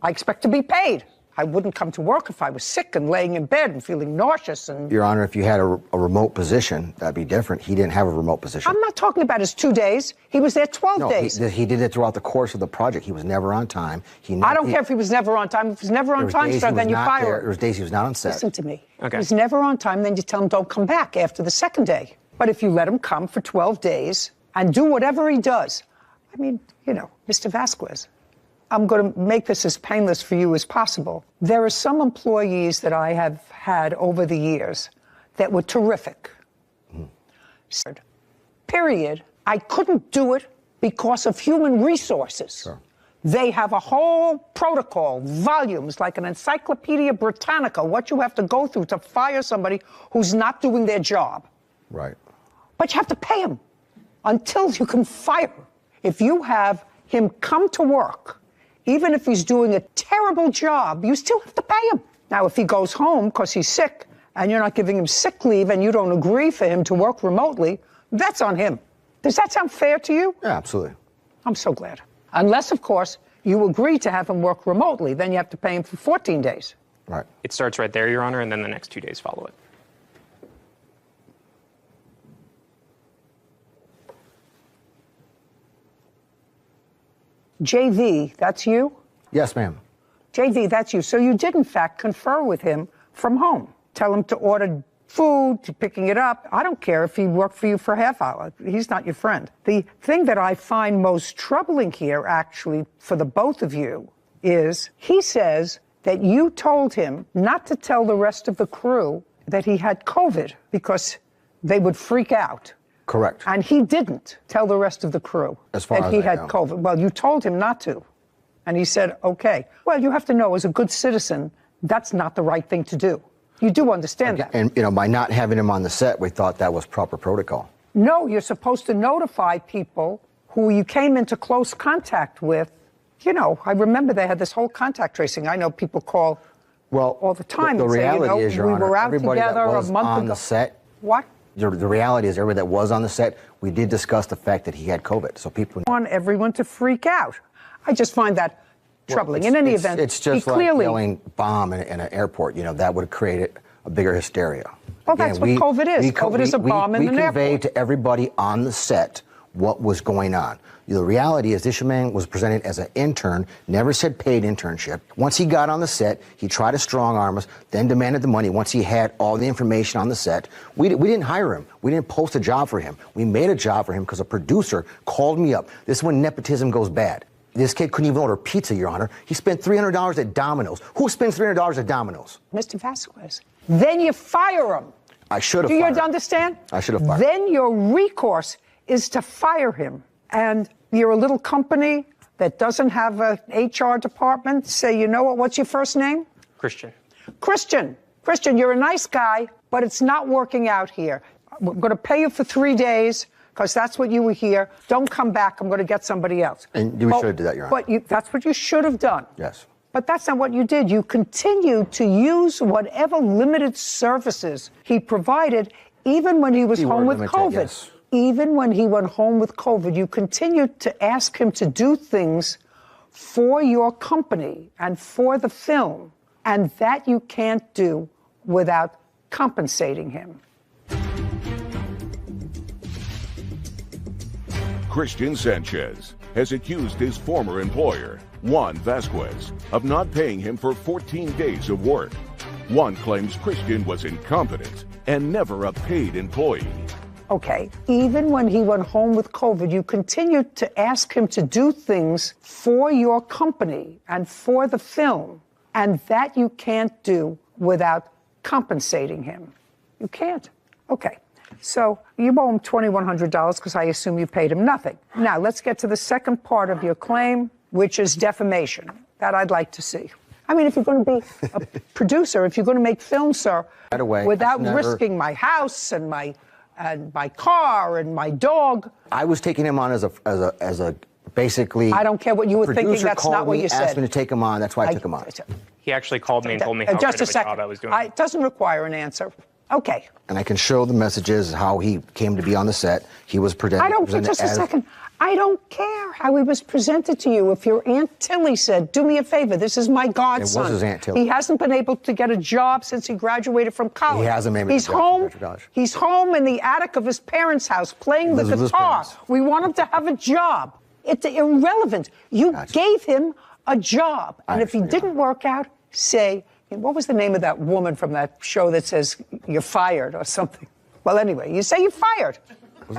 I expect to be paid. I wouldn't come to work if I was sick and laying in bed and feeling nauseous and... Your Honor, if you had a remote position, that'd be different. He didn't have a remote position. I'm not talking about his 2 days. He was there 12 days. He did it throughout the course of the project. He was never on time. I don't care if he was never on time. If he was never on time, sir, then you fire him. There was days he was not on set. Listen to me. Okay. If he was never on time, then you tell him don't come back after the second day. But if you let him come for 12 days and do whatever he does, I mean, Mr. Vasquez, I'm going to make this as painless for you as possible. There are some employees that I have had over the years that were terrific. Period. I couldn't do it because of human resources. Sure. They have a whole protocol, volumes, like an Encyclopedia Britannica, what you have to go through to fire somebody who's not doing their job. Right. But you have to pay him until you can fire him. If you have him come to work, even if he's doing a terrible job, you still have to pay him. Now, if he goes home because he's sick and you're not giving him sick leave and you don't agree for him to work remotely, that's on him. Does that sound fair to you? Yeah, absolutely. I'm so glad. Unless, of course, you agree to have him work remotely, then you have to pay him for 14 days. Right. It starts right there, Your Honor, and then the next 2 days follow it. JV, that's you? Yes, ma'am. JV, that's you. So you did, in fact, confer with him from home. Tell him to order food, to picking it up. I don't care if he worked for you for a half hour. He's not your friend. The thing that I find most troubling here, actually, for the both of you, is he says that you told him not to tell the rest of the crew that he had COVID because they would freak out. Correct. And he didn't tell the rest of the crew that he had COVID. Well, you told him not to. And he said, okay. Well, you have to know, as a good citizen, that's not the right thing to do. You do understand that. And, by not having him on the set, we thought that was proper protocol. No, you're supposed to notify people who you came into close contact with. I remember they had this whole contact tracing. I know people call all the time and say, reality is, Your we Honor, were out everybody together that was a month on ago. The set. What? The reality is, everybody that was on the set, we did discuss the fact that he had COVID. So people want everyone to freak out. I just find that troubling. In any event, it's just like yelling bomb in an airport. That would have created a bigger hysteria. Well, that's what COVID is. COVID is a bomb in an airport. We conveyed to everybody on the set what was going on. The reality is this man was presented as an intern, never said paid internship. Once he got on the set, he tried to strong arm us, then demanded the money once he had all the information on the set. We didn't hire him. We didn't post a job for him. We made a job for him because a producer called me up. This is when nepotism goes bad. This kid couldn't even order pizza, Your Honor. He spent $300 at Domino's. Who spends $300 at Domino's? Mr. Vasquez, then you fire him. I should have fired him. Do you him. understand? I should have fired him. Then your recourse is to fire him. And you're a little company that doesn't have an HR department. Say, you know what? What's your first name? Christian. Christian, you're a nice guy, but it's not working out here. We're going to pay you for 3 days because that's what you were here. Don't come back. I'm going to get somebody else. And you should have done that, Your Honor. But that's what you should have done. Yes. But that's not what you did. You continued to use whatever limited services he provided, even when he was home with COVID. Yes. Even when he went home with COVID, you continued to ask him to do things for your company and for the film, and that you can't do without compensating him. Christian Sanchez has accused his former employer, Juan Vasquez, of not paying him for 14 days of work. Juan claims Christian was incompetent and never a paid employee. Okay, even when he went home with COVID, you continued to ask him to do things for your company and for the film, and that you can't do without compensating him. You can't. Okay, so you owe him $2,100 because I assume you paid him nothing. Now, let's get to the second part of your claim, which is defamation. That I'd like to see. I mean, if you're going to be a producer, if you're going to make films, sir, right away, without risking my house and my car and my dog. I was taking him on as a basically. I don't care what you were thinking. That's not what you said. Asked me to take him on. That's why I took him on. He actually called me and told me how good of a job I was doing. It doesn't require an answer. Okay. And I can show the messages how he came to be on the set. He was presented. Just a second. I don't care how he was presented to you. If your Aunt Tilly said, do me a favor, this is my godson. It was his Aunt Tilly. He hasn't been able to get a job since he graduated from college. He hasn't made He's home. He's home in the attic of his parents' house playing the guitar. We want him to have a job. It's irrelevant. You gave him a job. And if he didn't work out, say, what was the name of that woman from that show that says you're fired or something? Well, anyway, you say you're fired.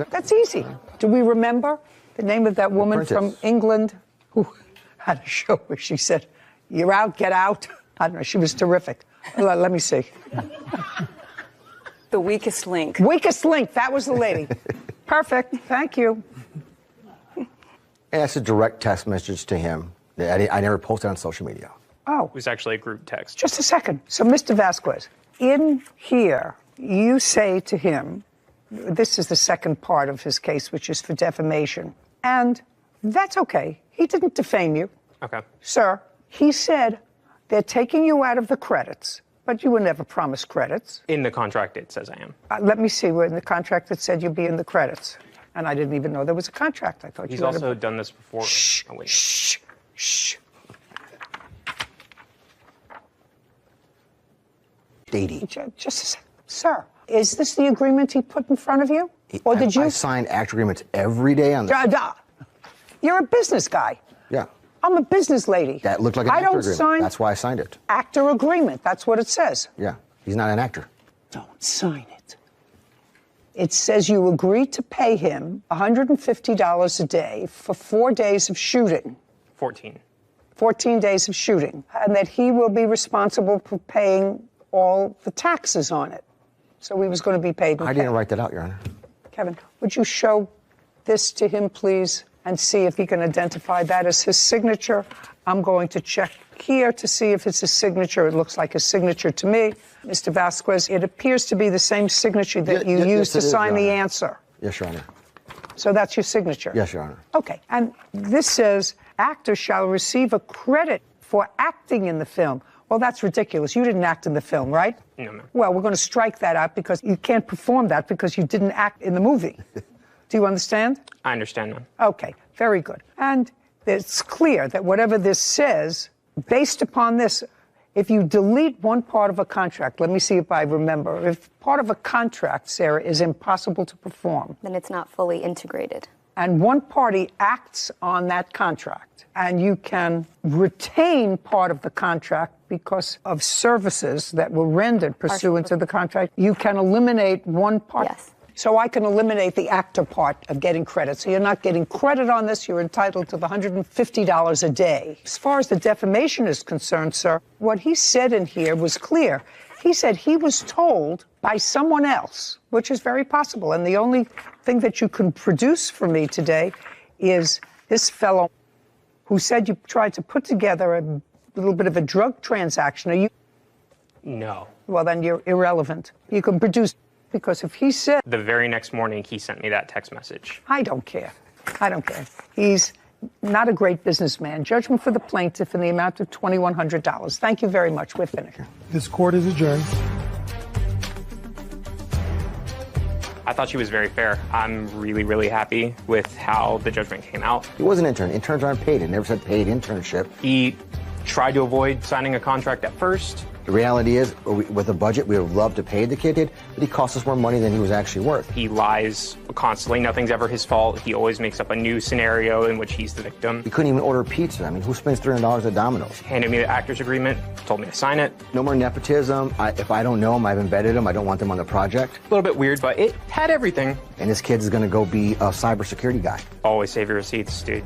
That's easy. Do we remember the name of that woman from England who had a show where she said, you're out, get out? I don't know. She was terrific. Let me see. The weakest link. Weakest link. That was the lady. Perfect. Thank you. And that's a direct text message to him. I never posted on social media. Oh. It was actually a group text. Just a second. So, Mr. Vasquez, in here, you say to him, this is the second part of his case, which is for defamation. And that's okay. He didn't defame you. Okay. Sir, he said they're taking you out of the credits, but you were never promised credits. In the contract, it says I am. Let me see where in the contract it said you'd be in the credits. And I didn't even know there was a contract. I thought He's you had also done this before. Shh. Oh, wait. Shh. Shh. Just a second. Sir, is this the agreement he put in front of you? Or did you? I signed act agreements every day on the. You're a business guy. Yeah. I'm a business lady. That looked like an actor agreement. Sign That's why I signed it. Actor agreement. That's what it says. Yeah. He's not an actor. Don't sign it. It says you agree to pay him $150 a day for 4 days of shooting. 14. 14 days of shooting. And that he will be responsible for paying all the taxes on it. So he was going to be paid in I didn't write that out, Your Honor. Kevin, would you show this to him, please, and see if he can identify that as his signature? I'm going to check here to see if it's his signature. It looks like his signature to me. Mr. Vasquez, it appears to be the same signature that you used to sign the answer. Yes, Your Honor. So that's your signature? Yes, Your Honor. Okay. And this says, actor shall receive a credit for acting in the film. Well, that's ridiculous. You didn't act in the film, right? No, ma'am. Well, we're going to strike that out because you can't perform that because you didn't act in the movie. Do you understand? I understand, ma'am. Okay, very good. And it's clear that whatever this says, based upon this, if you delete one part of a contract, let me see if I remember, if part of a contract, Sarah, is impossible to perform. Then it's not fully integrated. and one party acts on that contract, and you can retain part of the contract because of services that were rendered pursuant to the contract, you can eliminate one part. Yes. So I can eliminate the actor part of getting credit. So you're not getting credit on this. You're entitled to the $150 a day. As far as the defamation is concerned, sir, what he said in here was clear. He said he was told by someone else, which is very possible. And the only thing that you can produce for me today is this fellow who said you tried to put together a little bit of a drug transaction. Are you? No. Well, then you're irrelevant. You can produce, because if he said... The very next morning, he sent me that text message. I don't care. I don't care. He's not a great businessman. Judgment for the plaintiff in the amount of $2,100. Thank you very much. We're finished. This court is adjourned. I thought she was very fair. I'm really, really happy with how the judgment came out. He was an intern. Interns aren't paid. It never said paid internship. He tried to avoid signing a contract at first. The reality is, with a budget, we would love to pay the kid, but he cost us more money than he was actually worth. He lies constantly. Nothing's ever his fault. He always makes up a new scenario in which he's the victim. He couldn't even order pizza. I mean, who spends $300 at Domino's? Handed me the actor's agreement, told me to sign it. No more nepotism. If I don't know him, I've embedded him. I don't want them on the project. A little bit weird, but it had everything. And this kid is going to go be a cybersecurity guy. Always save your receipts, dude.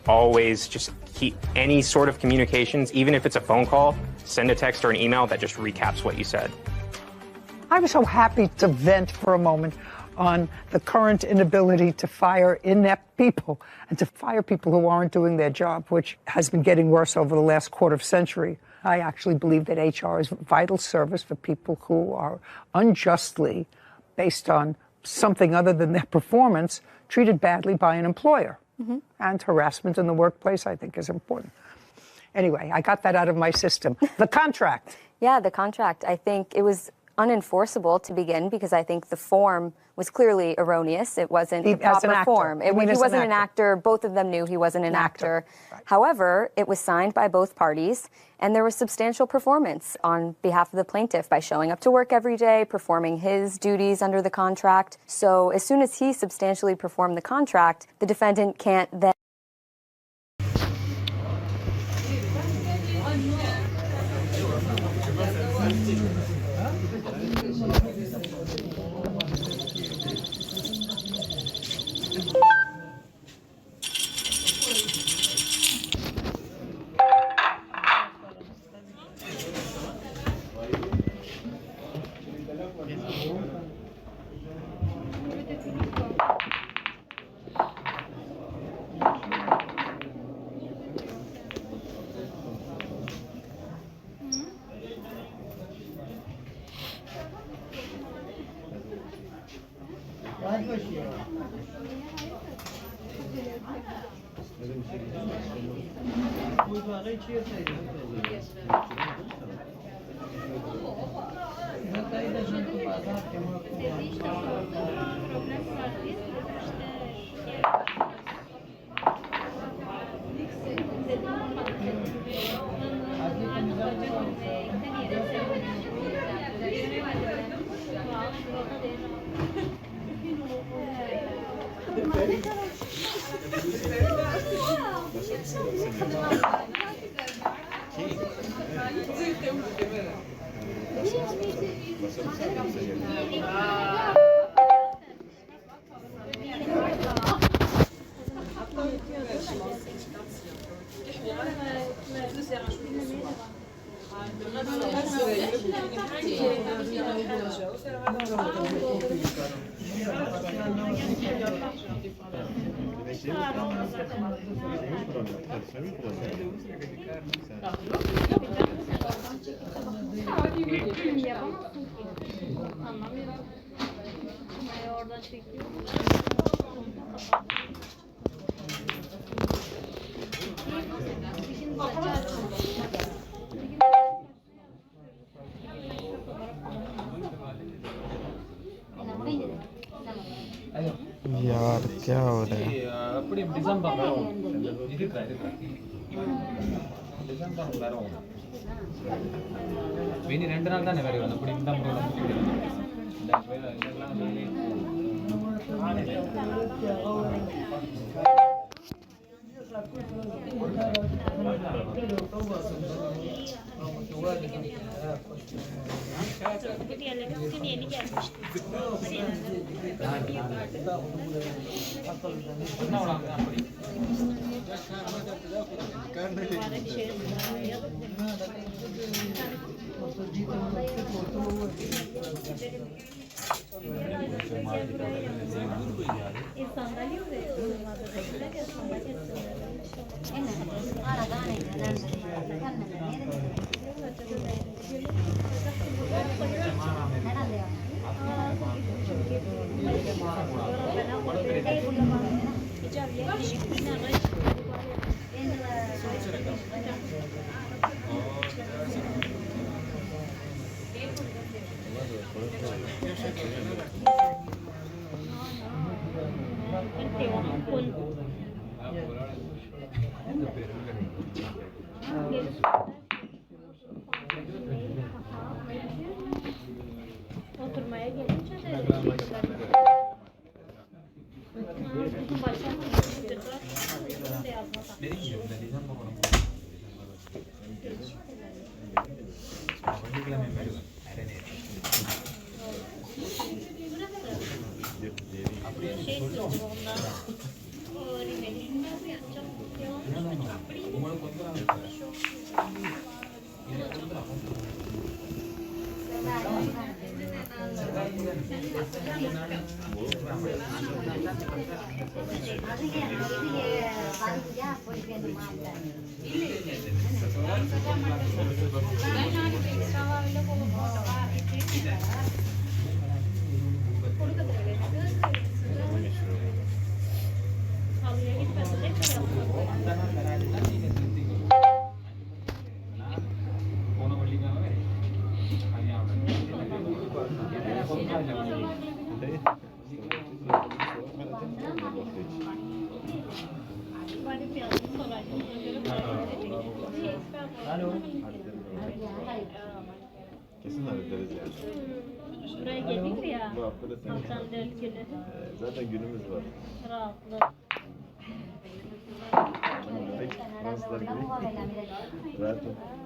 Always just keep any sort of communications, even if it's a phone call, send a text or an email that just recaps what you said. I was so happy to vent for a moment on the current inability to fire inept people and to fire people who aren't doing their job, which has been getting worse over the last quarter of century. I actually believe that HR is a vital service for people who are unjustly, based on something other than their performance, treated badly by an employer. Mm-hmm. And harassment in the workplace, I think, is important. Anyway, I got that out of my system. The contract. Yeah, the contract. I think it was unenforceable to begin because I think the form was clearly erroneous. It wasn't the proper form. He wasn't an actor. Both of them knew he wasn't an actor. Right. However, it was signed by both parties, and there was substantial performance on behalf of the plaintiff by showing up to work every day, performing his duties under the contract. So as soon as he substantially performed the contract, the defendant can't then... यार क्या हो रहा है ഇനി 2 നാൾ തന്നെ വരും അപ്പോൾ Oturmaya gelince de bütün başkanlar de yazmadan. Şey istiyordu ondan. Kesin hallederiz yani. Buraya geldik ya. Bu hafta da sen. 94 günü. Zaten günümüz var. Rahatlık. Peki, Fransızlar gibi. Rahat ol.